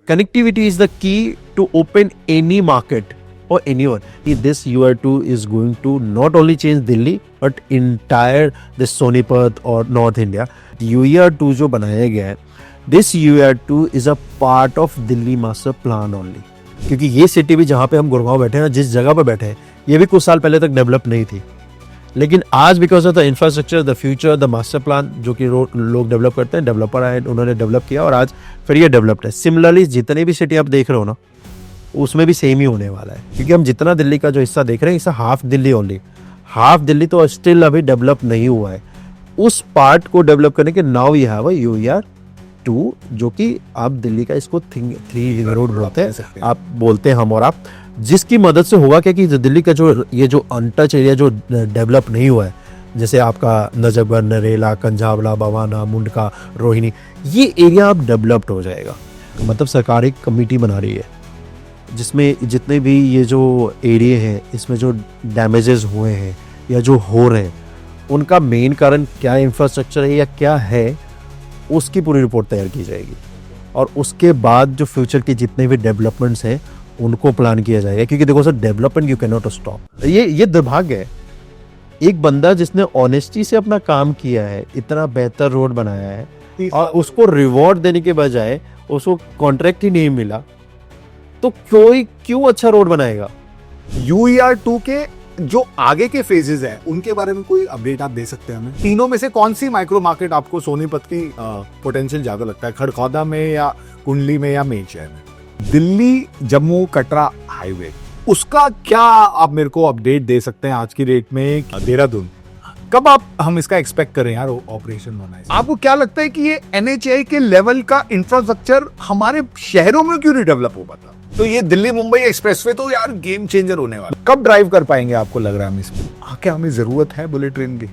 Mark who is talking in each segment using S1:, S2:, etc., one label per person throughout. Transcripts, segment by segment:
S1: connectivity is the key to open any market or anyone. This UR2 is going to not only change Delhi but entire this Sonipat or North India. UR2 जो बनाया गया है, this UR2 is a part of Delhi master plan only. क्योंकि ये city भी जहाँ पे हम गुड़गांव बैठे हैं, जिस जगह पे बैठे हैं, ये भी कुछ साल पहले तक डेवलप नहीं थी, लेकिन आज because of the infrastructure, the future, the master plan जो कि लोग डेवलप करते हैं, डेवलपर आए, उन्होंने डेवलप किया और आज फिर ये डेवलप्ड है. सिमिलरली जितनी भी सिटी आप देख रहे हो ना, उसमें भी सेम ही होने वाला है. क्योंकि हम जितना दिल्ली का जो हिस्सा देख रहे हैं, इसका half Delhi only, half Delhi तो स्टिल अभी डेवलप नहीं हुआ है. उस पार्ट को डेवलप करने के नाउ यू हैव UR2, जो कि आप दिल्ली का इसको 3 रोड बोलते हैं, आप बोलते हैं हम और आप, जिसकी मदद से होगा क्या कि दिल्ली का जो ये जो अनटच एरिया जो डेवलप नहीं हुआ है, जैसे आपका नजफगढ़, नरेला, कंझावला, बवाना, मुंडका, रोहिणी, ये एरिया अब डेवलप्ड हो जाएगा. मतलब सरकार एक कमेटी बना रही है जिसमें जितने भी ये जो एरिया हैं, इसमें जो डैमेजेस हुए हैं या जो हो रहे हैं, उनका मेन कारण क्या इंफ्रास्ट्रक्चर है या क्या है, उसकी पूरी रिपोर्ट तैयार की जाएगी. और उसके बाद जो फ्यूचर के जितने भी डेवलपमेंट्स हैं उनको प्लान किया जाएगा. क्योंकि देखो sir, development you can not stop. ये दुर्भाग्य है, एक बंदा जिसने ऑनेस्टी से अपना काम किया है, इतना बेहतर रोड बनाया है, और उसको रिवॉर्ड देने के बजाय उसको कॉन्ट्रैक्ट ही नहीं मिला, तो क्यों अच्छा रोड बनाएगा.
S2: UR2 के जो आगे के फेजेस हैं, उनके बारे में कोई अपडेट आप दे सकते हैं हमें? तीनों में से कौन सी माइक्रो मार्केट आपको सोनीपत की पोटेंशियल ज्यादा लगता है, खड़खौदा में या कुंडली में या मेन शहर में? दिल्ली जम्मू कटरा हाईवे, उसका क्या आप मेरे को अपडेट दे सकते हैं आज की डेट में? देहरादून कब हम इसका एक्सपेक्ट करें यार ऑपरेशन होना है? आपको क्या लगता है कि ये NHAI के लेवल का इंफ्रास्ट्रक्चर हमारे शहरों में क्यों नहीं डेवलप हो पाता? तो ये दिल्ली मुंबई एक्सप्रेसवे तो यार गेम चेंजर होने वाला. कब ड्राइव कर पाएंगे आपको लग रहा है हम इसमें? क्या हमें जरूरत है बुलेट ट्रेन की?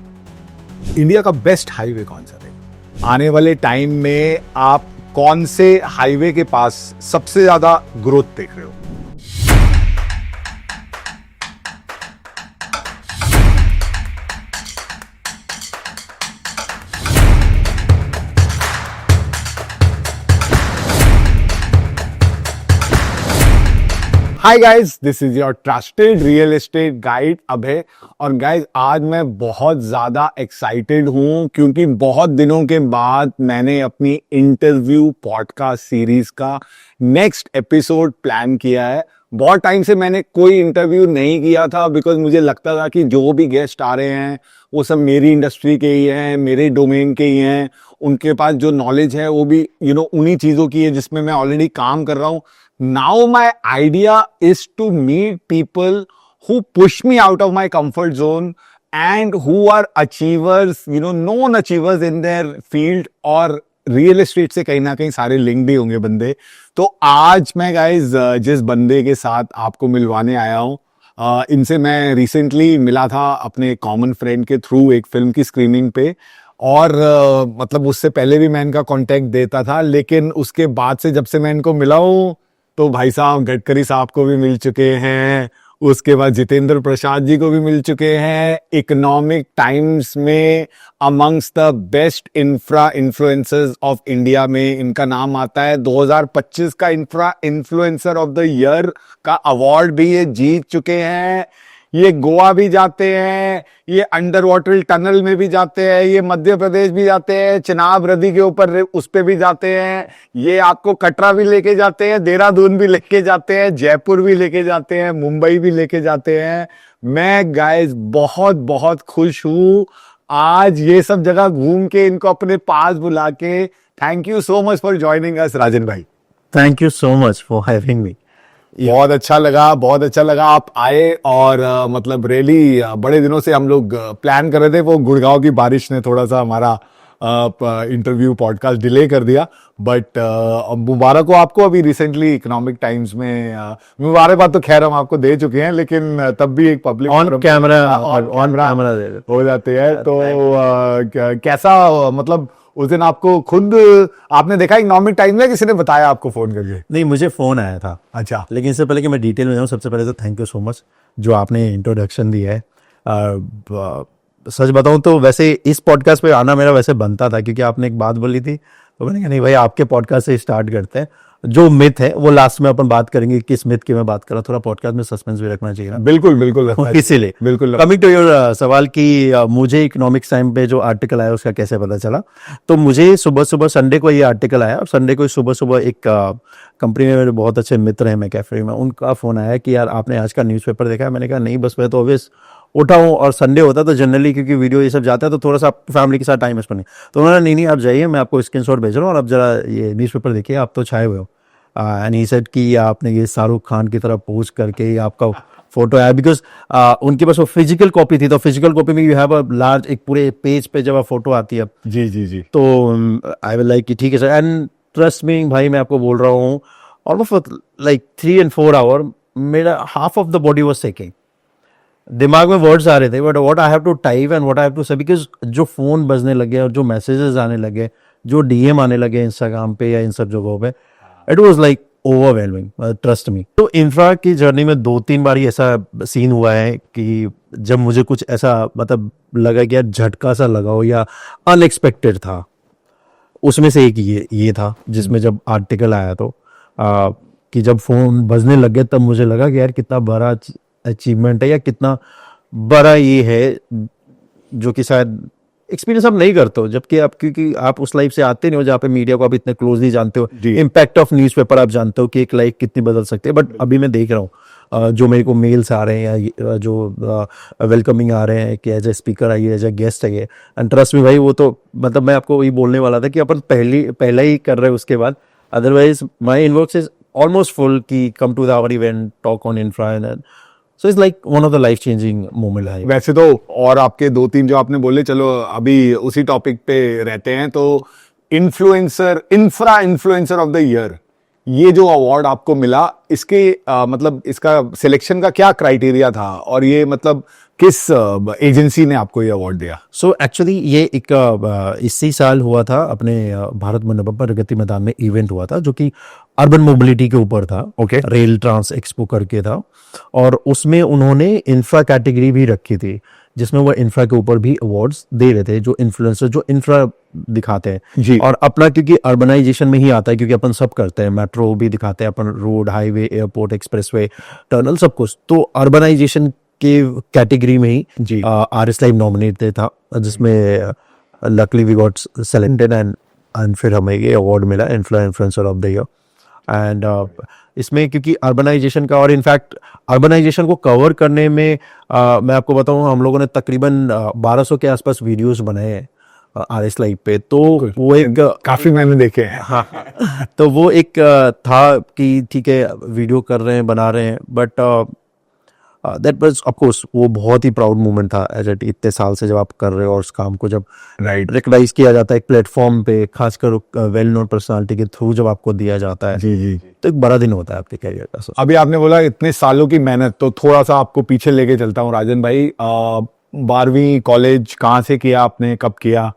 S2: इंडिया का बेस्ट हाईवे कौन सा रहेगा आने वाले टाइम में? आप कौन से हाईवे के पास सबसे ज्यादा ग्रोथ देख रहे हो? Hi guys, this is your trusted real estate guide Abhay. और गाइज, आज मैं बहुत ज्यादा एक्साइटेड हूं क्योंकि बहुत दिनों के बाद मैंने अपनी इंटरव्यू पॉडकास्ट सीरीज का नेक्स्ट एपिसोड प्लान किया है. बहुत टाइम से मैंने कोई इंटरव्यू नहीं किया था बिकॉज मुझे लगता था कि जो भी गेस्ट आ रहे हैं वो सब मेरी इंडस्ट्री के ही हैं, मेरे डोमेन के ही हैं, उनके पास जो नॉलेज है वो भी उन्हीं चीजों की है जिसमें मैं ऑलरेडी काम कर रहा हूं. Now my idea is to meet people who push me out of my comfort zone and who are achievers, known achievers in their field, और रियल एस्टेट से कहीं ना कहीं सारे लिंक भी होंगे बंदे. तो आज मैं गाइज जिस बंदे के साथ आपको मिलवाने आया हूँ, इनसे मैं रिसेंटली मिला था अपने कॉमन फ्रेंड के थ्रू एक फिल्म की स्क्रीनिंग पे. और मतलब उससे पहले भी मैं इनका कांटेक्ट देता था, लेकिन उसके बाद से जब से मैं इनको मिला हूँ तो भाई साहब गडकरी साहब को भी मिल चुके हैं, उसके बाद जितेंद्र प्रसाद जी को भी मिल चुके हैं. इकोनॉमिक टाइम्स में amongst the best infra influencers of India में इनका नाम आता है. 2025 का infra influencer of the year का अवार्ड भी ये जीत चुके हैं. ये गोवा भी जाते हैं, ये अंडर वाटर टनल में भी जाते हैं, ये मध्य प्रदेश भी जाते हैं, चिनाब नदी के ऊपर उस पे भी जाते हैं, ये आपको कटरा भी लेके जाते हैं, देहरादून भी लेके जाते हैं, जयपुर भी लेके जाते हैं, मुंबई भी लेके जाते हैं. मैं गाइस बहुत बहुत खुश हूँ आज ये सब जगह घूम के इनको अपने पास बुला के. Thank you so much for joining us Rajan भाई.
S1: Thank you so much for having me.
S2: बहुत अच्छा लगा आप आए. और मतलब रियली बड़े दिनों से हम लोग प्लान कर रहे थे, वो गुड़गांव की बारिश ने थोड़ा सा हमारा इंटरव्यू पॉडकास्ट डिले कर दिया. बट मुबारक हो आपको, अभी रिसेंटली इकोनॉमिक टाइम्स में मुबारकबाद तो खैर हम आपको दे चुके हैं, लेकिन तब भी एक पब्लिक
S1: ऑन कैमरा
S2: हो जाते हैं. तो कैसा, मतलब उस दिन आपको खुद आपने देखा इकोनॉमिक टाइम्स में, किसी ने बताया आपको फोन करके?
S1: नहीं, मुझे फोन आया था.
S2: अच्छा.
S1: लेकिन इससे पहले कि मैं डिटेल में जाऊँ, सबसे पहले तो थैंक यू सो मच जो आपने इंट्रोडक्शन दिया है. सच बताऊं तो वैसे इस पॉडकास्ट पे आना मेरा वैसे बनता था, क्योंकि आपने एक बात बोली थी, तो मैंने कहा नहीं भाई आपके पॉडकास्ट से स्टार्ट करते हैं. जो मिथ है वो लास्ट में अपन बात करेंगे, किस मिथ की मैं बात कर रहा हूँ, थोड़ा पॉडकास्ट में सस्पेंस भी रखना चाहिए ना।
S2: बिल्कुल बिल्कुल
S1: इसीलिए
S2: बिल्कुल।
S1: कमिंग टू योर सवाल कि मुझे इकोनॉमिक्स टाइम पे जो आर्टिकल आया उसका कैसे पता चला, तो मुझे सुबह सुबह संडे को ये आर्टिकल आया, और संडे को सुबह सुबह एक कंपनी में मेरे बहुत अच्छे मित्र हैं मैकेफे में, उनका फोन आया कि यार आपने आज का न्यूज़पेपर देखा है। मैंने कहा नहीं, बस मैं तो ऑब्वियस उठा हूँ, और संडे होता तो जनरली क्योंकि वीडियो ये सब जाता है तो थोड़ा सा फैमिली के साथ टाइम स्पेंड नहीं। तो उन्होंने नहीं आप जाइए, मैं आपको स्क्रीनशॉट भेज रहा हूँ और आप जरा ये न्यूज़पेपर देखिए, आप तो छाए हुए हो। एंड ही सेड कि आपने ये शाहरुख खान की तरह पोज करके आपका फोटो आया, बिकॉज उनके पास वो फिजिकल कॉपी थी, तो फिजिकल कॉपी में यू हैव अ लार्ज, एक पूरे पेज पे जब फोटो आती है,
S2: जी जी जी,
S1: तो आई विल लाइक कि ठीक है सर। एंड ट्रस्ट मी भाई, मैं आपको बोल रहा हूँ ऑलमोस्ट लाइक 3 and 4 आवर मेरा half of the body was shaking, दिमाग में वर्ड्स आ रहे थे, but what I have to type and what I have to say, because जो फोन बजने लगे और जो मैसेजेस आने लगे, जो डीएम आने लगे इंस्टाग्राम पे या इन सब जगहों पे, it was like overwhelming, trust me. तो इंफ्रा की जर्नी में 2-3 बार ही ऐसा सीन हुआ है कि जब मुझे कुछ ऐसा मतलब लगा कि यार झटका सा लगा हो या अनएक्सपेक्टेड था, उसमें से एक ये था जिसमें जब आर्टिकल आया तो कि जब फोन बजने लगे तब मुझे लगा कि यार कितना बड़ा अचीवमेंट है, या कितना बड़ा ये है जो कि शायद एक्सपीरियंस आप नहीं करते हो, जबकि आप, क्योंकि आप उस लाइफ से आते नहीं हो जहाँ पे मीडिया को आप इतने क्लोजली जानते हो, इम्पैक्ट ऑफ न्यूज़पेपर आप जानते हो कि एक लाइफ कितनी बदल सकती है। बट अभी मैं देख रहा हूँ जो मेरे को मेल्स आ रहे हैं या जो वेलकमिंग आ रहे हैं कि एज ए स्पीकर आइए, एज ए गेस्ट आइए, एंड ट्रस्ट में भाई वो तो मतलब मैं आपको वही बोलने वाला था कि अपन पहला ही कर रहे हैं उसके बाद, otherwise my inbox is almost full कि come to the our event, talk on infra, and so it's like one of the life changing moment है।
S2: वैसे तो और आपके 2-3 जो आपने बोले, चलो अभी उसी टॉपिक पे रहते हैं। तो इन्फ्लुएंसर ऑफ द ईयर, ये जो अवार्ड आपको मिला, इसके मतलब इसका सिलेक्शन का क्या क्राइटेरिया था, और ये मतलब किस एजेंसी ने आपको ये अवार्ड दिया?
S1: सो एक्चुअली ये एक इसी साल हुआ था अपने भारत मंडपम पर प्रगति मैदान में इवेंट हुआ था जो कि अर्बन मोबिलिटी के ऊपर था।
S2: ओके।
S1: रेल ट्रांस एक्सपो करके था, और उसमें उन्होंने इंफ्रा कैटेगरी भी रखी थी जिसमें वो इंफ्रा के ऊपर भी अवार्ड्स दे रहे थे, जो इन्फ्लुएंसर जो इंफ्रा दिखाते हैं
S2: जी।
S1: और अपना, क्योंकि अर्बनाइजेशन में ही आता है, क्योंकि अपन सब करते हैं, मेट्रो भी दिखाते हैं अपन, road, highway, airport, expressway, tunnel, सब कुछ। तो अर्बनाइजेशन के कैटेगरी में ही
S2: जी।
S1: RS लाइव नॉमिनेटेड था, जिसमें luckily we got selected and फिर हमें ये अवार्ड मिला influencer of the year. And इसमें क्योंकि अर्बनाइजेशन का, और इनफैक्ट अर्बनाइजेशन को कवर करने में मैं आपको बताऊं, हम लोगों ने तकरीबन 1200 के आसपास वीडियोस बनाए हैं RS लाइव पे। तो वो एक
S2: काफी मैंने देखे हैं।
S1: हाँ, तो वो एक था कि ठीक है वीडियो कर रहे हैं, बना रहे हैं, but that was of course वो बहुत ही प्राउड मोमेंट था एज एट इतने साल से जब आप कर रहे हो और उस काम को जब
S2: राइट।
S1: रिकग्नाइज किया जाता है एक प्लेटफॉर्म पे, खासकर वेल नोन पर्सनालिटी के थ्रू जब आपको दिया जाता है,
S2: जी जी।
S1: तो एक बड़ा दिन होता है आपके कैरियर का।
S2: अभी आपने बोला इतने सालों की मेहनत, तो थोड़ा सा आपको पीछे लेके चलता हूँ राजन भाई। 12वीं कॉलेज कहाँ से किया आपने, कब किया,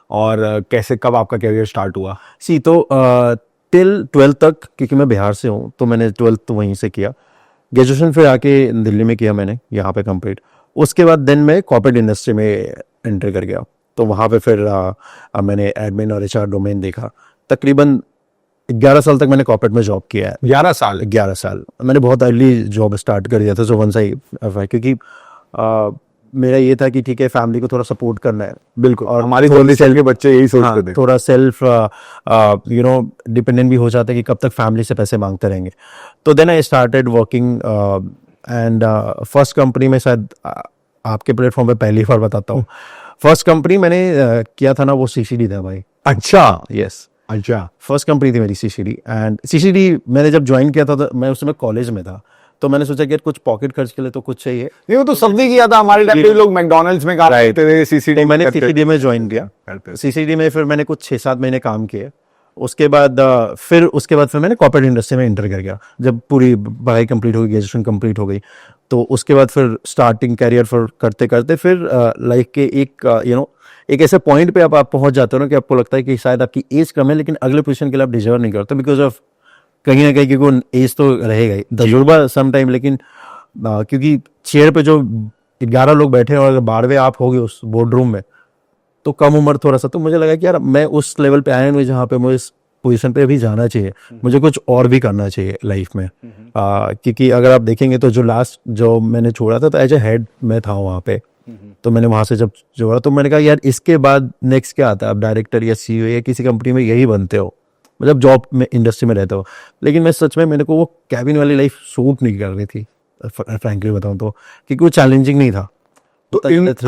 S2: और कैसे कब आपका कैरियर स्टार्ट हुआ?
S1: सी तो टिल 12th तक, क्योंकि मैं बिहार से हूँ तो मैंने 12th तो वहीं से किया। ग्रेजुएशन फिर आके दिल्ली में किया मैंने, यहाँ पे कंप्लीट। उसके बाद देन मैं कॉर्पोरेट इंडस्ट्री में एंटर कर गया, तो वहाँ पे फिर मैंने एडमिन और HR डोमेन देखा। तकरीबन 11 साल तक मैंने कॉर्पोरेट में जॉब किया है।
S2: 11 साल?
S1: 11 साल मैंने बहुत अर्ली जॉब स्टार्ट कर दिया था, सो वंस आई, क्योंकि मेरा ये था कि ठीक है फैमिली को थोड़ा सपोर्ट करना है।
S2: बिल्कुल, और हमारी थोड़ी सेल के बच्चे यही सोचते थे।
S1: थोड़ा सेल्फ डिपेंडेंट भी हो जाता है कि कब तक फैमिली से पैसे मांगते रहेंगे। तो then I started working, and first company में, शायद आपके प्लेटफॉर्म पे पहली बार बताता हूँ, फर्स्ट कंपनी मैंने किया था ना, वो CCD था भाई।
S2: अच्छा।
S1: यस,
S2: अच्छा।
S1: फर्स्ट कंपनी थी मेरी CCD। एंड CCD मैंने जब ज्वाइन किया था तो मैं उस समय कॉलेज में था, तो मैंने सोचा कि कुछ पॉकेट खर्च के लिए तो कुछ चाहिए।
S2: नहीं, वो तो सबने किया था हमारे टाइम पे, लोग मैकडॉनल्ड्स में काम करते थे, CCD
S1: तो मैंने CCD में ज्वाइन किया। CCD में फिर मैंने कुछ 6-7 महीने काम किए। उसके बाद फिर मैंने कॉर्पोरेट इंडस्ट्री में एंटर कर गया। जब पूरी पढ़ाई कंप्लीट हो गई, ग्रेजुएशन कंप्लीट हो गई, तो उसके बाद फिर स्टार्टिंग कैरियर फिर करते करते फिर लाइफ के एक एक ऐसे पॉइंट पे आप पहुंच जाते हो ना कि आपको लगता है कि शायद आपकी एज कम है, लेकिन अगले पोजीशन के लिए आप डिजर्व नहीं करते, बिकॉज ऑफ कहीं ना कहीं, क्योंकि एज तो रहेगा ही, तजुर्बा सम टाइम, लेकिन क्योंकि चेयर पे जो 11 लोग बैठे हैं और अगर 12वें आप हो गए उस बोर्ड रूम में, तो कम उम्र थोड़ा सा, तो मुझे लगा कि यार मैं उस लेवल पे आया नहीं जहाँ पे मुझे पोजीशन पे अभी जाना चाहिए, मुझे कुछ और भी करना चाहिए लाइफ में। क्योंकि अगर आप देखेंगे तो जो लास्ट जो मैंने छोड़ा था तो एज ए हेड मैं था वहाँ पे, तो मैंने वहाँ से जब जोड़ा तो मैंने कहा यार इसके बाद नेक्स्ट क्या आता है, आप डायरेक्टर या सीईओ या किसी कंपनी में यही बनते हो, मतलब जॉब में इंडस्ट्री में रहते हो। लेकिन मैं सच में मेरे को वो कैबिन वाली लाइफ सूट नहीं कर रही थी, फ्रैंकली बताऊँ तो, क्योंकि वो चैलेंजिंग नहीं था।
S2: तो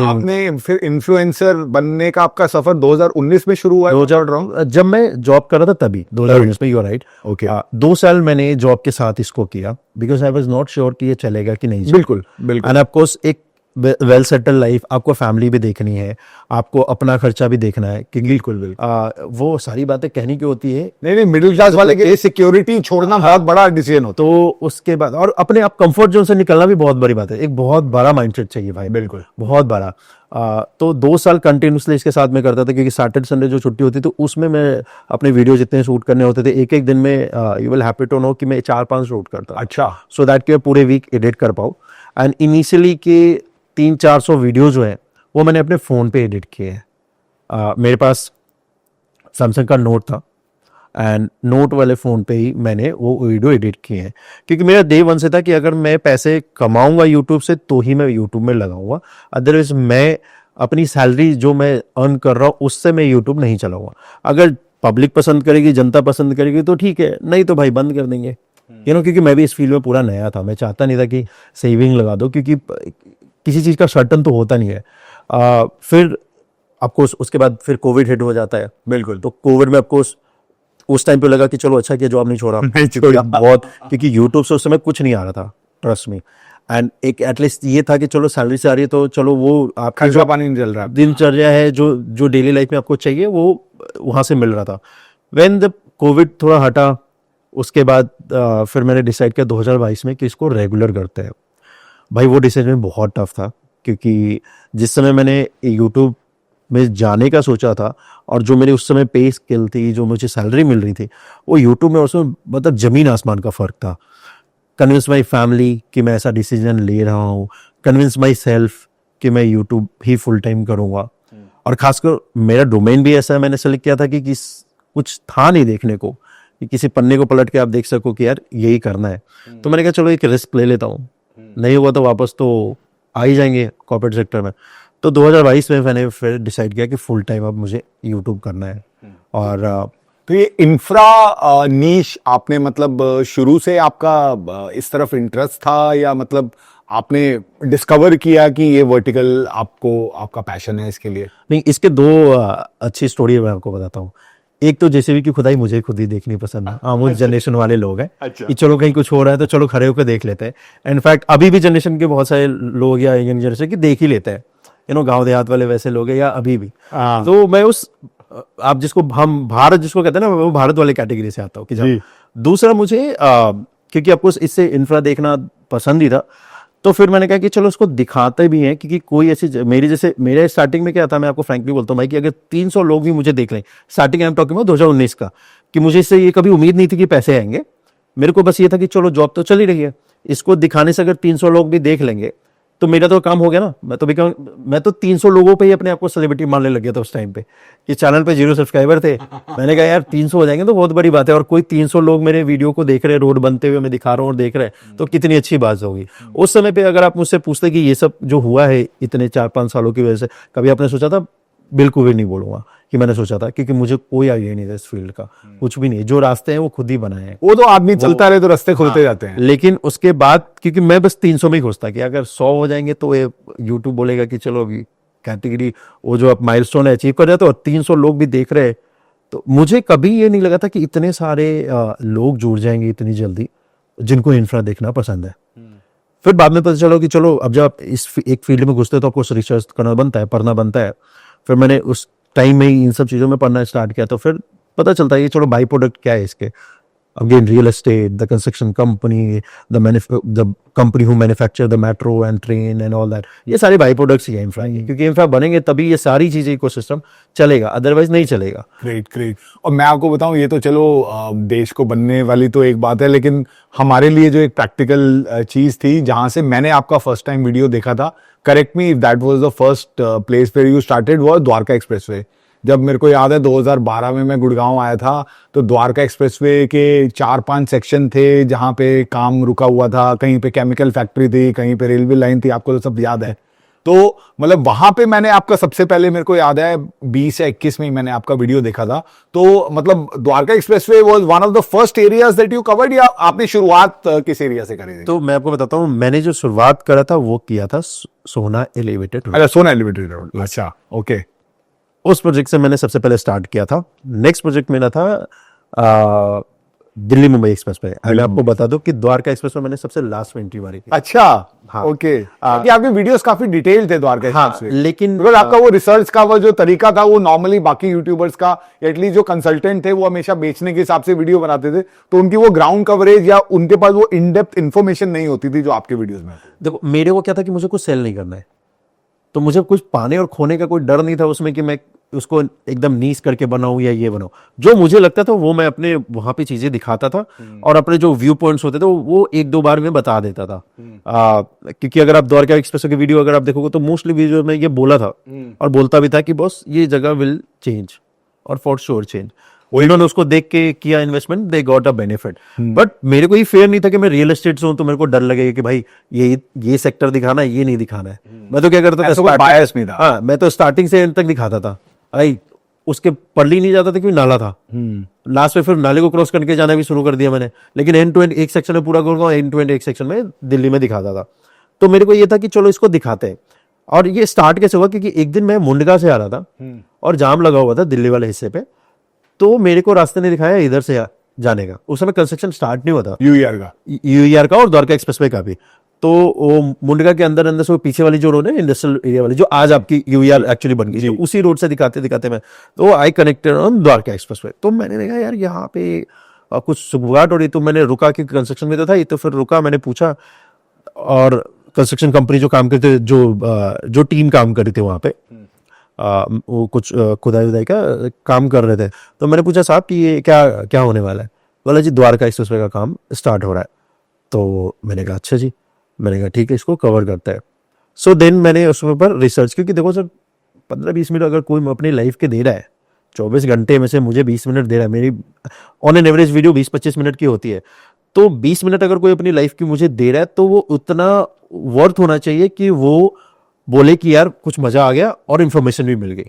S2: आपने फिर इन्फ्लुएंसर बनने का आपका सफर 2019 में शुरू हुआ?
S1: 2000 जब मैं जॉब कर रहा था तभी 2019 में, यू आर राइट।
S2: ओके,
S1: 2 साल मैंने जॉब के साथ इसको किया because I was not sure कि ये चलेगा कि नहीं।
S2: बिल्कुल बिल्कुल।
S1: एंड ऑफ कोर्स एक वेल सेटल लाइफ, आपको फैमिली भी देखनी है, आपको अपना खर्चा भी देखना है, कि
S2: बिल्कुल
S1: वो सारी बातें कहनी की होती है।
S2: नहीं, मिडिल क्लास वाले के सिक्योरिटी छोड़ना बहुत बड़ा डिसीजन होता
S1: तो उसके बाद और अपने आप कंफर्ट जोन से निकलना भी बहुत बड़ी बात है, एक बहुत बड़ा माइंडसेट चाहिए भाई,
S2: बिल्कुल
S1: बहुत बड़ा। तो 2 साल कंटिन्यूसली इसके साथ में करता था, क्योंकि सैटरडे संडे जो छुट्टी होती थी उसमें मैं अपने वीडियो जितने शूट करने होते थे, एक दिन में you will happy to know कि मैं 4-5 शूट करता।
S2: अच्छा,
S1: सो दैट कि मैं पूरे वीक एडिट कर पाऊँ। एंड इनिशियली के 300-400 वीडियो जो है वो मैंने अपने फ़ोन पे एडिट किए हैं। मेरे पास सैमसंग का नोट था एंड नोट वाले फ़ोन पे ही मैंने वो वीडियो एडिट किए हैं, क्योंकि मेरा डे वन से था कि अगर मैं पैसे कमाऊंगा यूट्यूब से तो ही मैं यूट्यूब में लगाऊंगा, अदरवाइज मैं अपनी सैलरी जो मैं अर्न कर रहा हूँ उससे मैं यूट्यूब नहीं चलाऊंगा। अगर पब्लिक पसंद करेगी, जनता पसंद करेगी तो ठीक है, नहीं तो भाई बंद कर देंगे। क्योंकि मैं भी इस फील्ड में पूरा नया था, मैं चाहता नहीं था कि सेविंग लगा दो, क्योंकि किसी चीज़ का सर्टन तो होता नहीं है। फिर अफकोर्स उसके बाद फिर कोविड हिट हो जाता है।
S2: बिल्कुल।
S1: तो कोविड में अफकोर्स उस टाइम पे लगा कि चलो अच्छा किया जॉब नहीं छोड़ा, बहुत, क्योंकि यूट्यूब से उस समय कुछ नहीं आ रहा था, ट्रस्ट मी। एंड एक एटलीस्ट ये था कि चलो सैलरी से आ रही है तो चलो वो आपका
S2: खर्चा पानी नहीं चल रहा,
S1: दिनचर्या है जो डेली लाइफ में आपको चाहिए वो वहाँ से मिल रहा था। व्हेन जब कोविड थोड़ा हटा उसके बाद फिर मैंने डिसाइड किया 2022 में कि इसको रेगुलर करते हैं। भाई वो डिसीजन बहुत टफ था, क्योंकि जिस समय मैंने यूट्यूब में जाने का सोचा था और जो मेरे उस समय पे स्किल थी, जो मुझे सैलरी मिल रही थी, वो यूट्यूब में उसमें मतलब जमीन आसमान का फ़र्क था। कन्विंस माई फैमिली कि मैं ऐसा डिसीजन ले रहा हूँ, कन्विंस माई सेल्फ कि मैं यूट्यूब ही फुल टाइम करूँगा। और खासकर मेरा डोमेन भी ऐसा है, मैंने सेलेक्ट किया था कि कुछ था नहीं देखने को कि किसी पन्ने को पलट के आप देख सको कि यार यही करना है। तो मैंने कहा चलो एक रिस्क ले लेता हूँ, नहीं हुआ तो वापस तो आ ही जाएंगे कॉर्पोरेट सेक्टर में। तो 2022 में मैंने फिर डिसाइड किया कि फुल टाइम अब मुझे यूट्यूब करना है। और
S2: तो ये इंफ्रा नीश आपने मतलब शुरू से आपका इस तरफ इंटरेस्ट था, या मतलब आपने डिस्कवर किया कि ये वर्टिकल आपका पैशन है इसके लिए?
S1: नहीं, इसके 2 अच्छी स्टोरी मैं आपको बताता हूँ। एक तो जेसीबी की खुदाई मुझे खुद ही देखनी पसंद है। मुझ जनरेशन वाले लोग हैं कि चलो कहीं कुछ हो रहा है तो चलो खड़े होकर देख लेते हैं। इनफैक्ट अभी भी जनरेशन के बहुत सारे लोग या यंग जनरेशन की देख ही लेते हैं, गांव देहात वाले वैसे लोग हैं या अभी भी। तो मैं आप जिसको हम भारत जिसको कहते हैं ना, वो भारत वाले कैटेगरी से आता हूँ कि दूसरा मुझे क्योंकि आपको इससे इंफ्रा देखना पसंद ही था, तो फिर मैंने कहा कि चलो उसको दिखाते भी हैं, क्योंकि कोई ऐसी मेरे स्टार्टिंग में क्या था, मैं आपको फ्रैंकली बोलता हूँ भाई कि अगर 300 लोग भी मुझे देख लें, स्टार्टिंग आई एम टॉकिंग 2019 का, कि मुझे इससे ये कभी उम्मीद नहीं थी कि पैसे आएंगे। मेरे को बस ये था कि चलो जॉब तो चल ही रही है, इसको दिखाने से अगर 300 लोग भी देख लेंगे तो मेरा तो काम हो गया ना। मैं तो 300 लोगों पे ही अपने आप को सेलिब्रिटी मानने लग गया था उस टाइम पे, कि चैनल पे 0 सब्सक्राइबर थे। मैंने कहा यार 300 हो जाएंगे तो बहुत बड़ी बात है, और कोई 300 लोग मेरे वीडियो को देख रहे हैं, रोड बनते हुए मैं दिखा रहा हूँ और देख रहे हैं, तो कितनी अच्छी बात होगी। उस समय पे अगर आप मुझसे पूछते कि ये सब जो हुआ है इतने 4-5 सालों की वजह से, कभी आपने सोचा था? बिल्कुल भी नहीं बोलूंगा कि मैंने सोचा था, क्योंकि मुझे कोई आइडिया नहीं था इस फील्ड का, कुछ भी नहीं। जो रास्ते हैं वो खुद ही बनाए हैं,
S2: वो तो आदमी चलता रहे तो रास्ते खुलते जाते हैं।
S1: लेकिन उसके बाद क्योंकि मैं बस 300 में ही खुश था कि अगर 100 हो जाएंगे तो ये यूट्यूब बोलेगा कि चलो अभी कैटेगरी वो जो आप माइलस्टोन है अचीव कर जाते हो, और 300 लोग भी देख रहे हैं। तो मुझे कभी ये नहीं लगा था कि इतने सारे लोग जुड़ जाएंगे इतनी जल्दी जिनको इंफ्रा देखना पसंद है। फिर बाद में पता चलो कि चलो अब जब आप इस एक फील्ड में घुसते हो तो आपको रिसर्च करना बनता है, पढ़ना बनता है। फिर मैंने उस टाइम में ही इन सब चीज़ों में पढ़ना स्टार्ट किया, तो फिर पता चलता है कि चलो बाई प्रोडक्ट क्या है इसके। Again real estate, the construction company, the company who manufacture the metro and train and all that, ये सारे बाई प्रोडक्ट्स ही है इंफ्रा के, क्योंकि इंफ्रा बनेंगे तभी ये सारी चीज़ें इकोसिस्टम चलेगा, अदरवाइज नहीं चलेगा।
S2: ग्रेट। और मैं आपको बताऊं, ये तो चलो देश को बनने वाली तो एक बात है, लेकिन हमारे लिए जो एक प्रैक्टिकल चीज थी, जहां से मैंने आपका फर्स्ट टाइम वीडियो देखा था, correct me if that was the first place where you started, वो द्वारका एक्सप्रेसवे। जब मेरे को याद है 2012 में मैं गुड़गांव आया था, तो द्वारका एक्सप्रेसवे के 4-5 सेक्शन थे जहाँ पे काम रुका हुआ था, कहीं पे केमिकल फैक्ट्री थी, कहीं पे रेलवे लाइन थी, आपको तो सब याद है। तो मतलब वहां पे मैंने आपका सबसे पहले, मेरे को याद है 20 या 21 में ही मैंने आपका वीडियो देखा था। तो मतलब Dwarka expressway was one of the first areas that you covered, या आपने शुरुआत किस एरिया से करी थी?
S1: तो मैं आपको बताता हूँ, मैंने जो शुरुआत करा था वो किया था सोना एलिवेटेड रोड।
S2: अच्छा, सोना एलिवेटेड रोड, अच्छा ओके।
S1: उस प्रोजेक्ट से मैंने सबसे पहले स्टार्ट किया था। नेक्स्ट प्रोजेक्ट मेरा था दिल्ली मुंबई एक्सप्रेस पे। मैं आपको बता दूं कि द्वारका एक्सप्रेस में मैंने सबसे लास्ट में एंट्री मारी थी।
S2: अच्छा,
S1: हाँ।
S2: ओके। कि आपके वीडियोस काफी डिटेल थे द्वारका
S1: हाँ,
S2: एक्सप्रेस पे।
S1: लेकिन
S2: बिकॉज आपका वो रिसर्च का वो जो तरीका था, वो नॉर्मली बाकी यूट्यूबर्स का, एटलीस्ट जो कंसल्टेंट थे, वो हमेशा बेचने के हिसाब से वीडियो बनाते थे, तो उनकी वो ग्राउंड कवरेज या उनके पास वो इन डेप्थ इन्फॉर्मेशन नहीं होती थी जो आपके वीडियोस में होती
S1: देखो, मेरे को क्या था कि मुझे कुछ सेल नहीं करना है, तो मुझे कुछ पाने और खोने का कोई डर नहीं था उसमें कि मैं उसको एकदम नीस करके बनाऊं या ये बनाऊं। जो मुझे लगता था वो मैं अपने वहां पे चीजें दिखाता था, और अपने जो व्यू पॉइंट्स होते थे वो एक दो बार में बता देता था। क्योंकि अगर आप द्वारका एक्सप्रेस की वीडियो अगर आप देखोगे तो मोस्टली वीडियो में ये बोला था और बोलता भी था कि बॉस ये जगह विल चेंज, और फॉर श्योर चेंज। उन्होंने उसको देख के किया investment, they got a benefit. But मेरे को ये फेयर नहीं था कि मैं रियल एस्टेट से हूं तो मेरे को डर लगेगा कि भाई ये सेक्टर दिखाना है, ये नहीं दिखाना है। मैं तो क्या करता था,
S2: ऐसा कोई bias नहीं था।
S1: हाँ, मैं तो स्टार्टिंग से एंड तक दिखाता था। भाई उसके पढ़ली नहीं जाता था क्योंकि नाला था। लास्ट में फिर नाले को क्रॉस करके जाना भी शुरू कर दिया मैंने, लेकिन एंड टू एंड एक सेक्शन में पूरा करूंगा, एंड टू एंड एक सेक्शन में दिल्ली में दिखाता था। तो मेरे को ये था कि चलो इसको दिखाते हैं। और ये स्टार्ट कैसे हुआ, क्योंकि एक दिन मैं मुंडका से आ रहा था और जाम लगा हुआ था दिल्ली वाले हिस्से पे, तो मेरे को रास्ते ने दिखाया इधर से जाने का। उस समय कंस्ट्रक्शन स्टार्ट नहीं हुआ था यूईआर का और द्वारका एक्सप्रेसवे का भी। तो वो मुंडका के अंदर अंदर से वो पीछे वाली जो रोड है इंडस्ट्रियल एरिया वाली, जो आज आपकी यूईआर एक्चुअली बन गई, तो उसी रोड से दिखाते दिखाते मैं तो I connected on Dwarka expressway. तो मैंने देखा यार यहाँ पे कुछ सुगवाट हो रही, तो मैंने रुका, कि कंस्ट्रक्शन में तो था ये, तो फिर रुका, मैंने पूछा। और कंस्ट्रक्शन कंपनी जो काम करते, जो टीम काम कर रही थी वहां पे, वो कुछ खुदाई उदाई का काम कर रहे थे। तो मैंने पूछा साहब कि ये क्या क्या होने वाला है? बोला जी द्वारका एक्सप्रेसवे का काम स्टार्ट हो रहा है। तो मैंने कहा अच्छा जी। मैंने कहा ठीक है, इसको कवर करते हैं। सो देन मैंने उसके ऊपर रिसर्च, क्योंकि देखो सर 15-20 मिनट अगर कोई अपनी लाइफ के दे रहा है, 24 घंटे में से मुझे 20 मिनट दे रहा है, मेरी on an average video 20-25 minute की होती है, तो 20 मिनट अगर कोई अपनी लाइफ की मुझे दे रहा है तो वो उतना वर्थ होना चाहिए कि वो बोले कि यार कुछ मजा आ गया और इन्फॉर्मेशन भी मिल गई।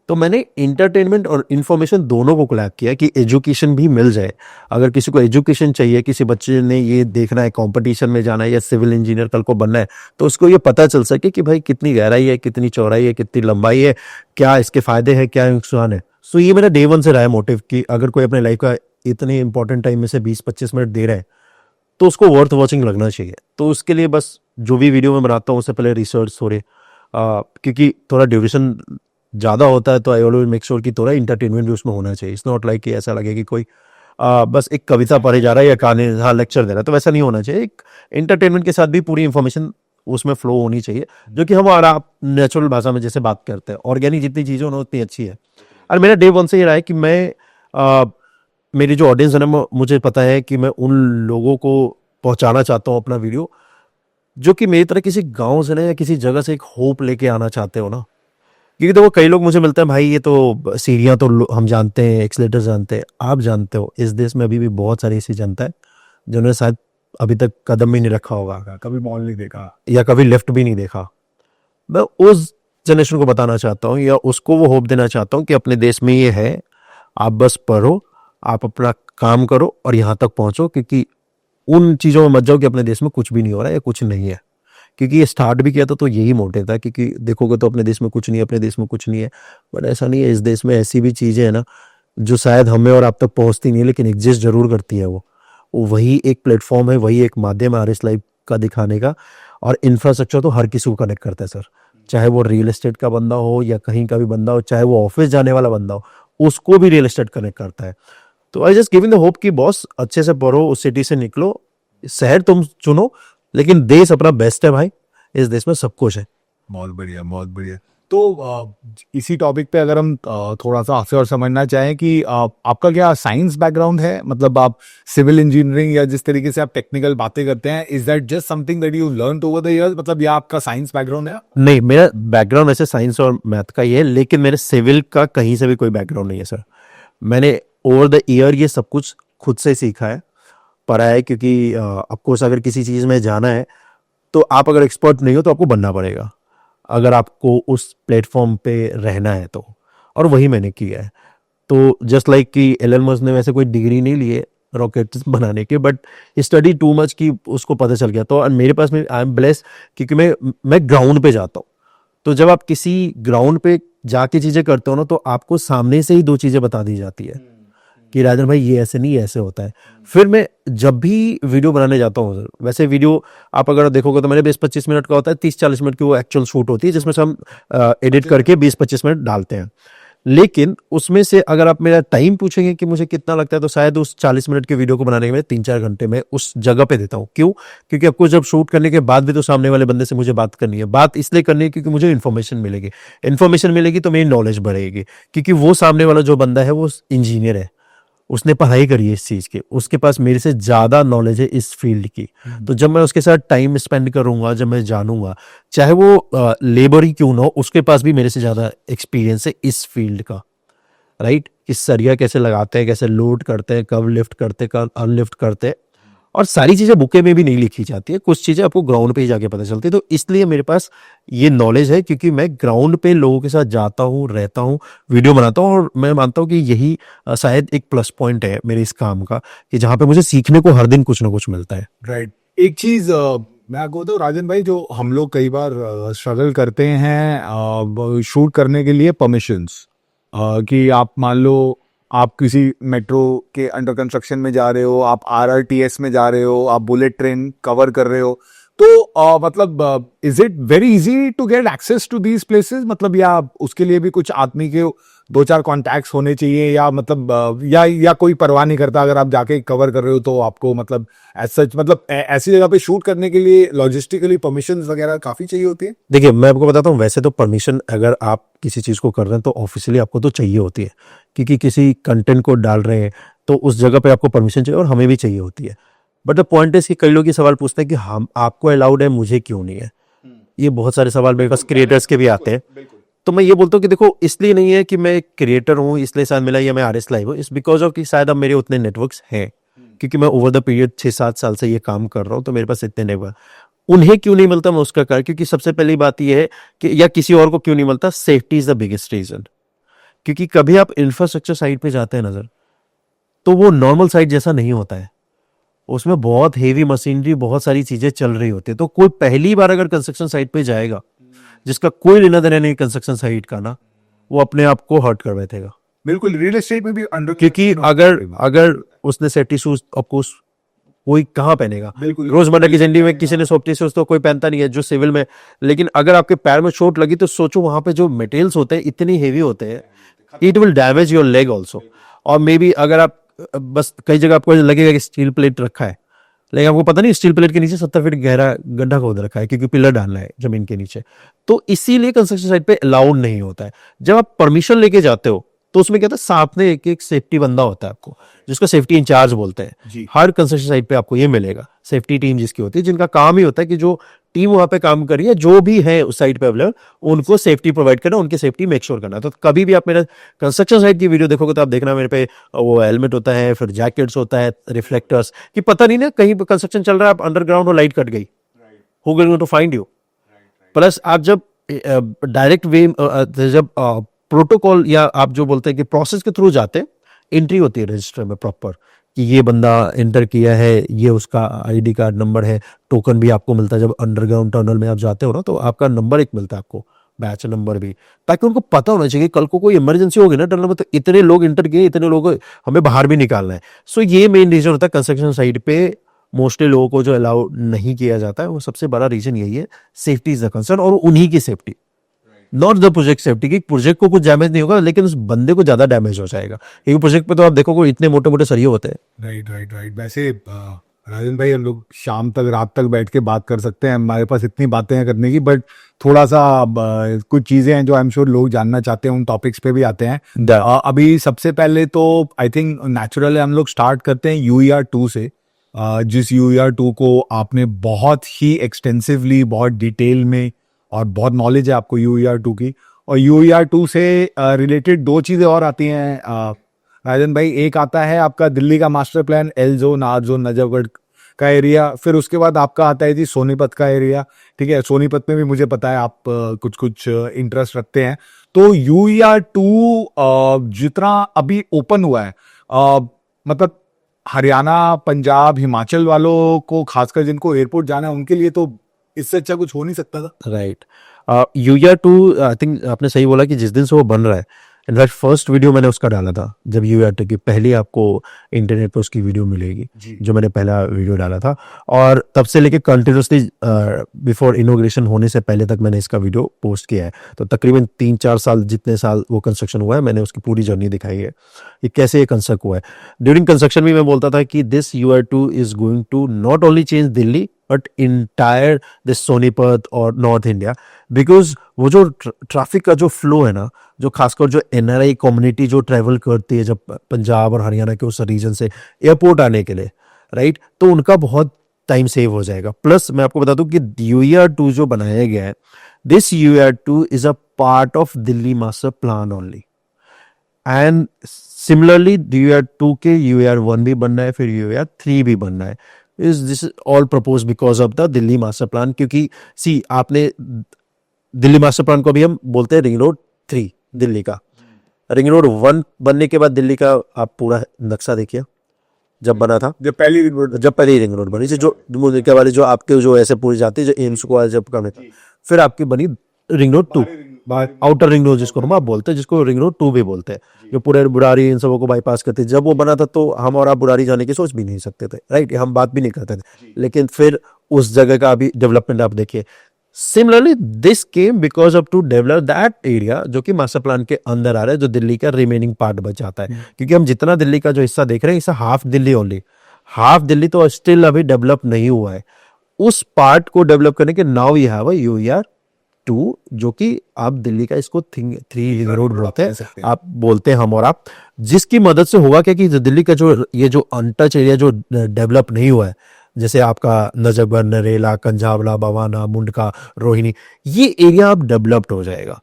S1: तो मैंने इंटरटेनमेंट और इन्फॉर्मेशन दोनों को कोलैब किया कि एजुकेशन भी मिल जाए। अगर किसी को एजुकेशन चाहिए, किसी बच्चे ने ये देखना है कंपटीशन में जाना है या सिविल इंजीनियर कल को बनना है, तो उसको ये पता चल सके कि भाई कितनी गहराई है, कितनी चौड़ाई है, कितनी लंबाई है, क्या इसके फायदे हैं, क्या नुकसान है। सो ये मेरा डे वन से रहा है मोटिव कि अगर कोई अपने लाइफ का इतने इंपॉर्टेंट टाइम में से 20-25 मिनट दे रहा है तो उसको वर्थ वॉचिंग लगना चाहिए। तो उसके लिए बस जो भी वीडियो मैं बनाता हूँ उससे पहले रिसर्च थोड़े, क्योंकि थोड़ा ड्यूरेशन ज़्यादा होता है तो आई ऑलवेज मेक श्योर कि थोड़ा इंटरटेनमेंट भी उसमें होना चाहिए। इट्स नॉट लाइक कि ऐसा लगे कि कोई बस एक कविता पढ़े जा रहा है या कहानी लेक्चर दे रहा है, तो वैसा नहीं होना चाहिए। एक एंटरटेनमेंट के साथ भी पूरी इंफॉर्मेशन उसमें फ्लो होनी चाहिए, जो कि हम और आप नेचुरल भाषा में जैसे बात करते हैं। ऑर्गेनिक जितनी चीज़ें होना उतनी अच्छी है। और मेरा डे वन से ये रहा है कि मैं मेरी जो ऑडियंस है ना, मुझे पता है कि मैं उन लोगों को पहुंचाना चाहता हूँ अपना वीडियो, जो कि मेरी तरह किसी गांव से ना या किसी जगह से एक होप लेके आना चाहते हो ना। क्योंकि देखो कई लोग मुझे मिलते हैं, भाई ये तो सीढ़ियाँ तो हम जानते हैं, एक्सीलेटर जानते हैं, आप जानते हो इस देश में अभी भी बहुत सारी ऐसी जनता है जिन्होंने शायद अभी तक कदम भी नहीं रखा होगा,
S2: कभी मॉल नहीं देखा
S1: या कभी लेफ्ट भी नहीं देखा। मैं उस जनरेशन को बताना चाहता हूँ या उसको वो होप देना चाहता हूँ कि अपने देश में ये है, आप बस पढ़ो, आप अपना काम करो और यहाँ तक पहुँचो। क्योंकि उन चीज़ों में मत जाओ कि अपने देश में कुछ भी नहीं हो रहा है या कुछ नहीं है। क्योंकि ये स्टार्ट भी किया था तो यही मोटिव था, क्योंकि देखोगे तो अपने देश में कुछ नहीं है, अपने देश में कुछ नहीं है। बट ऐसा नहीं है, इस देश में ऐसी भी चीज़ें हैं ना जो शायद हमें और आप तक पहुँचती नहीं है, लेकिन एग्जिस्ट जरूर करती है। वो वही एक प्लेटफॉर्म है, वही एक माध्यम है आरएस लाइव का दिखाने का। और इंफ्रास्ट्रक्चर तो हर किसी को कनेक्ट करता है सर, चाहे वो रियल एस्टेट का बंदा हो या कहीं का भी बंदा हो, चाहे वो ऑफिस जाने वाला बंदा हो, उसको भी रियल एस्टेट कनेक्ट करता है। तो I just giving the hope कि बॉस अच्छे से पढ़ो, उस सिटी से निकलो, शहर तुम चुनो, लेकिन देश अपना बेस्ट है भाई, इस देश में सब कुछ है।
S2: बहुत बढ़िया बहुत बढ़िया। तो इसी टॉपिक पे अगर हम थोड़ा सा आपसे और समझना चाहें कि आपका क्या साइंस बैकग्राउंड है, मतलब आप सिविल इंजीनियरिंग या जिस तरीके से आप टेक्निकल बातें करते हैं, is that just something that you learn over the years, मतलब या आपका साइंस बैकग्राउंड है?
S1: नहीं, मेरा बैकग्राउंड ऐसे साइंस और मैथ का ही है, लेकिन मेरे सिविल का कहीं से भी कोई बैकग्राउंड नहीं है सर। मैंने ओवर द ईयर ये सब कुछ खुद से सीखा है, पढ़ा है, क्योंकि ऑफकोर्स अगर किसी चीज़ में जाना है तो आप अगर एक्सपर्ट नहीं हो तो आपको बनना पड़ेगा, अगर आपको उस प्लेटफॉर्म पे रहना है तो। और वही मैंने किया है। तो जस्ट लाइक कि एलन मस्क ने वैसे कोई डिग्री नहीं ली है रॉकेट्स बनाने के, बट स्टडी टू मच कि उसको पता चल गया। तो मेरे पास में आई एम ब्लेस्ड, क्योंकि मैं ग्राउंड पे जाता हूँ। तो जब आप किसी ग्राउंड पे जाके चीज़ें करते हो ना, तो आपको सामने से ही दो चीज़ें बता दी जाती है कि राजन भाई ये ऐसे नहीं, ऐसे होता है। फिर मैं जब भी वीडियो बनाने जाता हूँ, वैसे वीडियो आप अगर देखोगे तो मेरे 20-25 मिनट का होता है, 30-40 मिनट की वो एक्चुअल शूट होती है, जिसमें से हम एडिट करके 20-25 मिनट डालते हैं। लेकिन उसमें से अगर आप मेरा टाइम पूछेंगे कि मुझे कितना लगता है, तो शायद उस 40 मिनट के वीडियो को बनाने के लिए 3-4 घंटे में उस जगह पे देता हूँ। क्यों? क्योंकि आपको जब शूट करने के बाद भी तो सामने वाले बंदे से मुझे बात करनी है। बात इसलिए करनी है क्योंकि मुझे इन्फॉर्मेशन मिलेगी। इन्फॉर्मेशन मिलेगी तो मेरी नॉलेज बढ़ेगी, क्योंकि वो सामने वाला जो बंदा है वो इंजीनियर है, उसने पढ़ाई करी है इस चीज़ की, उसके पास मेरे से ज़्यादा नॉलेज है इस फील्ड की। तो जब मैं उसके साथ टाइम स्पेंड करूंगा, जब मैं जानूंगा, चाहे वो लेबर ही क्यों ना हो, उसके पास भी मेरे से ज़्यादा एक्सपीरियंस है इस फील्ड का, राइट? कि सरिया कैसे लगाते हैं, कैसे लोड करते हैं, कब लिफ्ट करते हैं, कब अनलिफ्ट करते हैं। और सारी चीज़ें बुके में भी नहीं लिखी जाती है, कुछ चीज़ें आपको ग्राउंड पे ही जाके पता चलती है। तो इसलिए मेरे पास ये नॉलेज है, क्योंकि मैं ग्राउंड पे लोगों के साथ जाता हूँ, रहता हूँ, वीडियो बनाता हूँ। और मैं मानता हूँ कि यही शायद एक प्लस पॉइंट है मेरे इस काम का, कि जहाँ पे मुझे सीखने को हर दिन कुछ ना कुछ मिलता है।
S2: राइट। एक चीज मैं आपको बताऊं राजन भाई, जो हम लोग कई बार स्ट्रगल करते हैं शूट करने के लिए परमिशंस, कि आप मान लो आप किसी मेट्रो के अंडर कंस्ट्रक्शन में जा रहे हो, आप आरआरटीएस में जा रहे हो, आप बुलेट ट्रेन कवर कर रहे हो, तो मतलब is it very easy to get access to these places, मतलब या उसके लिए भी कुछ आदमी के 2-4 कॉन्टैक्ट्स होने चाहिए, या मतलब या कोई परवाह नहीं करता, अगर आप जाके कवर कर रहे हो तो आपको मतलब एज सच, मतलब ऐसी जगह पे शूट करने के लिए लॉजिस्टिकली परमिशन वगैरह काफी चाहिए होती है?
S1: देखिए, मैं आपको बताता हूँ, वैसे तो परमिशन अगर आप किसी चीज़ को कर रहे हैं तो ऑफिशियली आपको तो चाहिए होती है, क्योंकि किसी कंटेंट को डाल रहे हैं तो उस जगह पे आपको परमिशन चाहिए, और हमें भी चाहिए होती है। बट द पॉइंट इज कि कई लोग ये सवाल पूछते हैं कि हम आपको अलाउड है, मुझे क्यों नहीं है। ये बहुत सारे सवाल मेरे पास क्रिएटर्स के भी आते हैं। तो मैं ये बोलता हूँ कि देखो, इसलिए नहीं है कि मैं एक क्रिएटर हूँ इसलिए शायद मिला, या मैं आरएस लाइव हूँ, इट्स बिकॉज ऑफ कि शायद अब मेरे उतने नेटवर्क्स हैं, क्योंकि मैं ओवर द पीरियड 6-7 साल से ये काम कर रहा हूँ, तो मेरे पास इतने नेटवर्क। उन्हें क्यों नहीं मिलता, मैं उसका कारण, क्योंकि सबसे पहली बात यह है कि, या किसी और को क्यों नहीं मिलता, safety is the biggest reason. क्योंकि कभी आप इंफ्रास्ट्रक्चर साइड पे जाते हैं नजर, तो वो नॉर्मल साइट जैसा नहीं होता है, उसमें बहुत हेवी मशीनरी, बहुत सारी चीजें चल रही होती है। तो कोई पहली बार अगर कंस्ट्रक्शन साइट पे जाएगा, जिसका कोई लेना देना नहीं कंस्ट्रक्शन साइट का ना, वो अपने आप को हर्ट कर बैठेगा।
S2: बिल्कुल, रियल एस्टेट में भी अंडर,
S1: क्योंकि अगर उसने सेफ्टी शूज, ऑफकोर्स कोई कहाँ पहनेगा, रोजमर्रा की जिंदगी में किसी ने सेफ्टी शूज तो कोई पहनता नहीं है जो सिविल में। लेकिन अगर आपके पैर में चोट लगी तो सोचो, वहां पे जो मटेरियल्स होते हैं इतने हेवी होते हैं, it will damage your leg also. और मे बी अगर आप बस, कई जगह आपको लगेगा कि स्टील प्लेट रखा है, लेकिन आपको पता नहीं स्टील प्लेट के नीचे 70 फीट गहरा गड्ढा खोद रखा है, क्योंकि पिलर डालना है जमीन के नीचे। तो इसीलिए कंस्ट्रक्शन साइट पे अलाउड नहीं होता है। जब आप परमिशन लेके जाते हो तो उसमें क्या होता है, साथ में एक सेफ्टी बंदा होता है आपको, जिसको सेफ्टी इंचार्ज बोलते हैं। हर कंस्ट्रक्शन साइट पे आपको ये मिलेगा, सेफ्टी टीम जिसकी होती है, जिनका काम ही होता है कि जो टीम वहां पे काम कर रही है, जो भी है उस साइट पे अवेलेबल, उनको सेफ्टी प्रोवाइड करना, उनकी सेफ्टी मेक श्योर करना। तो कभी भी आप मेरा कंस्ट्रक्शन साइट की वीडियो देखोगे तो आप देखना मेरे पे वो हेलमेट होता है, फिर जैकेट्स होता है, रिफ्लेक्टर्स, कि पता नहीं ना कहीं कंस्ट्रक्शन चल रहा है, आप अंडरग्राउंड और लाइट कट गई, who going to find you. Plus आप जब डायरेक्ट वे, जब प्रोटोकॉल या आप जो बोलते हैं कि प्रोसेस के थ्रू जाते, एंट्री होती है रजिस्टर में प्रॉपर, कि ये बंदा एंटर किया है, ये उसका आईडी कार्ड नंबर है, टोकन भी आपको मिलता है। जब अंडरग्राउंड टनल में आप जाते हो ना, तो आपका नंबर एक मिलता है आपको, बैच नंबर भी, ताकि उनको पता होना चाहिए कल को कोई इमरजेंसी होगी ना टनल में, तो इतने लोग इंटर किए, इतने लोग हमें बाहर भी निकालना है। सो ये मेन रीजन होता है कंस्ट्रक्शन साइट पे मोस्टली लोगों को जो अलाउ नहीं किया जाता है, वो सबसे बड़ा रीजन यही है, सेफ्टी इज द कंसर्न, और उन्हीं की safety, not the project safety. की प्रोजेक्ट को कुछ डैमेज नहीं होगा, लेकिन उस बंदे को ज्यादा डैमेज हो जाएगा, क्योंकि प्रोजेक्ट पे तो आप देखोगे इतने मोटे मोटे सरिये होते हैं।
S2: राइट। वैसे राजन भाई, हम लोग शाम तक रात तक बैठ के बात कर सकते हैं, हमारे पास इतनी बातें हैं करने की, बट थोड़ा सा कुछ चीजें हैं जो आई एम श्योर लोग जानना चाहते हैं, उन टॉपिक्स पे भी आते हैं। अभी सबसे पहले तो आई थिंक नेचुरली हम लोग स्टार्ट करते हैं UER-2 से। जिस UER-2 को आपने बहुत ही एक्सटेंसिवली, बहुत डिटेल में, और बहुत नॉलेज है आपको UER-2 की। और UER-2 से रिलेटेड दो चीजें और आती हैं राजन भाई। एक आता है आपका दिल्ली का master plan, L zone, R zone, Najafgarh का एरिया। फिर उसके बाद आपका आता है जी सोनीपत का एरिया। ठीक है, सोनीपत में भी मुझे पता है आप कुछ कुछ इंटरेस्ट रखते हैं। तो UER-2 जितना अभी ओपन हुआ है, मतलब हरियाणा, पंजाब, हिमाचल वालों को, खासकर जिनको एयरपोर्ट जाना है, उनके लिए तो इससे अच्छा कुछ हो नहीं सकता था।
S1: राइट। UER-2, आई थिंक आपने सही बोला कि जिस दिन से वो बन रहा है, इनफैक्ट फर्स्ट वीडियो मैंने उसका डाला था जब UER-2 की पहली आपको इंटरनेट पे उसकी वीडियो मिलेगी, जो मैंने पहला वीडियो डाला था। और तब से लेके कंटिन्यूसली बिफोर इनोग्रेशन होने से पहले तक मैंने इसका वीडियो पोस्ट किया है। तो तकरीबन 3-4 साल, जितने साल वो कंस्ट्रक्शन हुआ है, मैंने उसकी पूरी जर्नी दिखाई है, ये कैसे ये कंस्ट्रक्ट हुआ है। ड्यूरिंग कंस्ट्रक्शन भी मैं बोलता था कि this UER-2 is going to not only change Delhi but entire this Sonipat और नॉर्थ इंडिया, बिकॉज वो जो ट्रैफिक का जो फ्लो है ना, जो खासकर जो NRI कम्युनिटी जो ट्रैवल करती है जब पंजाब और हरियाणा के उस रीजन से एयरपोर्ट आने के लिए, राइट, तो उनका बहुत टाइम सेव हो जाएगा। प्लस मैं आपको बता दूं कि UER-2 जो बनाया गया है, this UER-2 is a part of Delhi master plan only. And similarly UER-2 के UER-1 भी बनना है, फिर UER-3 भी बनना है। Is this all propose because of the Delhi master plan, क्योंकि सी आपने दिल्ली मास्टर प्लान को भी हम बोलते हैं रिंग रोड 3 दिल्ली का। रिंग रोड 1 बनने के बाद दिल्ली का आप पूरा नक्शा देखिए, जब बना था,
S2: जब पहली रिंग रोड,
S1: जब पहली रिंग रोड बनी थी, जो के वाले जो आपके जो ऐसे पूरी जाती है, जो एम्स को जब करने था, फिर आपकी बनी ring road 2, outer ring road जिसको हम आप बोलते हैं, जिसको रिंग रोड 2 भी बोलते हैं, जो पूरे बुरारी इन सबों को बाईपास करते। जब वो बना था तो हम और आप बुरारी जाने की सोच भी नहीं सकते थे, राइट, हम बात भी नहीं करते थे। लेकिन फिर उस जगह का अभी डेवलपमेंट आप देखिए। Similarly this came because of to develop that area जो कि मास्टर प्लान के अंदर आ रहा है, जो दिल्ली का रिमेनिंग पार्ट बच जाता है। क्योंकि हम जितना दिल्ली का जो हिस्सा देख रहे हैं, इसे half Delhi only, half Delhi तो स्टिल अभी डेवलप नहीं हुआ है। उस पार्ट को डेवलप करने के नाउ यू हैव UER-2, जो कि आप दिल्ली का इसको 3 रोड बोलते हैं, आप बोलते हैं हम और आप, जिसकी मदद से होगा क्या कि दिल्ली का जो ये जो अनटच एरिया जो डेवलप नहीं हुआ है, जैसे आपका नजफगढ़, नरेला, कंझावला, बवाना, मुंडका, रोहिणी, ये एरिया अब डेवलप्ड हो जाएगा।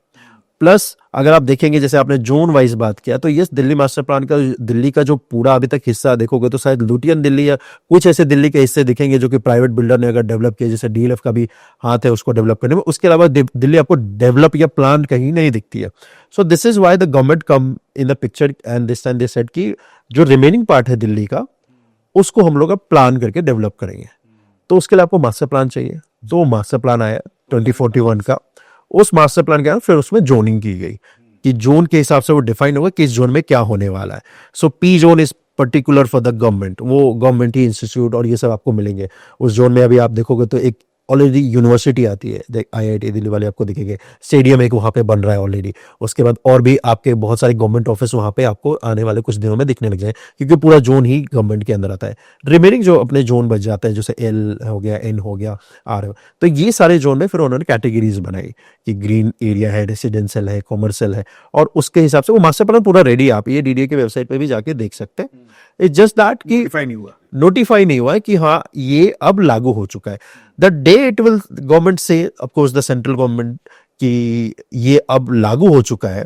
S1: प्लस अगर आप देखेंगे, जैसे आपने जोन वाइज बात किया, तो यस, दिल्ली मास्टर प्लान का दिल्ली का जो पूरा अभी तक हिस्सा देखोगे तो शायद लुटियन दिल्ली या कुछ ऐसे दिल्ली के हिस्से दिखेंगे जो कि प्राइवेट बिल्डर ने अगर डेवलप किया, जैसे DLF का भी हाथ है उसको डेवलप करने में। उसके अलावा दिल्ली आपको डेवलप या प्लान कहीं नहीं दिखती है। So this is why the government come in the picture and this time they said कि जो रिमेनिंग पार्ट है दिल्ली का, उसको हम लोग अब प्लान करके डेवलप करेंगे। तो उसके लिए आपको मास्टर प्लान चाहिए। तो मास्टर प्लान आया 2041 का। उस मास्टर प्लान के फिर उसमें जोनिंग की गई कि जोन के हिसाब से वो डिफाइन होगा किस जोन में क्या होने वाला है। सो P zone is particular for the government, वो गवर्नमेंट ही इंस्टीट्यूट और ये सब आपको मिलेंगे उस जोन में। अभी आप देखोगे तो एक ऑलरेडी यूनिवर्सिटी आती है, IIT दिल्ली वाले आपको दिखेंगे, स्टेडियम एक वहाँ पे बन रहा है ऑलरेडी। उसके बाद और भी आपके बहुत सारे गवर्नमेंट ऑफिस वहाँ पे आपको आने वाले कुछ दिनों में दिखने लग जाए, क्योंकि पूरा जोन ही गवर्नमेंट के अंदर आता है। रिमेनिंग जो अपने जोन बच जाते हैं, जैसे L हो गया, N हो गया, R हो, तो ये सारे जोन में फिर उन्होंने कैटेगरीज बनाई कि ग्रीन एरिया है, रेसिडेंशियल है, कॉमर्शियल है, और उसके हिसाब से वो मास्टर प्लान पूरा रेडी। आप ये DDA की वेबसाइट पे भी जाके देख सकते हैं। इट्स जस्ट दैट कि नोटिफाई नहीं हुआ है कि हाँ ये अब लागू हो चुका है। The day it will government से, of course the central government, कि ये अब लागू हो चुका है,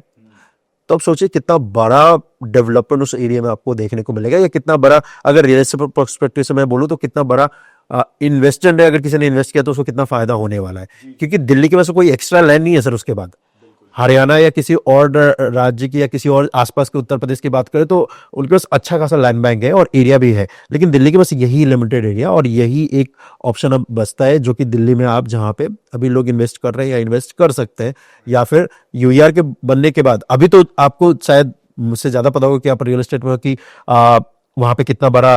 S1: तो अब सोचिए कितना बड़ा डेवलपमेंट उस एरिया में आपको देखने को मिलेगा, या कितना बड़ा, अगर रियल एस्टेट पर्सपेक्टिव से मैं बोलूं तो कितना बड़ा इन्वेस्टमेंट है, अगर किसी ने इन्वेस्ट किया तो उसको कितना फायदा होने वाला है। क्योंकि दिल्ली के पास कोई एक्स्ट्रा लैंड नहीं है सर। उसके बाद हरियाणा या किसी और राज्य की या किसी और आसपास के उत्तर प्रदेश की बात करें तो उनके पास अच्छा खासा लैंड बैंक है और एरिया भी है, लेकिन दिल्ली के पास यही लिमिटेड एरिया और यही एक ऑप्शन अब बचता है, जो कि दिल्ली में आप जहाँ पे अभी लोग इन्वेस्ट कर रहे हैं या इन्वेस्ट कर सकते हैं, या फिर UER के बनने के बाद। अभी तो आपको शायद मुझसे ज्यादा पता होगा कि आप रियल एस्टेट में कि वहां पे कितना बड़ा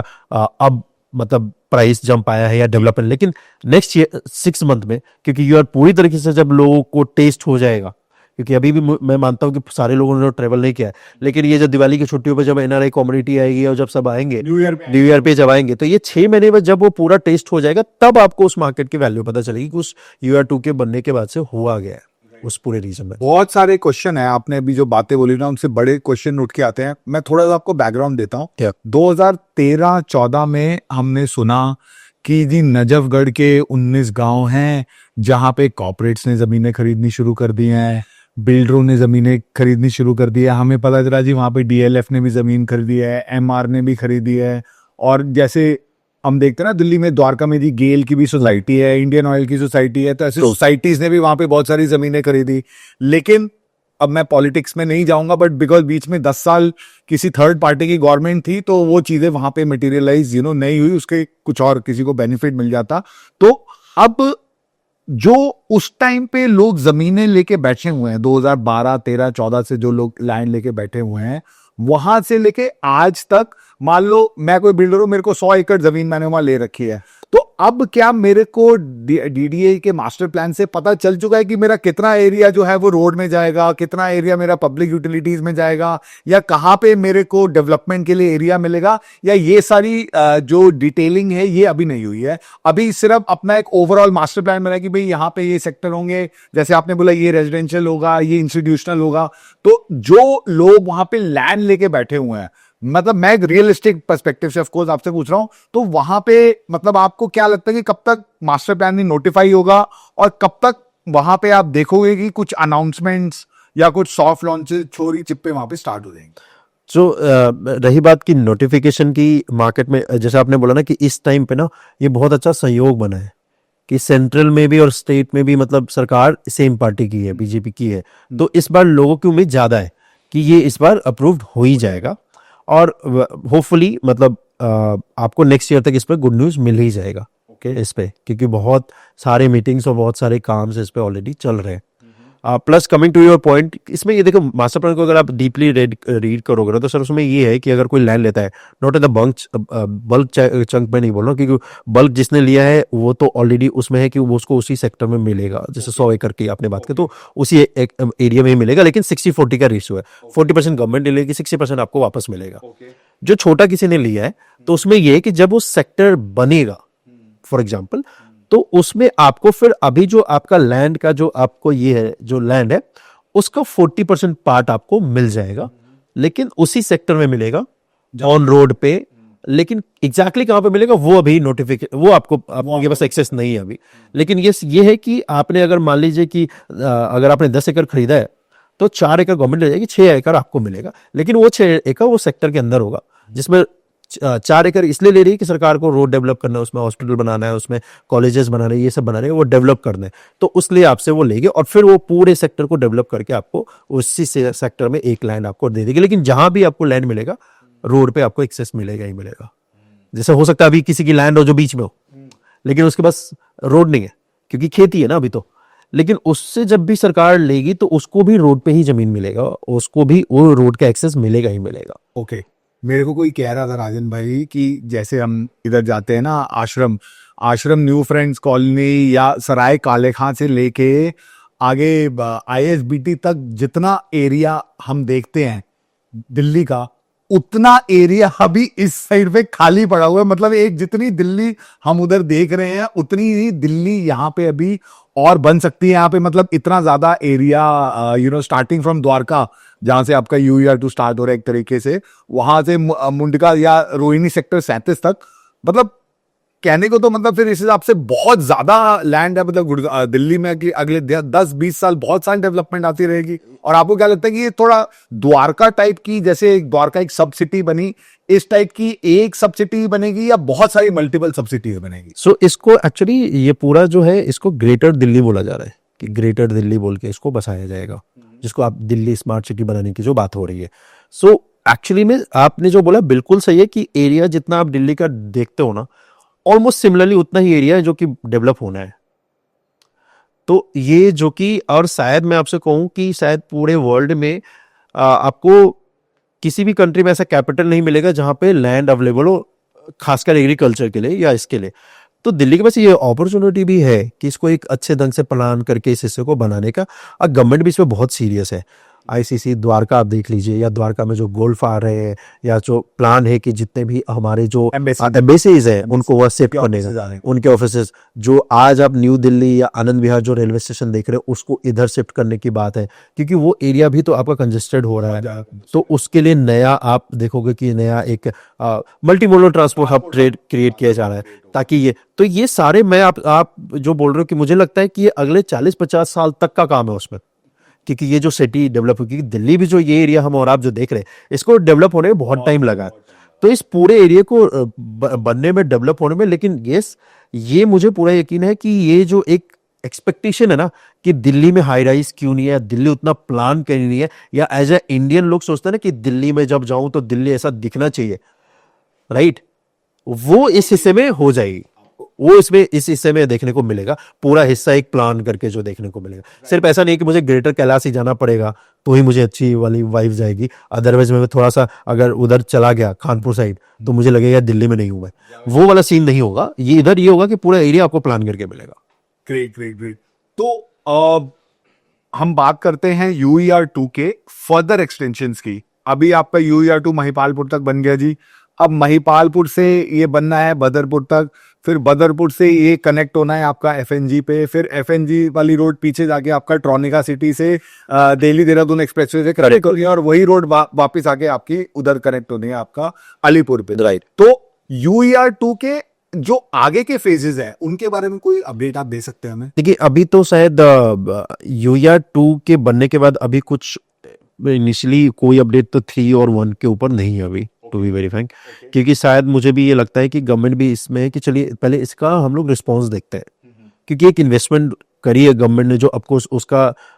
S1: अब मतलब प्राइस जंप आया है या डेवलपमेंट, लेकिन नेक्स्ट 6 मंथ में, क्योंकि UER पूरी तरीके से जब लोगों को टेस्ट हो जाएगा क्योंकि अभी भी मैं मानता हूँ कि सारे लोगों ने ट्रैवल नहीं किया है, लेकिन ये जब दिवाली की छुट्टियों पे जब एनआरआई कम्युनिटी आएगी और जब सब आएंगे न्यू ईयर पे जब आएंगे, तो ये 6 महीने में जब वो पूरा टेस्ट हो जाएगा, तब आपको उस मार्केट की वैल्यू पता चलेगी कि उस UR2 के बनने के बाद से हुआ गया है उस पूरे रीजन में।
S2: बहुत सारे क्वेश्चन है, आपने अभी जो बातें बोली ना उनसे बड़े क्वेश्चन उठ के आते हैं। मैं थोड़ा सा आपको बैकग्राउंड देता हूँ।
S1: Yeah.
S2: 2013-14 में हमने सुना कि जी नजफगढ़ के 19 गांव हैं जहां पे कॉर्पोरेट्स ने जमीनें खरीदनी शुरू कर दी हैं, बिल्डरों ने जमीनें खरीदनी शुरू कर दी है। हमें पता चला जी वहां पे DLF ने भी जमीन खरीदी है, MR ने भी खरीदी है। और जैसे हम देखते हैं ना दिल्ली में द्वारका में जी गेल की भी सोसाइटी है, इंडियन ऑयल की सोसाइटी है, तो ऐसे सोसाइटीज ने भी वहां पे बहुत सारी जमीनें खरीदी। लेकिन अब मैं पॉलिटिक्स में नहीं जाऊंगा, बट बिकॉज बीच में 10 साल किसी थर्ड पार्टी की गवर्नमेंट थी, तो वो चीजें वहां पे मटेरियलाइज नहीं हुई, उसके कुछ और किसी को बेनिफिट मिल जाता। तो अब जो उस टाइम पे लोग जमीनें लेके बैठे हुए हैं 2012, 13, 14 से जो लोग लैंड लेके बैठे हुए हैं, वहां से लेके आज तक, मान लो मैं कोई बिल्डर हूं, मेरे को 100 एकड़ जमीन मैंने वहां ले रखी है, तो अब क्या मेरे को DDA के मास्टर प्लान से पता चल चुका है कि मेरा कितना एरिया जो है वो रोड में जाएगा, कितना एरिया मेरा पब्लिक यूटिलिटीज में जाएगा, या कहां पे मेरे को डेवलपमेंट के लिए एरिया मिलेगा, या ये सारी जो डिटेलिंग है ये अभी नहीं हुई है। अभी सिर्फ अपना एक ओवरऑल मास्टर प्लान बना कि भाई यहाँ पे ये सेक्टर होंगे, जैसे आपने बोला ये रेजिडेंशियल होगा, ये इंस्टीट्यूशनल होगा। तो जो लोग वहां पे लैंड लेके बैठे हुए हैं, मतलब मैं एक रियलिस्टिक पर्सपेक्टिव से ऑफ कोर्स आपसे पूछ रहा हूं, तो वहां पे मतलब आपको क्या लगता है कि कब तक मास्टर प्लान नोटिफाई होगा, और कब तक वहां पे आप देखोगे कि कुछ अनाउंसमेंट्स या कुछ सॉफ्ट लॉन्चेस छोरी चिप्पे वहां पे स्टार्ट हो जाएंगे?
S1: जो रही बात की नोटिफिकेशन की मार्केट में, जैसे आपने बोला ना कि इस टाइम पे ना ये बहुत अच्छा संयोग बना है कि सेंट्रल में भी और स्टेट में भी मतलब सरकार सेम पार्टी की है, BJP की है, तो इस बार लोगों की उम्मीद ज्यादा है कि ये इस बार अप्रूव्ड हो ही जाएगा, और होपफुली मतलब आपको नेक्स्ट ईयर तक इस पर गुड न्यूज मिल ही जाएगा इस पे, क्योंकि बहुत सारे मीटिंग्स और बहुत सारे काम इस पे ऑलरेडी चल रहे हैं। Plus coming to your point, इसमें ये देखो मास्टर प्लान को अगर आप डीपली रीड करोगे ना, तो सर उसमें ये है कि अगर कोई लैंड लेता है, not in the bulk chunk में नहीं बोल रहा हूँ, क्योंकि बल्क जिसने लिया है वो तो ऑलरेडी उसमें है कि वो उसको उसी सेक्टर में मिलेगा। जैसे 100 एकड़ की आपने बात की तो उसी एरिया में ही मिलेगा, लेकिन 60-40 का रेशियो है, 40% गवर्नमेंट लेगी, 60% आपको वापस मिलेगा। जो छोटा किसी ने लिया है तो उसमें यह है कि जब वो सेक्टर बनेगा फॉर एग्जाम्पल, तो उसमें आपको फिर अभी जो आपका लैंड का जो आपको ये है जो लैंड है उसका 40% पार्ट आपको मिल जाएगा, लेकिन उसी सेक्टर में मिलेगा ऑन रोड पे। लेकिन एग्जैक्टली कहां पे मिलेगा वो अभी नोटिफिकेशन, वो आपके पास एक्सेस नहीं है अभी। लेकिन ये है कि आपने अगर मान लीजिए कि अगर आपने 10 एकड़ खरीदा है तो 4 एकड़ गवर्नमेंट ले जाएगी, 6 एकड़ आपको मिलेगा, लेकिन वो 6 एकड़ वो सेक्टर के अंदर होगा, जिसमें 4 एकड़ इसलिए ले रही है कि सरकार को रोड डेवलप करना है, उसमें हॉस्पिटल बनाना है, उसमें कॉलेजेस बनाने, ये सब बनाने, वो डेवलप करने, तो उसलिए आपसे वो लेगी, और फिर वो पूरे सेक्टर को डेवलप करके आपको उसी सेक्टर में एक लैंड आपको दे देगी। लेकिन जहां भी आपको लैंड मिलेगा रोड पे आपको एक्सेस मिलेगा ही मिलेगा। जैसे हो सकता है अभी किसी की लैंड हो जो बीच में हो, लेकिन उसके पास रोड नहीं है क्योंकि खेती है ना अभी तो, लेकिन उससे जब भी सरकार लेगी तो उसको भी रोड पे ही जमीन मिलेगा, उसको भी वो रोड का एक्सेस मिलेगा ही मिलेगा।
S2: ओके, मेरे को कोई कह रहा था राजन भाई कि जैसे हम इधर जाते हैं ना आश्रम न्यू फ्रेंड्स कॉलोनी या सराय काले खां से लेके आगे ISBT तक जितना एरिया हम देखते हैं दिल्ली का, उतना एरिया अभी इस साइड पे खाली पड़ा हुआ है। मतलब एक जितनी दिल्ली हम उधर देख रहे हैं उतनी ही दिल्ली यहाँ पे अभी और बन सकती है। यहाँ पे मतलब इतना ज्यादा एरिया स्टार्टिंग फ्रॉम द्वारका, जहां से आपका UR2 स्टार्ट हो रहा है एक तरीके से, वहां से मुंडका या रोहिणी सेक्टर 37 तक, मतलब कहने को तो मतलब फिर इस हिसाब से बहुत ज्यादा लैंड है। मतलब दिल्ली में कि अगले 10-20 साल बहुत सारी डेवलपमेंट आती रहेगी। और आपको क्या लगता है कि ये थोड़ा द्वारका टाइप की, जैसे द्वारका एक सब सिटी बनी, इस टाइप की एक सब सिटी बनेगी या बहुत सारी मल्टीपल सब सिटी बनेगी?
S1: सो इसको एक्चुअली ये पूरा जो है इसको ग्रेटर दिल्ली बोला जा रहा है कि ग्रेटर दिल्ली बोल के इसको बसाया जाएगा, जिसको आप दिल्ली स्मार्ट सिटी बनाने की जो बात हो रही है। सो एक्चुअली में आपने जो बोला बिल्कुल सही है कि एरिया जितना आप दिल्ली का देखते हो ना, ऑलमोस्ट सिमिलरली उतना ही एरिया है जो कि डेवलप होना है। तो ये जो कि, और शायद मैं आपसे कहूं कि शायद पूरे वर्ल्ड में आपको किसी भी कंट्री में ऐसा कैपिटल नहीं मिलेगा जहां पे लैंड अवेलेबल हो, खासकर एग्रीकल्चर के लिए या इसके लिए। तो दिल्ली के पास ये अपॉर्चुनिटी भी है कि इसको एक अच्छे ढंग से प्लान करके इस हिस्से को बनाने का, और गवर्नमेंट भी इसमें बहुत सीरियस है। आईसीसी द्वारका आप देख लीजिए, या द्वारका में जो गोल्फ आ रहे हैं, या जो प्लान है कि जितने भी हमारे जो एम्बेसीज हैं उनको वह शिफ्ट करने का, उनके ऑफिसेज जो आज आप न्यू दिल्ली या आनंद विहार जो रेलवे स्टेशन देख रहे हो उसको इधर शिफ्ट करने की बात है, क्योंकि वो एरिया भी तो आपका कंजेस्टेड हो रहा है। तो उसके लिए नया आप देखोगे कि नया एक multi modal transport hub trade create किया जा रहा है, ताकि ये सारे मैं आप जो बोल रहे हो कि मुझे लगता है कि ये अगले 40-50 साल तक का काम है उसमें, क्योंकि ये जो सिटी डेवलप होगी, दिल्ली भी जो ये एरिया हम और आप जो देख रहे हैं इसको डेवलप होने में बहुत टाइम लगा, तो इस पूरे एरिया को बनने में, डेवलप होने में। लेकिन ये मुझे पूरा यकीन है कि ये जो एक एक्सपेक्टेशन है ना कि दिल्ली में हाई राइज क्यों नहीं है, दिल्ली उतना प्लान क्यों नहीं है, या एज ए इंडियन लोग सोचते हैं ना कि दिल्ली में जब जाऊं तो दिल्ली ऐसा दिखना चाहिए, राइट, वो इस हिस्से में हो जाएगी, वो इस हिस्से में देखने को मिलेगा, पूरा हिस्सा एक प्लान करके जो देखने को मिलेगा। सिर्फ ऐसा नहीं कि मुझे ग्रेटर कैलाश ही जाना पड़ेगा तो ही मुझे अच्छी वाली वाइब जाएगी, अदरवाइज मैं थोड़ा सा अगर उधर चला गया खानपुर साइड तो मुझे लगेगा दिल्ली में नहीं हूं मैं, वो वाला सीन नहीं होगा। ये इधर ये होगा कि पूरा एरिया आपको प्लान करके मिलेगा।
S2: Great great great. तो हम बात करते हैं UER2 के फर्दर एक्सटेंशंस की। अभी आपका UER2 महिपालपुर तक बन गया जी, अब महिपालपुर से ये बनना है बदरपुर तक, फिर बदरपुर से ये कनेक्ट होना है आपका FNG पे, फिर FNG वाली रोड पीछे जाके आपका ट्रॉनिका सिटी से दिल्ली देहरादून एक्सप्रेसवे से कनेक्ट होगी, और वही रोड वापस आके आपकी उधर कनेक्ट होनी है आपका अलीपुर पे, राइट। तो UER2 के जो आगे के फेजेस हैं उनके बारे में कोई अपडेट आप दे सकते हैं हमें?
S1: देखिए अभी तो शायद UER2 के बनने के बाद अभी कुछ इनिशियली कोई अपडेट तो 3 और 1 के ऊपर नहीं है अभी, टू बी वेरी फ्रैंक, क्योंकि शायद मुझे भी ये लगता है कि गवर्नमेंट भी इसमें है कि चलिए पहले इसका हम लोग रिस्पॉन्स देखते हैं, क्योंकि एक इन्वेस्टमेंट करी है गवर्नमेंट ने, जो आपको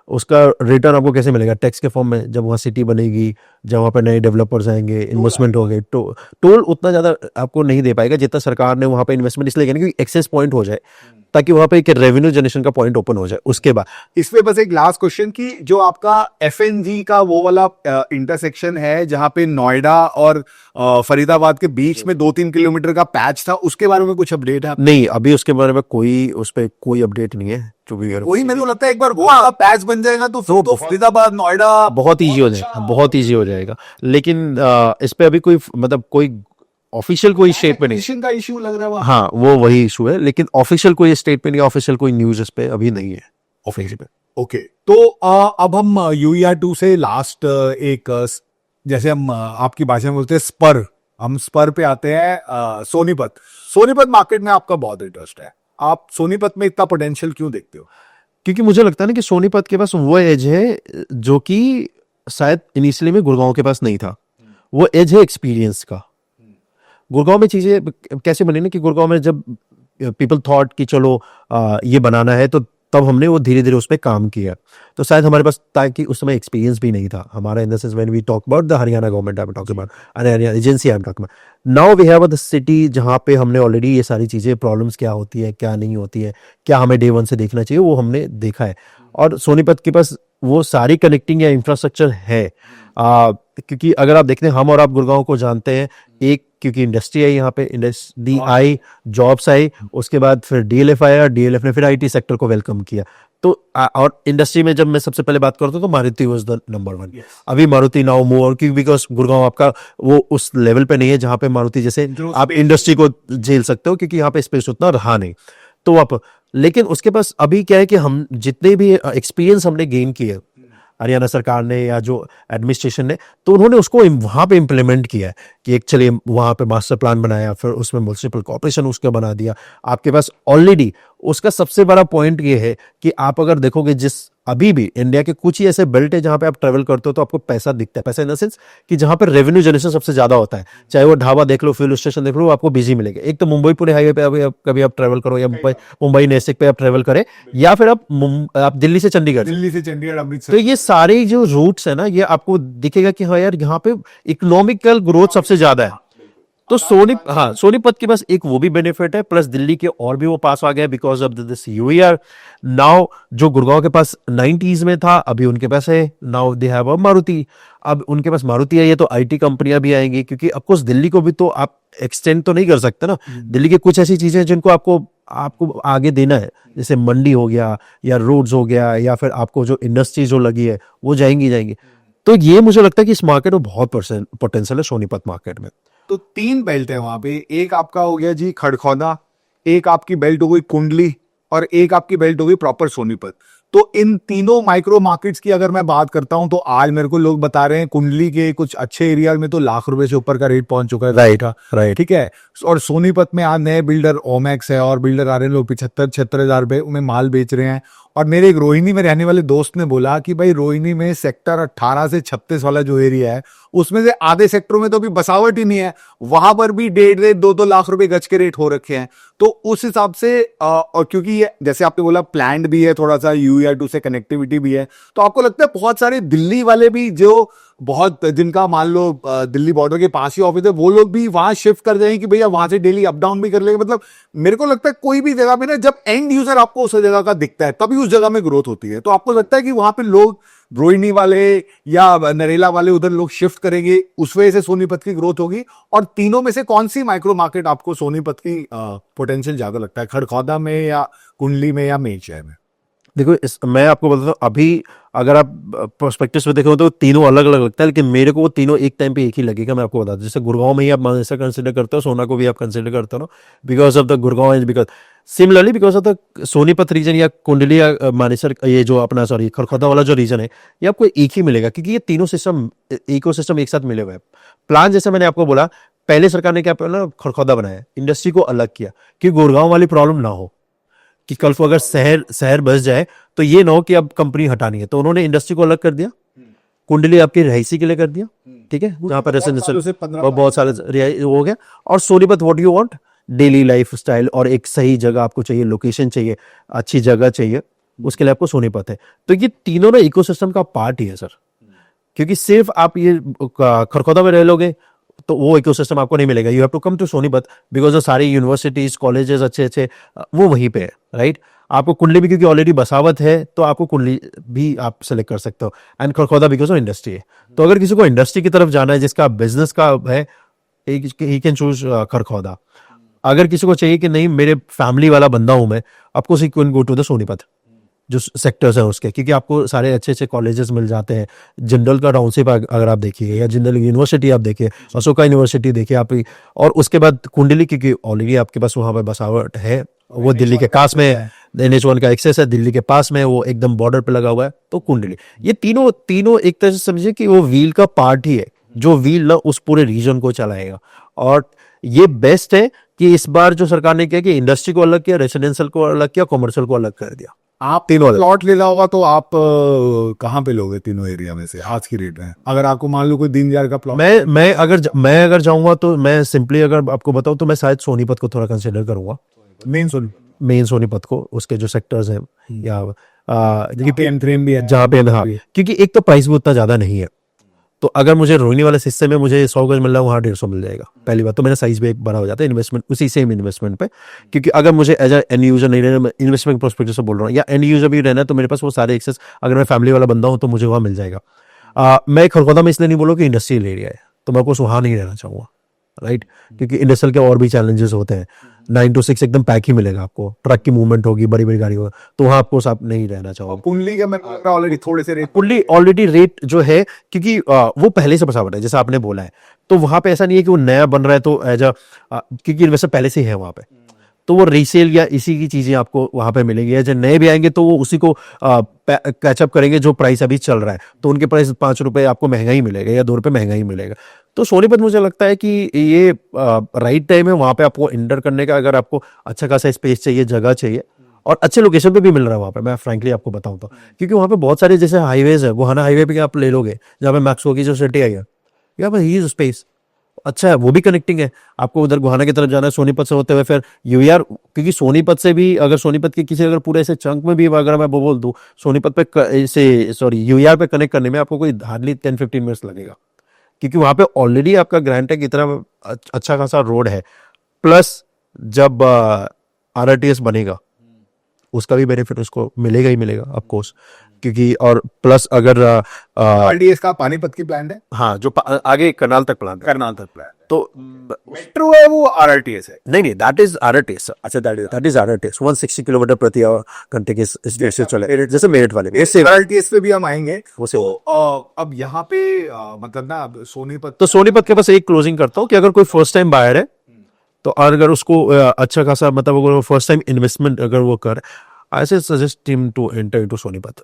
S1: उसका रिटर्न आपको कैसे मिलेगा, टैक्स के फॉर्म में, जब वहाँ सिटी बनेगी, जब वहाँ पर नए डेवलपर्स आएंगे, इन्वेस्टमेंट होंगे, तो टोल उतना ज़्यादा आपको नहीं दे पाएगा जितना सरकार ने वहाँ पे इन्वेस्टमेंट इसलिए करनी, क्योंकि एक्सेस पॉइंट हो जाए, ताकि वहाँ पे एक रेवेन्यू जनरेशन का पॉइंट ओपन हो जाए। उसके बाद
S2: इसमें बस एक लास्ट क्वेश्चन कि जो आपका FNG का वो वाला इंटरसेक्शन है जहां पे नोएडा और फरीदाबाद के बीच में 2-3 किलोमीटर का पैच था, उसके बारे में कुछ अपडेट है?
S1: नहीं, अभी उसके बारे में उस पर कोई अपडेट नहीं है।
S2: वही मेरे को लगता है एक बार वो पैच बन जाएगा तो फरीदाबाद नोएडा
S1: बहुत ईजी हो जाएगा, बहुत ईजी हो जाएगा। लेकिन इस पे अभी कोई मतलब कोई ऑफिशियल कोई स्टेट पे नहीं,
S2: का इश्यू लग रहा है।
S1: हाँ वो वही इशू है, लेकिन ऑफिशियल कोई स्टेट पे नहीं, ऑफिशियल कोई न्यूज इस पे अभी नहीं है ऑफिशियल पे।
S2: ओके, तो अब हम UER2 से लास्ट एक जैसे हम आपकी भाषा में बोलते हैं स्पर, हम स्पर पे आते हैं। सोनीपत मार्केट में आपका बहुत इंटरेस्ट है, आप सोनीपत में इतना पोटेंशियल क्यों देखते हो?
S1: क्योंकि मुझे लगता है ना कि सोनीपत के पास वो एज है जो कि शायद इनिशियली में गुड़गांव के पास नहीं था, वो एज है एक्सपीरियंस का। गुड़गांव में चीजें कैसे बनी ना कि गुड़गांव में जब पीपल थॉट कि चलो ये बनाना है, तो तब हमने वो धीरे धीरे उस पर काम किया, तो शायद हमारे पास, ताकि उस समय एक्सपीरियंस भी नहीं था हमारा, in the sense when we talk about the Haryana government, I am talking about Haryana agency, I am talking about now we have the city, जहाँ पे हमने ऑलरेडी ये सारी चीजें, प्रॉब्लम्स क्या होती है, क्या नहीं होती है, क्या हमें डे 1 से देखना चाहिए, वो हमने देखा है। और सोनीपत के पास वो सारी कनेक्टिंग या इंफ्रास्ट्रक्चर है, क्योंकि अगर आप देखते हैं, हम और आप गुड़गांव को जानते हैं, एक क्योंकि इंडस्ट्री आई यहाँ पे, इंडस्ट्री आई, जॉब्स आई, उसके बाद फिर DLF आया, DLF ने फिर IT सेक्टर को वेलकम किया। तो और इंडस्ट्री में जब मैं सबसे पहले बात करता हूँ तो मारुति वाज द नंबर 1। अभी मारुति नाउ मोर, क्योंकि बिकॉज गुड़गांव आपका वो उस लेवल पे नहीं है जहाँ पे मारुति जैसे आप इंडस्ट्री को झेल सकते हो, क्योंकि यहाँ पे स्पेस उतना रहा नहीं। तो आप, लेकिन उसके पास अभी क्या है कि हम जितने भी एक्सपीरियंस हमने गेन किए हरियाणा सरकार ने या जो एडमिनिस्ट्रेशन ने, तो उन्होंने उसको वहां पे इम्प्लीमेंट किया है कि एक चलिए वहां पे मास्टर प्लान बनाया, फिर उसमें म्युनिसिपल कॉर्पोरेशन उसका बना दिया। आपके पास ऑलरेडी उसका सबसे बड़ा पॉइंट ये है कि आप अगर देखोगे, जिस अभी भी इंडिया के कुछ ही ऐसे बेल्ट है जहां पे आप ट्रेवल करते हो तो आपको पैसा दिखता है, पैसा इन द सेंस कि जहां पे रेवेन्यू जनरेशन सबसे ज्यादा होता है, चाहे वो ढाबा देख लो, फ्यूल स्टेशन देख लो, आपको बिजी मिलेगा। एक तो मुंबई पुणे हाईवे पे कभी आप ट्रेवल करो, या मुंबई नेसिक पे आप ट्रेवल करें, या फिर आप दिल्ली से चंडीगढ़,
S2: अमृतसर,
S1: तो ये सारे जो रूट्स है ना, ये आपको दिखेगा कि हाँ यार यहाँ पे इकोनॉमिकल ग्रोथ सबसे ज्यादा है। तो सोनीपत के पास एक वो भी बेनिफिट है, प्लस दिल्ली के और भी वो पास आ गया because of this UER। Now जो गुड़गांव के पास 90s में था, अभी उनके पास है, now they have a Maruti. अब उनके पास मारुति आई है तो IT कंपनियां भी आएंगी, क्योंकि ऑफकोर्स दिल्ली को भी तो आप एक्सटेंड तो नहीं कर सकते ना। दिल्ली की कुछ ऐसी चीजें हैं जिनको आपको आपको आगे देना है, जैसे मंडी हो गया या रोड्स हो गया या फिर आपको जो इंडस्ट्री जो लगी है वो जाएंगी। तो ये मुझे लगता है कि इस मार्केट में बहुत पोटेंशियल है, सोनीपत मार्केट में।
S2: तो 3 बेल्ट है वहां पे, एक आपका हो गया जी खड़खौदा, एक आपकी बेल्ट हो गई कुंडली और एक आपकी बेल्ट हो गई प्रॉपर सोनीपत। तो इन तीनों माइक्रो मार्केट्स की अगर मैं बात करता हूं तो आज मेरे को लोग बता रहे हैं कुंडली के कुछ अच्छे एरिया में तो लाख रुपए से ऊपर का रेट पहुंच चुका है।
S1: राइट।
S2: ठीक है। और सोनीपत में आज नए बिल्डर ओमैक्स है और बिल्डर आ रहे हैं, लोग 75-76 हजार रुपए में माल बेच रहे हैं। और मेरे एक रोहिणी में रहने वाले दोस्त ने बोला कि भाई रोहिणी में सेक्टर 18 से 36 वाला जो एरिया है उसमें से आधे सेक्टरों में तो अभी बसावट ही नहीं है, वहां पर भी 1.5-2 लाख रुपए गज के रेट हो रखे हैं। तो उस हिसाब से और क्योंकि ये जैसे आपने बोला प्लान्ड भी है, थोड़ा सा UER2 से कनेक्टिविटी भी है, तो आपको लगता है बहुत सारे दिल्ली वाले भी जो बहुत जिनका मान लो दिल्ली बॉर्डर के पास ही ऑफिस है वो लोग भी वहां शिफ्ट कर जाएंगे कि भैया वहां से डेली अप डाउन भी कर लेंगे। मतलब मेरे को लगता है कोई भी जगह पे ना जब एंड यूजर आपको उस जगह का दिखता है तभी उस जगह में ग्रोथ होती है। तो आपको लगता है कि वहां पे लोग रोहिणी वाले या नरेला वाले उधर लोग शिफ्ट करेंगे, उस वजह से सोनीपत की ग्रोथ होगी। और तीनों में से कौन सी माइक्रो मार्केट आपको सोनीपत की पोटेंशियल ज्यादा लगता है, खड़खौदा में या कुंडली में या मेन शहर में?
S1: देखो मैं आपको बताता हूँ, अभी अगर आप पर्सपेक्टिव में देखो तो तीनों अलग अलग लगता है, लेकिन मेरे को वो तीनों एक टाइम पे एक ही लगेगा। मैं आपको बता दूं, जैसे गुड़गांव में ही आप मानेसर कंसिडर करते हो, सोना को भी आप कंसिडर करते हो ना, because of the Gurgaon and because similarly because of the Sonipat region या कुंडली या मानेसर, ये जो अपना सॉरी खड़खौदा वाला जो रीजन है, ये आपको एक ही मिलेगा क्योंकि ये तीनों सिस्टम इकोसिस्टम एक साथ मिले हुए हैं। प्लान जैसे मैंने आपको बोला, पहले सरकार ने क्या पहला खड़खौदा बनाया, इंडस्ट्री को अलग किया कि गुड़गांव वाली प्रॉब्लम ना हो कि कल को अगर शहर बस जाए तो ये ना हो कि अब कंपनी हटानी है, तो उन्होंने इंडस्ट्री को अलग कर दिया। कुंडली आपकी रहायशी के लिए कर दिया, ठीक है, जहां पर रेसिडेंशियल और बहुत सारे हो गया। और Sonipat what you want, daily life style और एक सही जगह आपको चाहिए, लोकेशन चाहिए, अच्छी जगह चाहिए, उसके लिए आपको सोनीपत है। तो ये तीनों ना इकोसिस्टम का पार्ट ही है सर, क्योंकि सिर्फ आप ये खड़खौदा में रह लोगे तो वो इकोसिस्टम आपको नहीं मिलेगा। You have to come to Sonipat because सारी यूनिवर्सिटीज कॉलेजेस अच्छे अच्छे वो वहीं पे है, राइट। आपको कुंडली भी क्योंकि ऑलरेडी बसावत है तो आपको कुंडली भी आप सेलेक्ट कर सकते हो, एंड खड़खौदा बिकॉज ऑफ इंडस्ट्री है। तो अगर किसी को इंडस्ट्री की तरफ जाना है जिसका बिजनेस का है, ही कैन चूज खड़खौदा। अगर किसी को चाहिए कि नहीं मेरे फैमिली वाला बंदा हूं मैं, आपको see can go to the Sonipat जो सेक्टर्स हैं उसके, क्योंकि आपको सारे अच्छे अच्छे कॉलेजेस मिल जाते हैं। जिंदल का टाउनशिप अगर आप देखिए या जिंदल यूनिवर्सिटी आप देखिए, अशोका यूनिवर्सिटी देखिए आप, और उसके बाद कुंडली क्योंकि ऑलरेडी आपके पास वहां पर बसावट है, वो दिल्ली के पास में है, NH1 का एक्सेस है, दिल्ली के पास में वो एकदम बॉर्डर पे लगा हुआ है। तो कुंडली, ये तीनों एक तरह से समझिए कि वो व्हील का पार्ट ही है जो व्हील ना उस पूरे रीजन को चलाएगा। और ये बेस्ट है कि इस बार जो सरकार ने किया कि इंडस्ट्री को अलग किया, रेसिडेंशियल को अलग किया, कॉमर्शियल को अलग कर दिया।
S2: आप तीनों प्लॉट लेना होगा तो आप कहाँ पे लोगे तीनों एरिया में से आज की रेट में? अगर आपको मान लो कोई 3,000 का प्लॉट,
S1: मैं अगर जाऊंगा तो मैं सिंपली अगर आपको बताऊं तो मैं शायद सोनीपत को थोड़ा कंसिडर करूंगा, मेन सोनीपत को, उसके जो सेक्टर्स हैं या
S2: भी है
S1: जहाँ पे, हाँ, क्योंकि एक तो प्राइस भी उतना ज्यादा नहीं है। तो अगर मुझे रोहिणी वाले हिस्से में मुझे 100 गज मिल रहा है, वहाँ 150 मिल जाएगा। पहली बात तो मेरा साइज भी एक बड़ा हो जाता है इन्वेस्टमेंट, उसी सेम इन्वेस्टमेंट पे। क्योंकि अगर मुझे एज एन यूजर नहीं रहना, इन्वेस्टमेंट प्रोस्पेक्टिव से बोल रहा हूँ, या एन यूजर भी रहना है तो मेरे पास वो सारे एक्सेस, अगर मैं फैमिली वाला बंदा हूँ तो मुझे वहाँ मिल जाएगा। मैं खड़खौदा में इसलिए नहीं बोलूँ कि इंडस्ट्रियल एरिया है तो मैं आपको वहाँ नहीं रहना चाहूँगा, राइट, क्योंकि इंडस्ट्रियल के और भी चैलेंजेस होते हैं। 9 to 6 एकदम पैक ही मिलेगा आपको, ट्रक की मूवमेंट होगी, बड़ी बड़ी गाड़ी होगा, तो वहाँ आपको आप नहीं रहना चाहोगे।
S2: कुंडली का मैं ऑलरेडी थोड़े से रेट,
S1: कुंडली ऑलरेडी रेट जो है, क्योंकि वो पहले से बसावट है जैसा आपने बोला है, तो वहां पे ऐसा नहीं है कि वो नया बन रहा है तो एज क्योंकि इन्वेस्टर पहले से है वहां पे, तो वो रीसेल या इसी की चीजें आपको वहां पे मिलेंगी। जब नए भी आएंगे तो वो उसी को कैचअप करेंगे जो प्राइस अभी चल रहा है, तो उनके प्राइस 5 रुपए आपको महंगा ही मिलेगा या 2 रुपए महंगा ही मिलेगा। तो सोनीपत मुझे लगता है कि ये राइट टाइम है वहां पे आपको इंटर करने का। अगर आपको अच्छा खासा स्पेस चाहिए, जगह चाहिए, और अच्छे लोकेशन पे भी मिल रहा है वहाँ पे, मैं फ्रैंकली आपको बताऊं तो, क्योंकि वहाँ पे बहुत सारे जैसे हाईवेज है, गोहाना हाईवे पे आप ले लोगे जहाँ पे मैक्सो की जो सिटी आई है, यहाँ पर ही स्पेस अच्छा है, वो भी कनेक्टिंग है। आपको उधर गोहाना की तरफ जाना है सोनीपत से होते हुए फिर यूआर, क्योंकि सोनीपत से भी अगर सोनीपत के किसी अगर पूरे ऐसे चंक में भी अगर मैं वो बोल दूं सोनीपत पे से सॉरी यूआर पे कनेक्ट करने में आपको कोई हार्डली 10-15 मिनट्स लगेगा, क्योंकि वहां पे ऑलरेडी आपका ग्रैंड टेक इतना अच्छा खासा रोड है। प्लस जब RRTS बनेगा उसका भी बेनिफिट उसको मिलेगा ही मिलेगा ऑफ कोर्स, क्योंकि और प्लस अगर
S2: RDS का पानीपत की प्लांट है,
S1: हाँ जो आगे करनाल तक प्लान है
S2: करनाल तक प्लांट
S1: तो
S2: मेट्रो है, वो RRTS है।
S1: नहीं दैट इज आरटीएस। अच्छा दैट इज आरटीएस 160 किलोमीटर प्रति घंटे के स्पीड से चले, जैसे मेरठ वाले ये सेम
S2: RRTS पे भी हम आएंगे।
S1: वो सेम।
S2: तो अब यहाँ पे मतलब ना अब सोनीपत
S1: तो सोनीपत के पास एक क्लोजिंग करता हूँ कि अगर कोई फर्स्ट टाइम बायर है तो और अगर उसको अच्छा खासा मतलब अगर फर्स्ट टाइम इन्वेस्टमेंट अगर वो कर, I say suggest him to enter into Sonipat.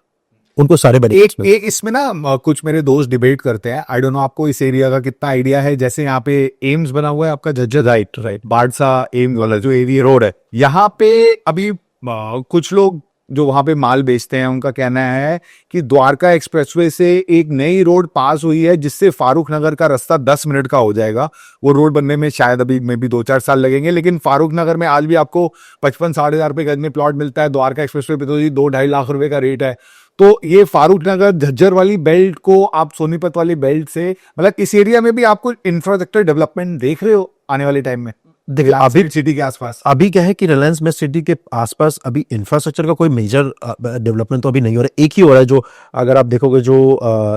S1: उनको सारे
S2: एक इसमें ना कुछ मेरे दोस्त डिबेट करते हैं, आई डोंट नो आपको इस एरिया का कितना आइडिया है। जैसे यहाँ पे एम्स बना हुआ है आपका झज्जर, राइट बाड़सा एम्स वाला जो एरिया रोड है, यहाँ पे अभी कुछ लोग जो वहां पे माल बेचते हैं उनका कहना है कि द्वारका एक्सप्रेसवे से एक नई रोड पास हुई है जिससे फारूक नगर का रास्ता 10 मिनट का हो जाएगा। वो रोड बनने में शायद अभी में भी 2-4 साल लगेंगे, लेकिन फारूक नगर में आज भी आपको 55-60 हजार रुपए गज में प्लॉट मिलता है। द्वारका एक्सप्रेसवे पे तो जी 2-2.5 लाख रुपए का रेट है। तो ये फारूक नगर झज्जर वाली बेल्ट को आप सोनीपत वाली बेल्ट से मतलब इस एरिया में भी आपको इंफ्रास्ट्रक्चर डेवलपमेंट देख रहे हो आने वाले टाइम में?
S1: देखिए अभी
S2: सिटी के आसपास
S1: अभी क्या है कि रिलायंस में सिटी के आसपास अभी इंफ्रास्ट्रक्चर का कोई मेजर डेवलपमेंट तो अभी नहीं हो रहा है। एक ही हो रहा है जो अगर आप देखोगे जो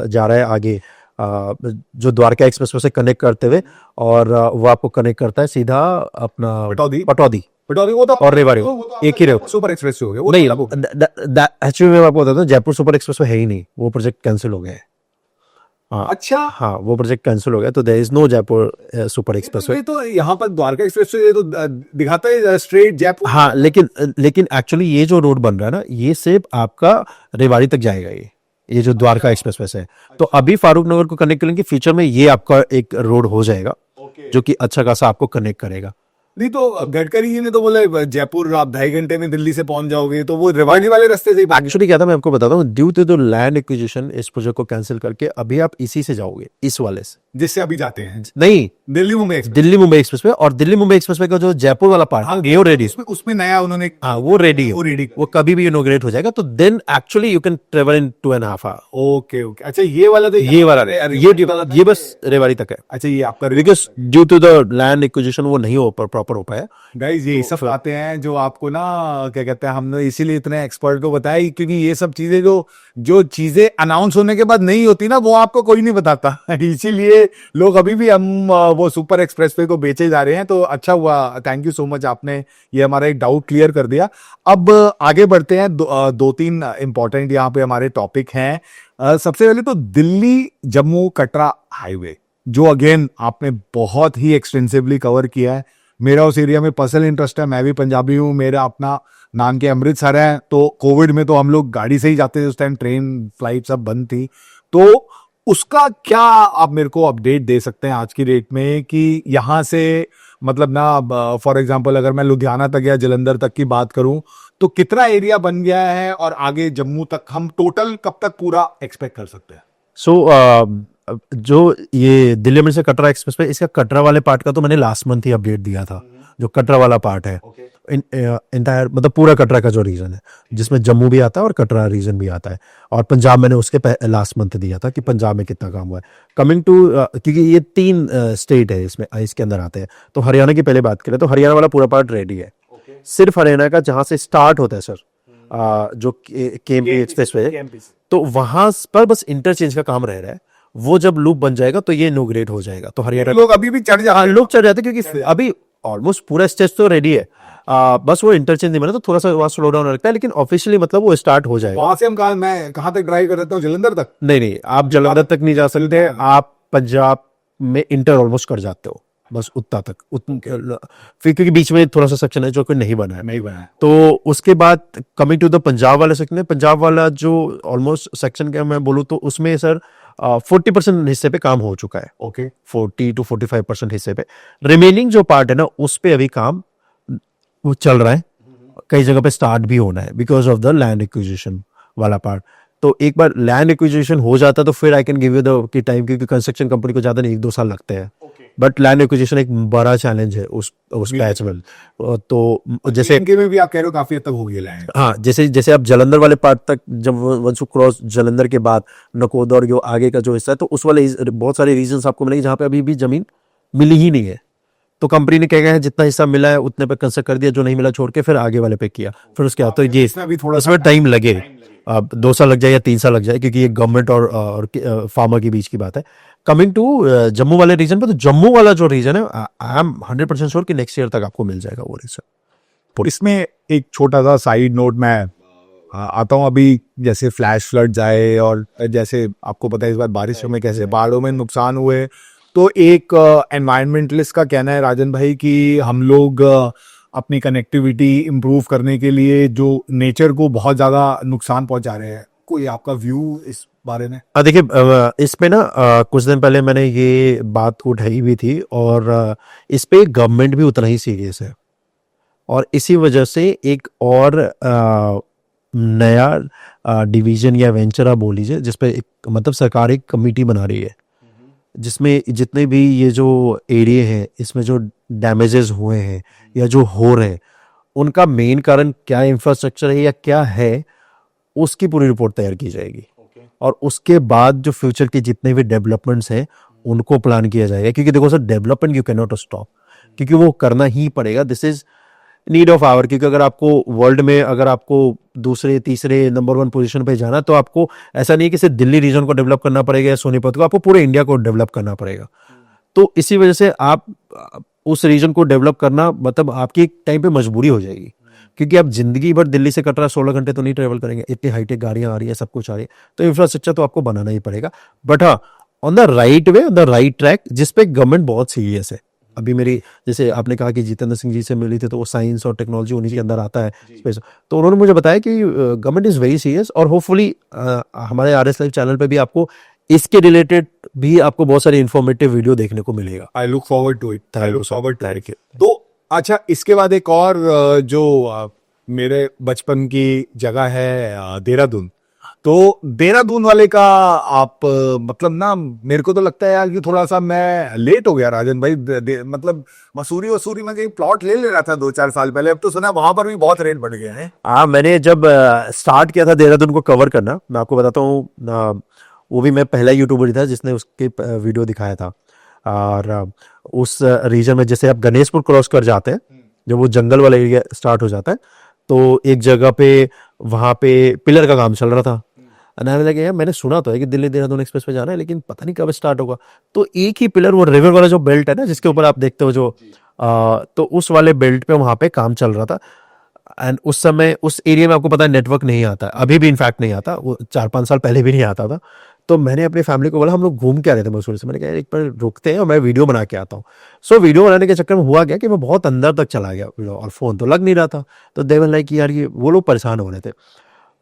S1: जा रहा है आगे जो द्वारका एक्सप्रेसवे से कनेक्ट करते हुए और वो आपको कनेक्ट करता है सीधा अपना पटौदी
S2: वो तो
S1: और रेवाड़ी एक ही रहे
S2: सुपर एक्सप्रेस हो गया वो
S1: नहीं।
S2: लागू।
S1: एक्चुअली मैं आपको बताता हूँ जयपुर सुपर एक्सप्रेसवे है ही नहीं, वो प्रोजेक्ट कैंसिल हो गया है। हाँ
S2: अच्छा
S1: हाँ वो प्रोजेक्ट कैंसिल हो गया तो there is no Jaipur super expressway.
S2: ये तो यहाँ पर द्वारका एक्सप्रेस ये तो दिखाता है स्ट्रेट जयपुर।
S1: हाँ लेकिन एक्चुअली ये जो रोड बन रहा है ना ये सिर्फ आपका रेवाड़ी तक जाएगा। ये जो द्वारका एक्सप्रेसवे है तो अभी फारूक नगर को कनेक्ट करेंगे, फ्यूचर में ये आपका एक रोड हो जाएगा जो कि अच्छा खासा आपको कनेक्ट करेगा।
S2: नहीं तो गडकरी जी ने तो बोला जयपुर आप 2.5 घंटे में दिल्ली से पहुंच जाओगे, तो वो रेवाड़ी वाले रास्ते से ही
S1: एक्चुअली क्या था मैं आपको बताता हूँ, due to the land acquisition इस प्रोजेक्ट को कैंसिल करके अभी आप इसी से जाओगे, इस वाले से
S2: जिससे अभी जाते हैं
S1: नहीं
S2: दिल्ली मुंबई एक्सप्रेस।
S1: दिल्ली मुंबई एक्सप्रेसवे और दिल्ली मुंबई एक्सप्रेसवे का जो जयपुर वाला पार्ट ये रेडी
S2: उसमें नया उन्होंने
S1: हाँ वो रेडी है, वो कभी भी इनोग्रेट हो जाएगा। तो then actually you can travel in 2.5 hour.
S2: Okay okay अच्छा ये वाला तो
S1: ये वाला ये बस रेवाड़ी तक है।
S2: अच्छा ये आपका
S1: because due to the land acquisition वो नहीं हो प्रॉपर हो पाया।
S2: गाइस ये सब बातें हैं जो आपको ना क्या कहते हैं हमने इसीलिए इतने एक्सपर्ट को बताया, क्योंकि ये सब चीजें जो चीजें अनाउंस होने के बाद नहीं होती ना वो आपको कोई नहीं बताता इसीलिए लोग अभी भी हम वो सुपर एक्सप्रेसवे को बेचे जा रहे हैं। तो अच्छा हुआ, थैंक यू सो मच, आपने ये हमारा एक डाउट क्लियर कर दिया। अब आगे बढ़ते हैं, 2-3 इंपॉर्टेंट यहाँ पे हमारे टॉपिक हैं। सबसे पहले तो दिल्ली जम्मू कटरा हाईवे जो अगेन आपने बहुत ही एक्सटेंसिवली कवर किया है। मेरा उस एरिया में पर्सनल इंटरेस्ट है, मैं भी पंजाबी हूँ, मेरा अपना नान के अमृतसर है। तो कोविड में तो हम लोग गाड़ी से ही जाते थे, उस टाइम ट्रेन फ्लाइट सब बंद थी। तो उसका क्या आप मेरे को अपडेट दे सकते हैं आज की डेट में कि यहाँ से मतलब ना फॉर एग्जांपल अगर मैं लुधियाना तक या जलंधर तक की बात करूं तो कितना एरिया बन गया है और आगे जम्मू तक हम टोटल कब तक पूरा एक्सपेक्ट कर सकते हैं?
S1: जो ये दिल्ली में से कटरा एक्सप्रेस पे इसका कटरा वाले पार्ट का तो मैंने लास्ट मंथ ही अपडेट दिया था। जो कटरा वाला पार्ट है इंटायर मतलब पूरा कटरा का जो रीजन है जिसमें जम्मू भी आता है और कटरा रीजन भी आता है, और पंजाब मैंने उसके लास्ट मंथ दिया था कि पंजाब में कितना काम हुआ है। कमिंग टू क्योंकि ये 3 स्टेट है इसके अंदर आते हैं, तो हरियाणा की पहले बात करें तो हरियाणा वाला पूरा पार्ट रेडी है। सिर्फ हरियाणा का जहां से स्टार्ट होता है सर जो केएमपी एक्सप्रेस वे, तो वहां पर बस इंटरचेंज का काम रह रहा है। वो जब लूप बन जाएगा तो ये इनोग्रेट हो जाएगा। तो हरियाणा
S2: लोग अभी भी चढ़ जाते
S1: लोग चढ़ जाते क्योंकि अभी ऑलमोस्ट पूरा स्टेज तो रेडी है, बस वो इंटरचेंज नहीं बना तो थोड़ा सा वहाँ स्लो डाउन लगता है, लेकिन ऑफिशियली मतलब वो स्टार्ट हो जाएगा।
S2: वहां से हम मैं कहाँ तक ड्राइव कर सकता हूँ? जलंधर तक?
S1: नहीं आप जलंधर तक नहीं जा सकते, आप पंजाब में इंटर ऑलमोस्ट कर जाते हो, बस उतना तक फिर क्योंकि बीच में थोड़ा सा सेक्शन है जो कोई नहीं बना है। तो उसके बाद कमिंग टू द पंजाब वाले सेक्शन, पंजाब वाला जो ऑलमोस्ट सेक्शन का मैं बोलूँ तो उसमें सर 40% हिस्से पे काम हो चुका है। ओके 40 to 45% हिस्से पे, रिमेनिंग जो पार्ट है ना उस पे अभी काम वो चल रहा है, कई जगह पे स्टार्ट भी होना है because of the land acquisition वाला पार्ट। तो एक बार लैंड एक्विजिशन हो जाता तो फिर I can give you the time, क्योंकि कंस्ट्रक्शन कंपनी को ज्यादा नहीं 1-2 साल लगते हैं। बट लैंड एक्विजिशन एक बड़ा चैलेंज है उस पैच में। तो जैसे
S2: में भी आप कह रहे हो काफी हद तक हो गया लैंड।
S1: हाँ जैसे आप जलंधर वाले पार्ट तक जब वंस यू क्रॉस जलंधर के बाद नकोदर और जो आगे का जो हिस्सा है तो उस वाले बहुत सारे रीजन आपको मिलेंगे जहाँ पे अभी भी जमीन मिली ही नहीं है। तो कंपनी ने क्या है जितना हिस्सा मिला है उतने पे कंस्ट्रक्ट कर दिया, जो नहीं मिला छोड़ के फिर आगे वाले पे किया, फिर उसके बाद तो ये इसमें टाइम लगे। अब 2 साल लग जाए या 3 साल लग जाए, क्योंकि ये गवर्नमेंट और फार्मर के बीच की बात है. कमिंग टू जम्मू वाले रीजन पे, तो जम्मू वाला जो रीजन है, आई एम 100% श्योर कि नेक्स्ट ईयर तक आपको मिल जाएगा वो रीजन.
S2: इसमें एक छोटा सा साइड नोट मैं आता हूँ. अभी जैसे फ्लैश फ्लड आए और जैसे आपको पता है इस बार बारिशों में कैसे बाढ़ों में नुकसान हुए, तो एक एनवायरमेंटलिस्ट का कहना है राजन भाई कि हम लोग अपनी कनेक्टिविटी इम्प्रूव करने के लिए जो नेचर को बहुत ज़्यादा नुकसान पहुंचा रहे हैं. कोई आपका व्यू इस बारे में?
S1: देखिए, इस पे ना कुछ दिन पहले मैंने ये बात उठाई हुई थी, और इस पे गवर्नमेंट भी उतना ही सीरियस है, और इसी वजह से एक और नया डिवीजन या वेंचर आप बोल लीजिए, जिसपे एक मतलब सरकार एक कमेटी बना रही है, जिसमें जितने भी ये जो एरिया हैं, इसमें जो डैमेजेस हुए हैं या जो हो रहे हैं, उनका मेन कारण क्या इंफ्रास्ट्रक्चर है या क्या है, उसकी पूरी रिपोर्ट तैयार की जाएगी. और उसके बाद जो फ्यूचर के जितने भी डेवलपमेंट्स हैं उनको प्लान किया जाएगा. क्योंकि देखो sir, development you can not stop, क्योंकि वो करना ही पड़ेगा. This is need of hour. क्योंकि अगर आपको वर्ल्ड में, अगर आपको दूसरे तीसरे नंबर 1 पोजीशन पे जाना, तो आपको ऐसा नहीं है कि सिर्फ दिल्ली रीजन को डेवलप करना पड़ेगा या सोनीपत को, आपको पूरे इंडिया को डेवलप करना पड़ेगा. तो इसी वजह से आप उस रीजन को डेवलप करना मतलब आपकी एक टाइम पे मजबूरी हो जाएगी. क्योंकि आप जिंदगी भर दिल्ली से कटरा 16 घंटे तो नहीं ट्रेवल करेंगे. इतनी हाईटेक गाड़ियां आ रही है, सब कुछ आ रही है, तो इंफ्रास्ट्रक्चर तो आपको बनाना ही पड़ेगा. बट हाँ, on the right way, on the right track, जिसपे गवर्नमेंट बहुत सीरियस है. अभी मेरी, जैसे आपने कहा कि जितेंद्र सिंह जी से मिली थी, तो वो साइंस और टेक्नोलॉजी उन्हीं के अंदर आता है स्पेस, तो उन्होंने मुझे बताया कि गवर्नमेंट इज वेरी सीरियस. और होपफुली हमारे RS लाइव चैनल पे भी आपको इसके रिलेटेड भी आपको बहुत सारी इंफॉर्मेटिव वीडियो देखने को मिलेगा.
S2: I look forward to it. I look forward to
S1: Thank you.
S2: तो अच्छा, इसके बाद एक और जो मेरे बचपन की जगह है देहरादून. तो देहरादून वाले का आप मतलब ना, मेरे को तो लगता है यार कि थोड़ा सा मैं लेट हो गया राजन भाई. मतलब मसूरी वसूरी में कहीं प्लॉट ले रहा था 2-4 साल पहले, अब तो सुना वहां पर भी बहुत रेट बढ़ गए हैं.
S1: हाँ, मैंने जब स्टार्ट किया था देहरादून को कवर करना, मैं आपको बताता हूँ, वो भी मैं पहला यूट्यूबर था जिसने उसके वीडियो दिखाया था. और उस रीजन में, जैसे आप गणेशपुर क्रॉस कर जाते हैं, जब वो जंगल वाला एरिया स्टार्ट हो जाता है, तो एक जगह पे वहाँ पे पिलर का काम चल रहा था. लगे यार, मैंने सुना तो है कि दिल्ली देहरादून एक्सप्रेस पे जाना है, लेकिन पता नहीं कब स्टार्ट होगा. तो एक ही पिलर, वो रिवर वाला जो बेल्ट है ना, जिसके ऊपर आप देखते हो जो, तो उस वाले बेल्ट पे वहाँ पे काम चल रहा था. एंड उस समय उस एरिया में आपको पता है नेटवर्क नहीं आता, अभी भी इनफैक्ट नहीं आता, वो 4-5 साल पहले भी नहीं आता था. तो मैंने अपनी फैमिली को बोला, हम लोग घूम के आ रहे थे मसूरी से, मैंने कहा एक बार रुकते हैं और मैं वीडियो बना के आता हूँ. सो वीडियो बनाने के चक्कर में हुआ क्या कि मैं बहुत अंदर तक चला गया, और फोन तो लग नहीं रहा था. तो दे वर लाइक यार, ये वो लोग परेशान हो रहे थे.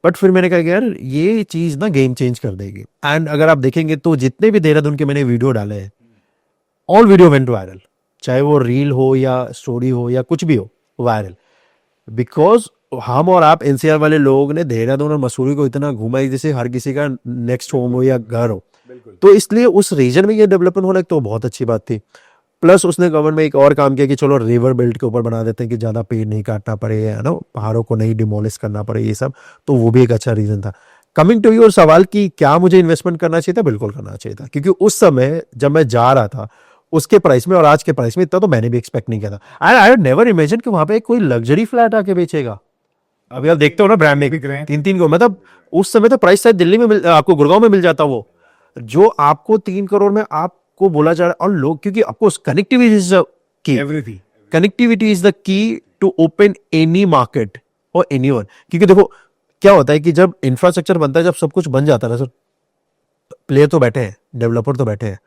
S1: बट फिर मैंने कहा कि यार ये चीज़ ना गेम चेंज कर देगी. एंड अगर आप देखेंगे तो जितने भी देहरादून के मैंने वीडियो डाले हैं, ऑल वीडियो वेंट वायरल. चाहे वो रील हो या स्टोरी हो या कुछ भी हो, वायरल. बिकॉज हम और आप NCR वाले लोग ने देहरादून और मसूरी को इतना घूमा है जैसे हर किसी का नेक्स्ट होम हो या घर हो. तो इसलिए उस रीजन में ये डेवलपमेंट होना तो बहुत अच्छी बात थी. प्लस उसने गवर्नमेंट में एक और काम किया कि चलो रिवर बेल्ट के ऊपर बना देते हैं कि ज़्यादा पेड़ नहीं काटना पड़े, है ना, पहाड़ों को नहीं डिमोलिश करना पड़े, ये सब. तो वो भी एक अच्छा रीज़न था. कमिंग टू योर सवाल कि क्या मुझे इन्वेस्टमेंट करना चाहिए था, बिल्कुल करना चाहिए था. क्योंकि उस समय जब मैं जा रहा था उसके प्राइस में और आज के प्राइस में, इतना तो मैंने भी एक्सपेक्ट नहीं किया था. आई हैड नेवर इमेजिन कि वहाँ पे कोई लग्जरी फ्लैट आके बेचेगा. अभी आप देखते हो ना, ब्रांड में 3-3 को, मतलब उस समय तो प्राइस शायद दिल्ली में आपको गुड़गांव में मिल जाता, वो जो आपको 3 करोड़ में आपको बोला जा रहा है. और लोग, क्योंकि आपको connectivity is the key,
S2: everything,
S1: connectivity is the key to open any market और एनीवन. क्योंकि देखो क्या होता है कि जब इंफ्रास्ट्रक्चर बनता है, जब सब कुछ बन जाता है ना सर, प्लेयर तो बैठे हैं, डेवलपर तो बैठे हैं,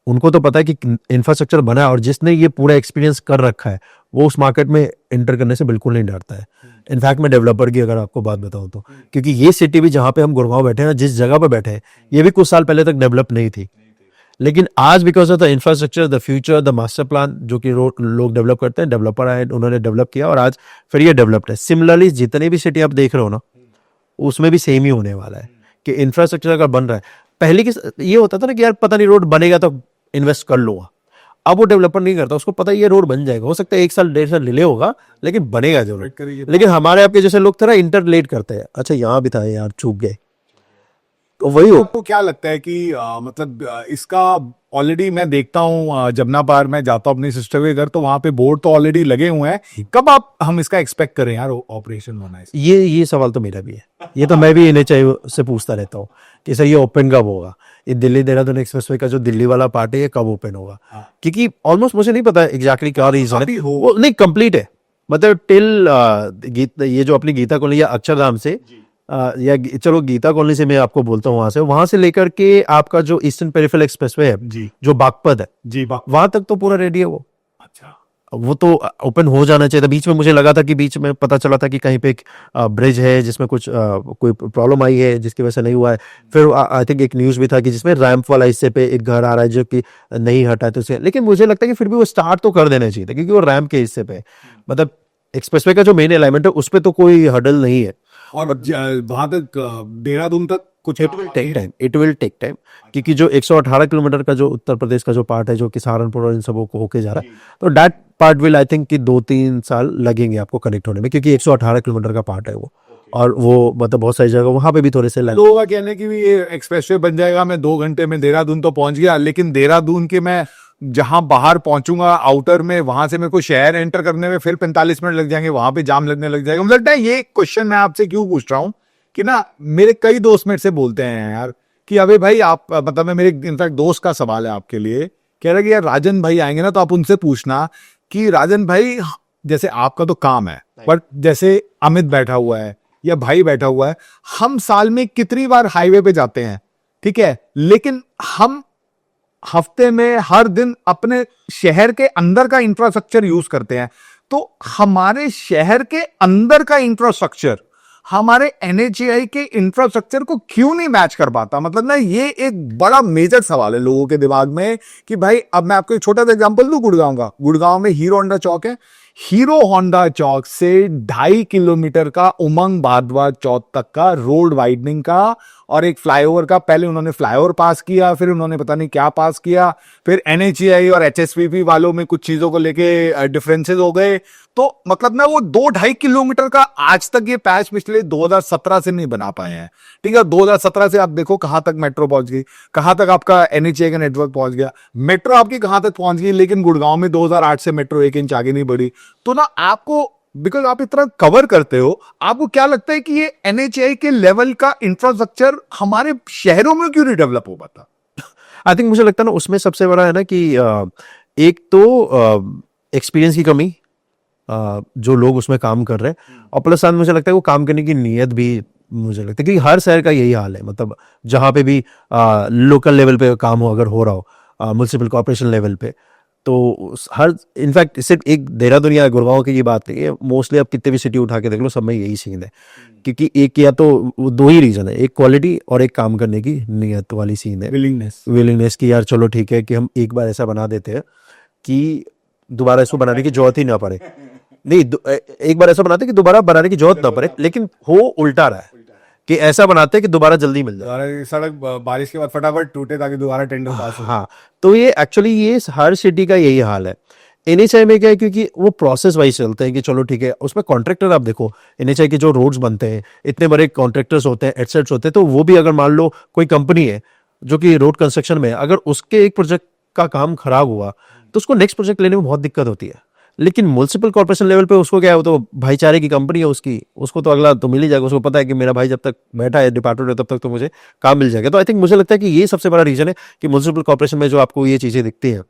S1: उनको तो पता है कि इंफ्रास्ट्रक्चर बना है, और जिसने ये पूरा एक्सपीरियंस कर रखा है वो उस मार्केट में एंटर करने से बिल्कुल नहीं डरता है. इनफैक्ट मैं डेवलपर की अगर आपको बात बताऊं तो, क्योंकि ये सिटी भी जहां पे हम गुड़गांव बैठे हैं, जिस जगह पे बैठे हैं, ये भी कुछ साल पहले तक डेवलप नहीं थी. लेकिन आज because of the infrastructure, the future, the master plan जो कि लोग डेवलप करते हैं, डेवलपर आए, उन्होंने डेवलप किया और आज फिर ये डेवलप्ड है. सिमिलरली जितने भी सिटी आप देख रहे हो ना, उसमें भी सेम ही होने वाला है कि इंफ्रास्ट्रक्चर अगर बन रहा है. पहले की ये होता था ना कि यार पता नहीं रोड बनेगा तो इन्वेस्ट कर लूंगा. अब वो डेवलपर नहीं करता, उसको पता है ये रोड बन जाएगा, हो सकता है 1 साल 1.5 साल डिले होगा, लेकिन बनेगा जरूर. लेकिन हमारे आपके जैसे लोग थे ना, इंटर लेट करते हैं, अच्छा यहाँ भी था यार, चूक गए. तो वही हो.
S2: आपको क्या लगता है कि मतलब इसका ऑलरेडी मैं देखता हूँ जमुना पार में जाता हूँ अपनी सिस्टर के घर, तो वहां पे बोर्ड तो ऑलरेडी लगे हुए हैं। कब आप हम इसका एक्सपेक्ट करें यार ऑपरेशन होना है?
S1: ये सवाल तो मेरा भी है, ये तो मैं भी NHAI से पूछता रहता हूँ कि सर ये ओपन कब होगा, ये दिल्ली देहरादून एक्सप्रेसवे का जो दिल्ली वाला पार्ट है ये कब ओपन होगा? क्योंकि ऑलमोस्ट मुझे नहीं पता एग्जैक्टली क्या रीजन है, वो नहीं कंप्लीट है, मतलब टिल ये जो अपनी गीता कॉलोनी या अक्षरधाम से या चलो गीता कॉलोनी से मैं आपको बोलता हूँ, वहां से लेकर के आपका जो ईस्टर्न पेरिफेरल एक्सप्रेसवे है
S2: जी
S1: जो बागपत है
S2: जी
S1: वहां तक तो पूरा रेडी है वो।
S2: अच्छा,
S1: वो तो ओपन हो जाना चाहिए था। बीच में मुझे लगा था कि बीच में पता चला था कि कहीं पे एक ब्रिज है जिसमें कुछ कोई प्रॉब्लम आई है जिसकी वजह से नहीं हुआ है। फिर आई थिंक एक न्यूज भी था कि जिसमें रैंप वाला हिस्से पे एक घर आ रहा है जो कि नहीं हटा है, तो उसे, लेकिन मुझे लगता है कि फिर भी वो स्टार्ट तो कर देना चाहिए था क्योंकि वो रैंप के हिस्से पे मतलब एक्सप्रेसवे का जो मेन एलिमेंट है उस पर तो कोई हडल नहीं है।
S2: और वहां तक देहरादून तक कुछ
S1: इट विल टेक टाइम क्योंकि जो 118 किलोमीटर का जो उत्तर प्रदेश का जो पार्ट है जो कि सहारनपुर और इन सबों को होके जा रहा है, तो that part will I think कि 2-3 साल लगेंगे आपको कनेक्ट होने में, क्योंकि 118 किलोमीटर का पार्ट है वो। और वो मतलब बहुत सारी जगह वहां पे भी थोड़े से
S2: लोगों का कहना है कि भी ये एक्सप्रेसवे बन जाएगा, मैं 2 घंटे में देहरादून तो पहुंच गया, लेकिन देहरादून के मैं जहां बाहर पहुंचूंगा आउटर में, वहां से मेरे को शहर एंटर करने में फिर 45 मिनट लग जाएंगे, वहां पे जाम लगने लग जाएगा। मुझे लगता है ये क्वेश्चन मैं आपसे क्यों पूछ रहा हूँ कि ना मेरे कई दोस्त मेरे से बोलते हैं यार कि अबे भाई आप मतलब मैं मेरे इनफैक्ट दोस्त का सवाल है आपके लिए, कह रहा है कि यार राजन भाई आएंगे ना तो आप उनसे पूछना कि राजन भाई जैसे आपका तो काम है, बट जैसे अमित बैठा हुआ है या भाई बैठा हुआ है, हम साल में कितनी बार हाईवे पे जाते हैं, ठीक है, लेकिन हम हफ्ते में हर दिन अपने शहर के अंदर का इंफ्रास्ट्रक्चर यूज करते हैं। तो हमारे शहर के अंदर का इंफ्रास्ट्रक्चर हमारे NHAI के इंफ्रास्ट्रक्चर को क्यों नहीं मैच कर पाता? मतलब ना ये एक बड़ा मेजर सवाल है लोगों के दिमाग में कि भाई अब मैं आपको एक छोटा सा एग्जांपल दूं गुड़गांव का। गुड़गांव में हीरो होंडा चौक है, हीरो होंडा चौक से 2.5 किलोमीटर का उमंग भारद्वाज चौक तक का रोड वाइडनिंग का और एक फ्लाईओवर का, पहले उन्होंने फ्लाईओवर पास किया, फिर उन्होंने पता नहीं क्या पास किया, फिर NHAI और HSPP वालों में कुछ चीजों को लेके डिफरेंसेस हो गए। तो मतलब ना वो 2-2.5 किलोमीटर का आज तक ये पैच पिछले 2017 से नहीं बना पाए हैं, ठीक है। 2017 से आप देखो कहां तक मेट्रो पहुंच गई, कहां तक आपका NHAI का नेटवर्क पहुंच गया, मेट्रो आपकी कहां तक पहुंच गई, लेकिन गुड़गांव में 2008 से मेट्रो 1 इंच आगे नहीं बढ़ी। तो ना आपको, बिकॉज आप इतना कवर करते हो, आपको क्या लगता है कि ये NHAI के लेवल का इंफ्रास्ट्रक्चर हमारे शहरों में क्यों नहीं डेवलप हो पाता?
S1: आई थिंक मुझे लगता है ना उसमें सबसे बड़ा है ना कि एक तो एक्सपीरियंस की कमी, जो लोग उसमें काम कर रहे हैं, और प्लस साथ मुझे लगता है वो काम करने की नीयत भी मुझे लगता है क्योंकि हर शहर का यही हाल है, मतलब जहाँ पे भी लोकल लेवल पे काम हो, अगर हो रहा हो म्युनिसिपल कॉर्पोरेशन लेवल पे, तो हर इनफैक्ट सिर्फ एक देहरादून या गुड़गांव की ये बात नहीं है, मोस्टली आप कितने भी सिटी उठा के देख लो सब में यही सीन है। क्योंकि एक या तो 2 ही रीजन है, एक क्वालिटी और एक काम करने की नीयत वाली सीन है, विलिंगनेस की यार चलो ठीक है कि हम एक बार ऐसा बना देते हैं कि दोबारा इसको बनाने की जरूरत ही ना पड़े। नहीं, एक बार ऐसा बनाते कि दोबारा बनाने की जरूरत ना पड़े, लेकिन हो उल्टा रहा है कि ऐसा बनाते हैं कि दोबारा जल्दी मिल जाए,
S2: सड़क बारिश के बाद फटाफट टूटे ताकि दोबारा टेंडर पास हो।
S1: हाँ, तो ये एक्चुअली ये हर सिटी का यही हाल है। NHAI में क्या है, क्योंकि वो प्रोसेस वाइज चलते हैं कि चलो ठीक है, उसमें कॉन्ट्रैक्टर आप देखो NHAI के जो रोड्स बनते हैं, इतने बड़े कॉन्ट्रैक्टर्स होते हैं, एडसेट्स होते हैं, तो वो भी अगर मान लो कोई कंपनी है जो कि रोड कंस्ट्रक्शन में है, अगर उसके एक प्रोजेक्ट का काम खराब हुआ तो उसको नेक्स्ट प्रोजेक्ट लेने में बहुत दिक्कत होती है। लेकिन म्युनिसिपल कॉर्पोरेशन लेवल पे उसको क्या है, वो तो भाईचारे की कंपनी है उसकी, उसको तो अगला तो मिल ही जाएगा, उसको पता है कि मेरा भाई जब तक बैठा है डिपार्टमेंट में तब तक तो मुझे काम मिल जाएगा। तो आई थिंक मुझे लगता है कि ये सबसे बड़ा रीजन है कि म्युनिसिपल कॉर्पोरेशन में जो आपको ये चीजें दिखती हैं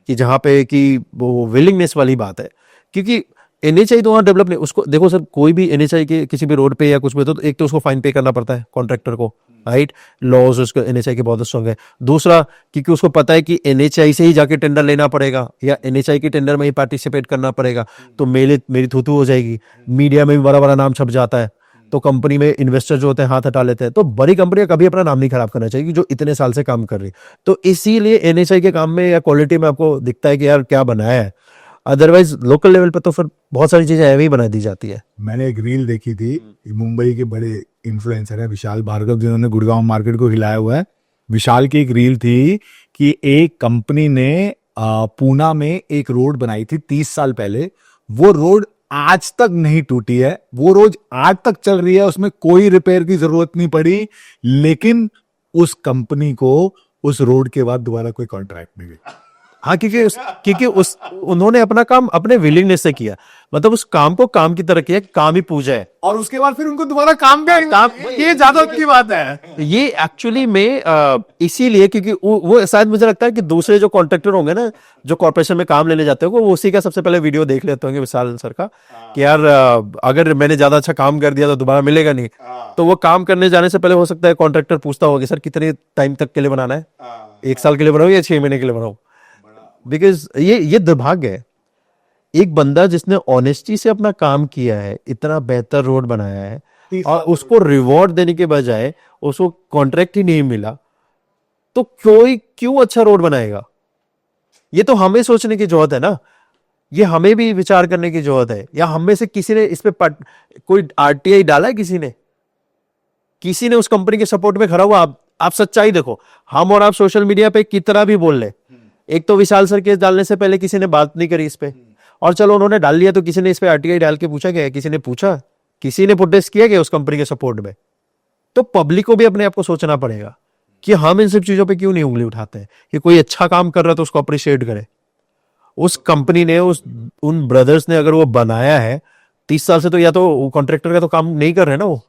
S1: कि जहाँ पे कि वो विलिंगनेस वाली बात है, क्योंकि NHAI तो वहाँ डेवलप नहीं, उसको देखो सर, कोई भी NHAI के किसी भी रोड पे या कुछ भी तो एक तो उसको फाइन पे करना पड़ता है कॉन्ट्रैक्टर को, राइट, लॉज उसको NHAI के बहुत स्ट्रॉन्ग है। दूसरा, क्योंकि उसको पता है कि NHAI से ही जाके टेंडर लेना पड़ेगा या NHAI के टेंडर में ही पार्टिसिपेट करना पड़ेगा, तो मेरी थूथू हो जाएगी, मीडिया में भी बड़ा बड़ा नाम छप जाता है, तो कंपनी में इन्वेस्टर जो होते हैं हाथ हटा लेते हैं। तो बड़ी कंपनियां कभी अपना नाम नहीं खराब करना चाहिए जो इतने साल से काम कर रही, तो इसीलिए NHAI के काम में या क्वालिटी में आपको दिखता है कि यार क्या बनाया है। अदरवाइज लोकल लेवल पे तो फिर बहुत सारी चीजें ऐਵੇਂ ही बना दी जाती है।
S2: मैंने एक रील देखी थी, मुंबई के बड़े इन्फ्लुएंसर है विशाल भार्गव, जिन्होंने गुड़गांव मार्केट को हिलाया हुआ है। विशाल की एक रील थी कि एक कंपनी ने पूना में एक रोड बनाई थी 30 साल पहले, वो रोड आज तक नहीं टूटी है, वो रोड आज तक चल रही है, उसमें कोई रिपेयर की जरूरत नहीं पड़ी, लेकिन उस कंपनी को उस रोड के बाद दोबारा कोई कॉन्ट्रैक्ट नहीं हुई।
S1: हाँ, क्योंकि उन्होंने अपना काम अपने विलिंगनेस से किया, मतलब उस काम को काम की तरह किया, काम ही पूजा है।
S2: और उसके बाद फिर उनको दोबारा काम ये ज्यादा अच्छी बात है।
S1: ये एक्चुअली में इसीलिए क्योंकि वो शायद मुझे लगता है कि दूसरे जो कॉन्ट्रैक्टर होंगे ना, जो कॉर्पोरेशन में काम लेने जाते होंगे, वो उसी का सबसे पहले वीडियो देख लेते होंगे विशाल सर का, कि यार अगर मैंने ज्यादा अच्छा काम कर दिया तो दोबारा मिलेगा नहीं। तो वो काम करने जाने से पहले हो सकता है कॉन्ट्रैक्टर पूछता होगा, सर कितने टाइम तक के लिए बनाना है, 1 साल के लिए बनाओ या 6 महीने के लिए बनाओ। बिकॉज ये दुर्भाग्य है, एक बंदा जिसने ऑनेस्टी से अपना काम किया है, इतना बेहतर रोड बनाया है, और उसको रिवॉर्ड देने के बजाय उसको कॉन्ट्रैक्ट ही नहीं मिला, तो क्यों अच्छा रोड बनाएगा? ये तो हमें सोचने की जरूरत है ना, ये हमें भी विचार करने की जरूरत है। या हम में से किसी ने इस पे कोई आरटीआई डाला है? किसी ने उस कंपनी के सपोर्ट में खड़ा हुआ? आप सच्चाई देखो, हम और आप सोशल मीडिया पे कितना भी बोल ले, एक तो विशाल सर केस डालने से पहले किसी ने बात नहीं करी इस पे, और चलो उन्होंने डाल लिया तो किसी ने इस पे आरटीआई डाल के पूछा गया? किसी ने प्रोटेस्ट किया गया उस कंपनी के सपोर्ट में? तो पब्लिक को भी अपने आप को सोचना पड़ेगा कि हम इन सब चीजों पे क्यों नहीं उंगली उठाते हैं, कि कोई अच्छा काम कर रहा है तो उसको अप्रिशिएट करे। उस कंपनी ने, उन ब्रदर्स ने अगर वो बनाया है 30 साल से, तो या तो कॉन्ट्रैक्टर का तो काम नहीं कर रहे ना वो।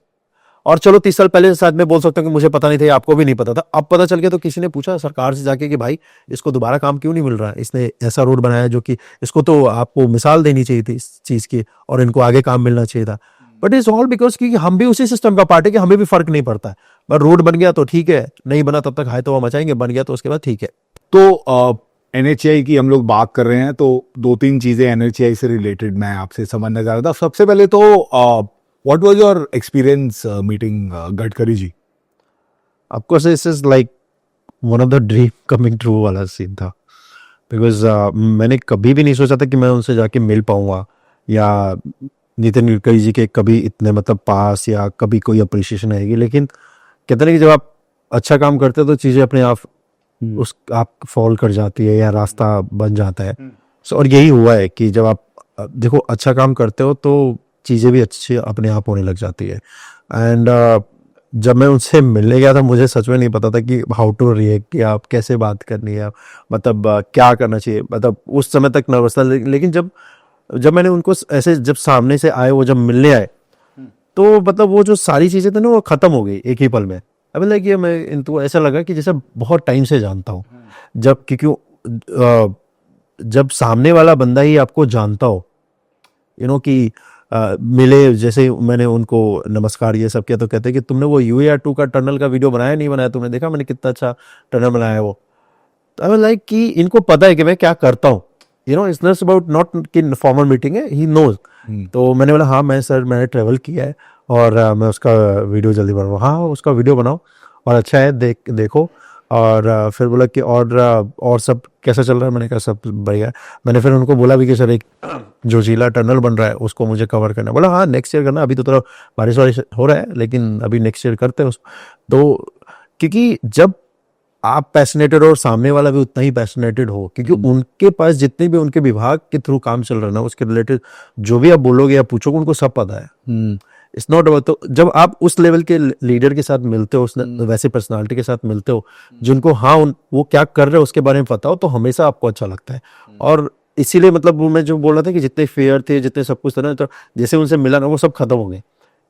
S1: और चलो 30 साल पहले शायद मैं बोल सकता हूँ कि मुझे पता नहीं था, आपको भी नहीं पता था, अब पता चल गया तो किसी ने पूछा सरकार से जाके कि भाई इसको दोबारा काम क्यों नहीं मिल रहा है, इसने ऐसा रोड बनाया जो कि इसको तो आपको मिसाल देनी चाहिए थी इस चीज की, और इनको आगे काम मिलना चाहिए था। बट इट्स ऑल बिकॉज कि हम भी उसी सिस्टम का पार्ट है कि हमें भी फर्क नहीं पड़ता है। बट रोड बन गया तो ठीक है, नहीं बना तब तक हाय तो मचाएंगे, बन गया तो उसके बाद ठीक है।
S2: तो एनएचएआई की हम लोग बात कर रहे हैं, तो 2-3 चीजें एनएचएआई से रिलेटेड मैं आपसे समझना चाह रहा था। सबसे पहले तो what was your experience meeting Gadkari ji?
S1: Of course, this is like one of the dream coming true वाला सीन था, बिकॉज मैंने कभी भी नहीं सोचा था कि मैं उनसे जाके मिल पाऊंगा, या नितिन गडकरी जी के कभी इतने मतलब पास, या कभी कोई अप्रिशिएशन आएगी। लेकिन कहते हैं कि जब आप अच्छा काम करते हो तो चीज़ें अपने आप आप फॉल कर जाती है, या रास्ता बन जाता है। सो और यही हुआ है कि जब आप देखो अच्छा काम करते हो तो चीज़ें भी अच्छी अपने आप होने लग जाती है। एंड जब मैं उनसे मिलने गया था, मुझे सच में नहीं पता था कि हाउ टू रिएक्ट, या आप कैसे बात करनी है, मतलब क्या करना चाहिए। मतलब उस समय तक नर्वस था, लेकिन जब मैंने उनको ऐसे जब सामने से आए, वो जब मिलने आए, तो मतलब वो जो सारी चीज़ें थी ना वो ख़त्म हो गई एक ही पल में। अब लाइक ये मैं इनको ऐसा लगा कि जैसे बहुत टाइम से जानता हूँ, जब क्योंकि जब सामने वाला बंदा ही आपको जानता हो, कि मिले, जैसे मैंने उनको नमस्कार ये सब किया तो कहते कि तुमने वो UAR2 का टनल का वीडियो बनाया नहीं बनाया, तुमने देखा मैंने कितना अच्छा टनल बनाया है वो। तो आई लाइक कि इनको पता है कि मैं क्या करता हूँ, इट्स नॉट अबाउट नॉट कि फॉर्मल मीटिंग है, ही नोज। तो मैंने बोला हाँ मैंने ट्रेवल किया है, और मैं उसका वीडियो जल्दी बनाऊँ। हाँ उसका वीडियो बनाओ, और अच्छा है देखो। और फिर बोला कि और सब कैसा चल रहा है? मैंने कहा सब बढ़िया। मैंने फिर उनको बोला भी कि सर एक जो झीला टनल बन रहा है उसको मुझे कवर करना। बोला हाँ नेक्स्ट ईयर करना, अभी तो थोड़ा बारिश हो रहा है, लेकिन अभी नेक्स्ट ईयर करते हैं उसको। तो क्योंकि जब आप पैशनेटेड हो और सामने वाला भी उतना ही पैशनेटेड हो, क्योंकि उनके पास जितने भी उनके विभाग के थ्रू काम चल रहा है ना, उसके रिलेटेड जो भी आप बोलोगे या पूछोगे उनको सब पता है। इट्स नॉट अबाउट, तो जब आप उस लेवल के लीडर के साथ मिलते हो, वैसे पर्सनालिटी के साथ मिलते हो जिनको हाँ वो क्या कर रहे हो उसके बारे में पता हो, तो हमेशा आपको अच्छा लगता है। और इसीलिए मतलब मैं जो बोल रहा था कि जितने फेयर थे, जितने सब कुछ था ना, तो जैसे उनसे मिला ना वो सब खत्म हो गए,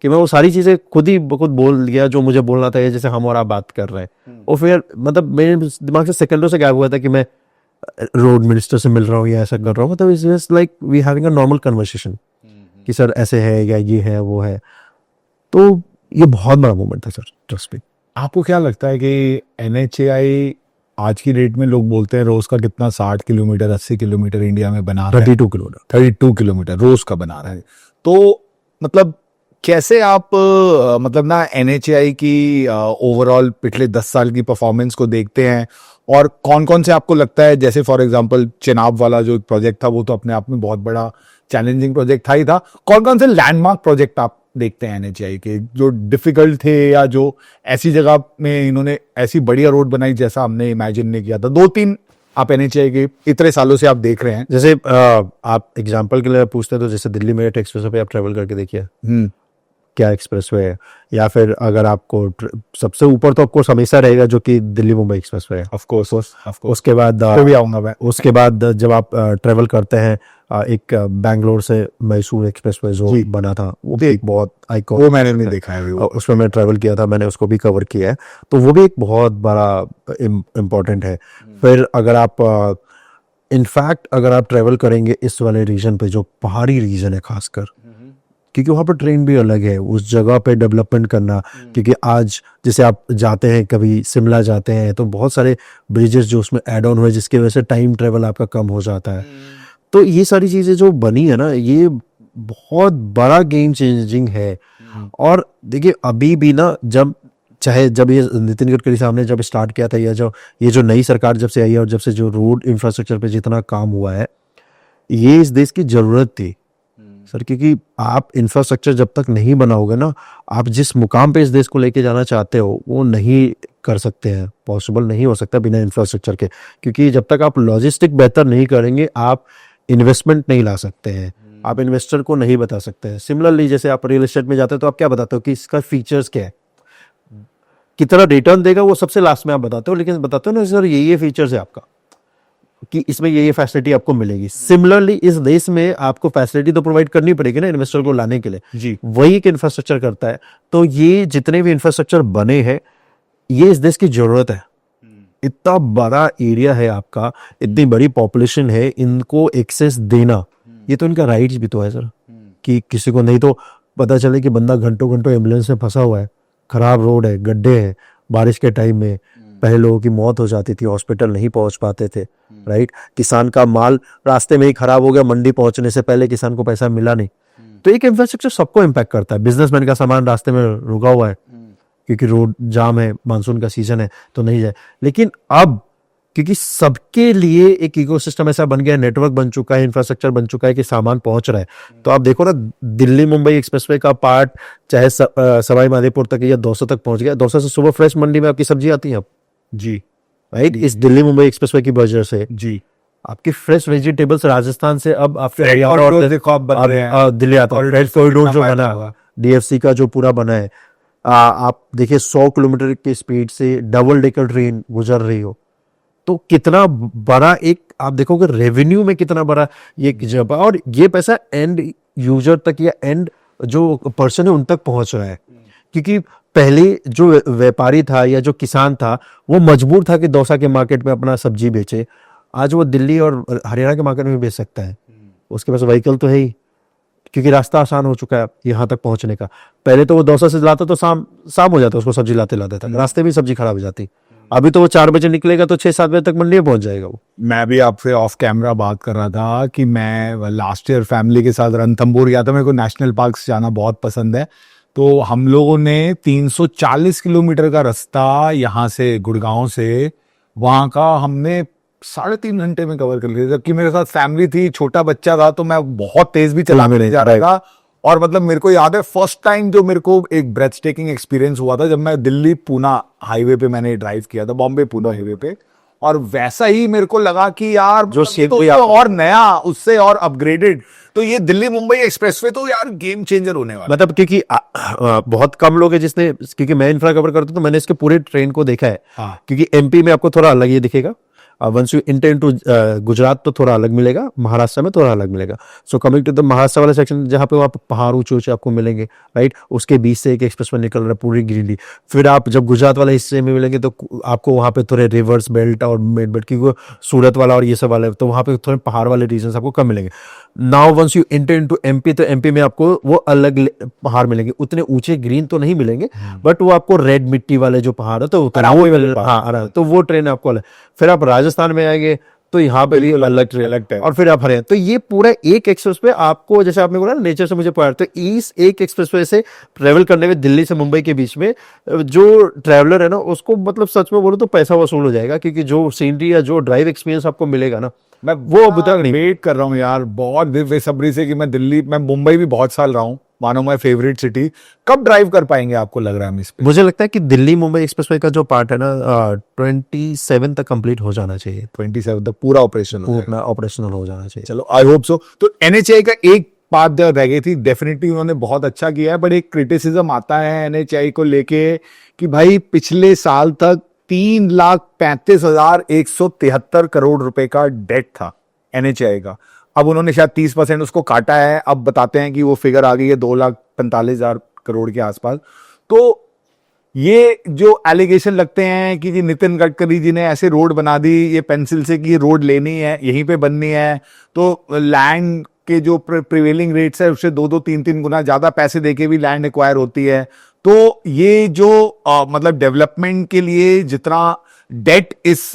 S1: कि मैं वो सारी चीजें खुद बोल दिया जो मुझे बोलना था, जैसे हम और आप बात कर रहे हैं। और फिर मतलब मेरे दिमाग से सेकंडों से गायब हुआ था कि मैं रोड मिनिस्टर से मिल रहा हूँ या ऐसा कर रहा हूँ। मतलब it's just like we having a normal conversation कि सर ऐसे है या ये है वो है। तो ये बहुत बड़ा मोमेंट था सर, ट्रस्ट मी।
S2: आपको क्या लगता है कि NHAI आज की डेट में, लोग बोलते हैं रोज का कितना 60 किलोमीटर 80 किलोमीटर इंडिया में बना रहा है, 32 किलोमीटर रोज का बना रहा है, तो मतलब कैसे आप मतलब ना NHAI की ओवरऑल पिछले 10 साल की परफॉर्मेंस को देखते हैं, और कौन कौन से आपको लगता है, जैसे फॉर एग्जांपल चेनाब वाला जो प्रोजेक्ट था वो तो अपने आप में बहुत बड़ा चैलेंजिंग प्रोजेक्ट था ही था, कौन कौन से लैंडमार्क प्रोजेक्ट आप देखते हैं NHAI के जो डिफिकल्ट थे, या जो ऐसी जगह में इन्होंने ऐसी बढ़िया रोड बनाई जैसा हमने इमेजिन नहीं किया था? 2-3 आप NHAI के इतने सालों से आप देख रहे हैं।
S1: जैसे आप एग्जांपल के लिए पूछते हैं तो जैसे दिल्ली में एक्सप्रेस पे आप ट्रेवल करके देखिए, क्या एक्सप्रेसवे है, या फिर अगर आपको सबसे ऊपर तो आपको हमेशा रहेगा जो कि दिल्ली मुंबई एक्सप्रेसवे है।
S2: ऑफ कोर्स
S1: उसके बाद
S2: तो भी आऊंगा मैं।
S1: उसके बाद जब आप ट्रेवल करते हैं, एक बैंगलोर से मैसूर एक्सप्रेसवे जो
S2: जी।
S1: बना था, वो भी एक बहुत आइकॉन,
S2: वो मैंने नहीं देखा है अभी वो।
S1: उसमें मैं ट्रेवल किया था, मैंने उसको भी कवर किया है, तो वो भी एक बहुत बड़ा इम्पोर्टेंट है। फिर अगर आप इनफैक्ट अगर आप ट्रेवल करेंगे इस वाले रीजन पे, जो पहाड़ी रीजन है खासकर, क्योंकि वहाँ पर ट्रेन भी अलग है, उस जगह पे डेवलपमेंट करना, क्योंकि आज जैसे आप जाते हैं कभी शिमला जाते हैं तो बहुत सारे ब्रिजेस जो उसमें ऐड ऑन हुए, जिसकी वजह से टाइम ट्रेवल आपका कम हो जाता है। तो ये सारी चीज़ें जो बनी है ना, ये बहुत बड़ा गेम चेंजिंग है। और देखिए अभी भी ना, जब ये नितिन गडकरी साहब ने जब स्टार्ट किया था, या जो ये जो नई सरकार जब से आई है और जब से जो रोड इंफ्रास्ट्रक्चर पे जितना काम हुआ है, ये इस देश की जरूरत थी सर, क्योंकि आप इंफ्रास्ट्रक्चर जब तक नहीं बनाओगे ना, आप जिस मुकाम पे इस देश को लेके जाना चाहते हो वो नहीं कर सकते हैं, पॉसिबल नहीं हो सकता बिना इंफ्रास्ट्रक्चर के। क्योंकि जब तक आप लॉजिस्टिक बेहतर नहीं करेंगे, आप इन्वेस्टमेंट नहीं ला सकते हैं, आप इन्वेस्टर को नहीं बता सकते हैं। सिमिलरली जैसे आप रियल एस्टेट में जाते हो तो आप क्या बताते हो कि इसका फीचर्स क्या है, कितना रिटर्न देगा, वो सबसे लास्ट में आप बताते हो, लेकिन बताते हो ना सर ये फीचर्स है आपका, कि इसमें ये फैसिलिटी आपको मिलेगी। सिमिलरली इस देश में आपको फैसिलिटी तो प्रोवाइड करनी पड़ेगी ना इन्वेस्टर को लाने के लिए,
S2: जी।
S1: वही एक इंफ्रास्ट्रक्चर करता है। तो ये जितने भी इंफ्रास्ट्रक्चर बने हैं, ये इस देश की जरूरत है। इतना बड़ा एरिया है आपका, इतनी बड़ी पॉपुलेशन है, इनको एक्सेस देना, ये तो इनका राइट्स भी तो है सर, कि किसी को नहीं तो पता चले कि बंदा घंटों घंटों एम्बुलेंस में फंसा हुआ है, खराब रोड है, गड्ढे हैं, बारिश के टाइम में पहले लोगों की मौत हो जाती थी, हॉस्पिटल नहीं पहुंच पाते थे, राइट। किसान का माल रास्ते में ही खराब हो गया, मंडी पहुंचने से पहले किसान को पैसा मिला नहीं। तो एक इंफ्रास्ट्रक्चर सबको इम्पैक्ट करता है। बिजनेसमैन का सामान रास्ते में रुका हुआ है क्योंकि रोड जाम है, मानसून का सीजन है तो नहीं जाए। लेकिन अब क्योंकि सबके लिए एक इकोसिस्टम ऐसा बन गया, नेटवर्क बन चुका है, इंफ्रास्ट्रक्चर बन चुका है कि सामान पहुंच रहा है। तो आप देखो ना, दिल्ली मुंबई एक्सप्रेसवे का पार्ट चाहे सवाई माधोपुर तक या दौसा तक पहुंच गया। दौसा से सुबह फ्रेश मंडी में आपकी सब्जी आती है अब,
S2: जी
S1: राइट, इस दिल्ली मुंबई एक्सप्रेसवे की वजह से
S2: जी।
S1: आपकी फ्रेश वेजिटेबल्स राजस्थान से अब
S2: दिल्ली आता है,
S1: रेड कॉरिडोर जो बना है, डीएफसी का जो पूरा बना है, आप देखिए 100 किलोमीटर की स्पीड से डबल डेकर ट्रेन गुजर रही हो, तो कितना बड़ा एक आप देखोगे रेवेन्यू में कितना बड़ा ये जब, और ये पैसा एंड यूजर तक या एंड जो पर्सन है उन तक पहुंच रहा है। क्योंकि पहले जो व्यापारी था या जो किसान था, वो मजबूर था कि दौसा के मार्केट में अपना सब्जी बेचे, आज वो दिल्ली और हरियाणा के मार्केट में बेच सकता है, उसके पास व्हीकल तो है ही, क्योंकि रास्ता आसान हो चुका है यहाँ तक पहुंचने का। पहले तो वो दौसा से लाता तो शाम हो जाता उसको सब्जी लाते तक, रास्ते में सब्जी खराब हो जाती। अभी तो वो 4 बजे निकलेगा तो 6-7 बजे तक मंडी में पहुंच जाएगा वो।
S2: मैं भी आपसे ऑफ कैमरा बात कर रहा था कि मैं लास्ट ईयर फैमिली के साथ रणथंबोर गया था। मेरे को नेशनल पार्क्स जाना बहुत पसंद है, तो हम लोगों ने 340 किलोमीटर का रास्ता यहाँ से गुड़गांव से वहाँ का हमने 3.5 घंटे में कवर कर लिया। जबकि मेरे साथ फैमिली थी, छोटा बच्चा था, तो मैं बहुत तेज भी चला नहीं जा रहा था। और मतलब मेरे को याद है फर्स्ट टाइम जो मेरे को एक ब्रेथ टेकिंग एक्सपीरियंस हुआ था जब मैं दिल्ली पूना हाईवे पे मैंने ड्राइव किया था, बॉम्बे पूना हाईवे पे, और वैसा ही मेरे को लगा कि यार
S1: जो
S2: तो और नया, उससे और अपग्रेडेड। तो ये दिल्ली मुंबई एक्सप्रेसवे तो यार गेम चेंजर होने वाला।
S1: मतलब क्योंकि बहुत कम लोग हैं जिसने, क्योंकि मैं इंफ्रा कवर करता हूँ तो मैंने इसके पूरे ट्रेन को देखा है।
S2: हाँ।
S1: क्योंकि एमपी में आपको थोड़ा अलग ये दिखेगा, once you enter into Gujarat तो थोड़ा अलग मिलेगा, महाराष्ट्र में थोड़ा अलग मिलेगा। So coming to the Maharashtra वाला सेक्शन, जहाँ पे वहाँ पहाड़ ऊंचे आपको मिलेंगे, राइट, उसके बीच से एक एक्सप्रेसवे निकल रहा है पूरी ग्रीनरी। फिर आप जब गुजरात वाले हिस्से में मिलेंगे तो आपको वहाँ पे थोड़े रिवर्स बेल्ट और मिड बेल्ट, क्योंकि सूरत वाला और ये सब वाले, तो वहाँ पे थोड़े पहाड़ वाले रीजन आपको कम मिलेंगे। Now once you enter into MP, तो एमपी में आपको वो अलग पहाड़ मिलेंगे, उतने ऊंचे ग्रीन तो नहीं मिलेंगे, बट वो आपको रेड मिट्टी वाले जो पहाड़ है तो हाँ, तो वो ट्रेन आपको अलग। फिर आप राजस्थान में आएंगे तो यहाँ पे भी अलग ट्रेन, और फिर आप हरियाणा। तो ये पूरा एक एक्सप्रेस पे आपको, जैसे आपने बोला नेचर से मुझे प्यार, तो इस एक एक्सप्रेस वे से ट्रेवल करने में दिल्ली से मुंबई के बीच में जो ट्रैवलर है ना, उसको मतलब सच में बोलो तो पैसा वसूल हो जाएगा। क्योंकि जो सीनरी या जो ड्राइव एक्सपीरियंस आपको मिलेगा ना,
S2: मैं वो अभी तक वेट कर रहा हूँ यार बहुत बेसब्री से कि मैं दिल्ली, मैं मुंबई भी बहुत साल रहा हूँ, मानो माय फेवरेट सिटी। कब ड्राइव कर पाएंगे आपको लग रहा है हम इस पे?
S1: मुझे लगता है कि दिल्ली मुंबई एक्सप्रेसवे का जो पार्ट है ना 27 तक कंप्लीट हो जाना चाहिए,
S2: 27 तक पूरा ऑपरेशनल
S1: ऑपरेशनल हो जाना चाहिए।
S2: चलो आई होप सो। तो एनएचए का एक बात रह गई थी, डेफिनेटली उन्होंने बहुत अच्छा किया है, बट एक क्रिटिसिज्म आता है एनएचआई को लेके कि भाई पिछले साल तक 3,35,173 करोड़ रुपए का डेट था एनएचआई का। अब उन्होंने शायद 30% उसको काटा है, अब बताते हैं कि वो फिगर आ गई है 2,45,000 करोड़ के आसपास। तो ये जो एलिगेशन लगते हैं कि जी नितिन गडकरी जी ने ऐसे रोड बना दी ये पेंसिल से कि ये रोड लेनी है, यहीं पे बननी है, तो लैंड के जो प्रिवेलिंग रेट्स है उससे 2-3 गुना ज्यादा पैसे देके भी लैंड एक्वायर होती है। तो ये जो मतलब डेवलपमेंट के लिए जितना डेट इस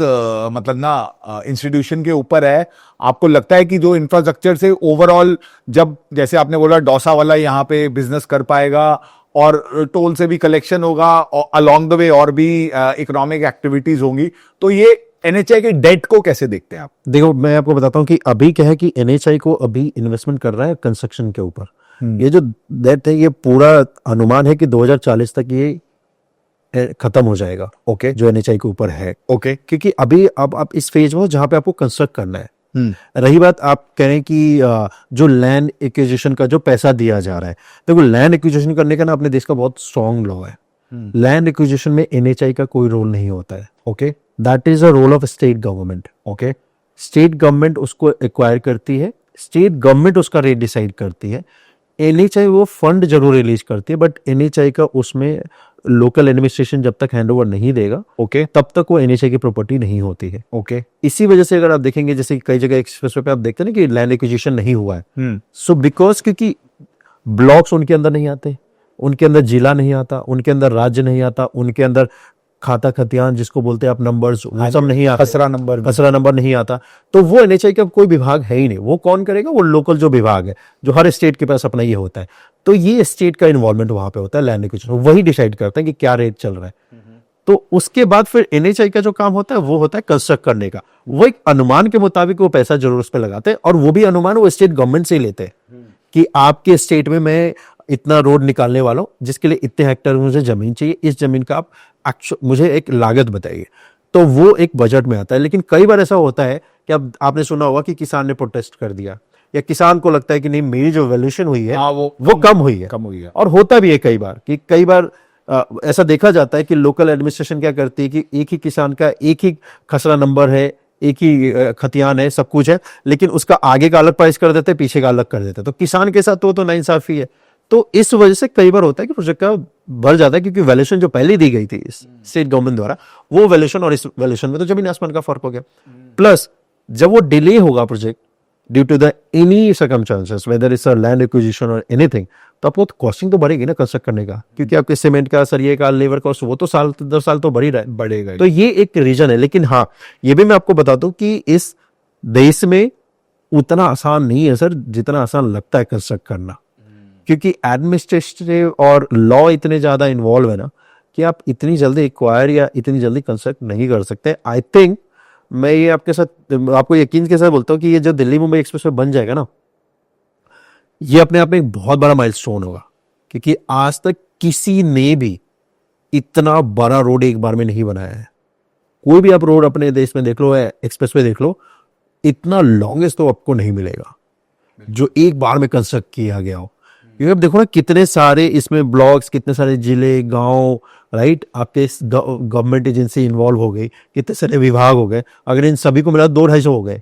S2: मतलब ना इंस्टीट्यूशन के ऊपर है, आपको लगता है कि जो इंफ्रास्ट्रक्चर से ओवरऑल, जब जैसे आपने बोला डोसा वाला यहाँ पे बिजनेस कर पाएगा और टोल से भी कलेक्शन होगा और अलोंग द वे और भी इकोनॉमिक एक्टिविटीज होंगी, तो ये एनएचआई के डेट को कैसे देखते हैं आप?
S1: देखो मैं आपको बताता हूँ कि अभी क्या है कि एनएचआई को अभी इन्वेस्टमेंट कर रहा है कंस्ट्रक्शन के ऊपर। ये जो डेट है ये पूरा अनुमान है कि 2040 तक ये खत्म हो जाएगा।
S2: ओके,
S1: जो एनएचआई के ऊपर है,
S2: ओके,
S1: क्योंकि अभी अब आप इस फेज में हो जहां पे आपको कंस्ट्रक्ट करना है। रही बात आप कह रहे हैं कि जो लैंड एक्विजिशन का जो पैसा दिया जा रहा है, देखो लैंड एक्विजिशन करने का ना अपने देश का बहुत स्ट्रॉन्ग लॉ है। लैंड एक्विजिशन में एनएचआई का कोई रोल नहीं होता है। Okay, that is a role of state government. Okay, state government उसको एक्वायर करती है, स्टेट गवर्नमेंट उसका रेट डिसाइड करती है। एनएचआई वो फंड जरूर रिलीज करती है, बट एनएचआई का उसमें लोकल एडमिनिस्ट्रेशन जब तक हैंडओवर नहीं देगा,
S2: ओके,
S1: तब तक वो एनएचआई की प्रॉपर्टी नहीं होती है।
S2: ओके,
S1: इसी वजह से अगर आप देखेंगे जैसे कई जगह एक्सप्रेसवे पे आप देखते हैं ना कि लैंड एक्विजिशन नहीं हुआ है, सो बिकॉज क्योंकि ब्लॉक्स उनके अंदर नहीं आते, उनके अंदर जिला नहीं आता, उनके अंदर राज्य नहीं आता, उनके अंदर खाता खतियान जिसको बोलते हैं आप नंबर्स, वो सब नहीं आता, खसरा नंबर नहीं आता। तो वो एनएचआई का कोई विभाग है ही नहीं। वो कौन करेगा? वो लोकल जो विभाग है, जो हर स्टेट के पास अपना ये होता है। तो ये स्टेट का इन्वॉल्वमेंट वहां पे होता है लैंड एक्विजिशन, वही डिसाइड करता है कि क्या रेट चल रहा है। तो उसके बाद फिर एनएचआई का जो काम होता है वो होता है कंस्ट्रक्ट करने का। वो एक अनुमान के मुताबिक वो पैसा जरूर उस पर लगाते हैं, और वो भी अनुमान वो स्टेट गवर्नमेंट से ही लेते हैं कि आपके स्टेट में मैं इतना रोड निकालने वाला हूं, जिसके लिए इतने हेक्टेयर मुझे जमीन चाहिए, इस जमीन का आप मुझे एक लागत बताइए। तो वो एक बजट में आता है। लेकिन कई बार ऐसा होता है कि अब आपने सुना होगा कि किसान ने प्रोटेस्ट कर दिया, या किसान को लगता है कि नहीं मेरी जो वैल्यूएशन हुई है वो कम हुई है। और होता भी है कई बार कि कई बार ऐसा देखा जाता है कि लोकल एडमिनिस्ट्रेशन क्या करती है कि एक ही किसान का एक ही खसरा नंबर है, एक ही खतियान है, सब कुछ है, लेकिन उसका आगे का अलग प्राइस कर देते हैं, पीछे का अलग कर देते हैं। तो किसान के साथ तो नाइंसाफी है। तो इस वजह से कई बार होता है कि प्रोजेक्ट का बढ़ जाता है, क्योंकि वैल्यूएशन जो पहले दी गई थी स्टेट गवर्नमेंट द्वारा, वो वैल्यूएशन और इस वैल्यूएशन में तो जमीन आसमान का फर्क हो गया। प्लस जब वो डिले होगा project due to the any circumstances, whether it's a land acquisition और एनीथिंग, तो आपको कॉस्टिंग तो बढ़ेगी ना कंस्ट्रक्ट करने का, क्योंकि आपके सीमेंट का, सरिये का, लेबर कॉस्ट वो तो साल 10 साल तो बढ़ ही रहा है, बढ़ेगा। तो ये एक रीजन है। लेकिन हाँ, ये भी मैं आपको बता दूं कि इस देश में उतना आसान नहीं है सर जितना आसान लगता है कंस्ट्रक्ट करना, क्योंकि एडमिनिस्ट्रेटिव और लॉ इतने ज्यादा इन्वॉल्व है ना कि आप इतनी जल्दी एक्वायर या इतनी जल्दी कंस्ट्रक्ट नहीं कर सकते। आई थिंक मैं ये आपके साथ, आपको यकीन के साथ बोलता हूँ कि ये जो दिल्ली मुंबई एक्सप्रेसवे बन जाएगा ना, ये अपने आप में एक बहुत बड़ा माइलस्टोन होगा, क्योंकि आज तक किसी ने भी इतना बड़ा रोड एक बार में नहीं बनाया है। कोई भी आप रोड अपने देश में देख लो, एक्सप्रेसवे देख लो, इतना लॉन्गेस्ट तो आपको नहीं मिलेगा जो एक बार में कंस्ट्रक्ट किया गया हो। क्योंकि अब देखो ना कितने सारे इसमें ब्लॉक्स, कितने सारे जिले, गांव, राइट, आपके गवर्नमेंट एजेंसी इन्वॉल्व हो गई, कितने सारे विभाग हो गए। अगर इन सभी को मिला 200-250 हो गए,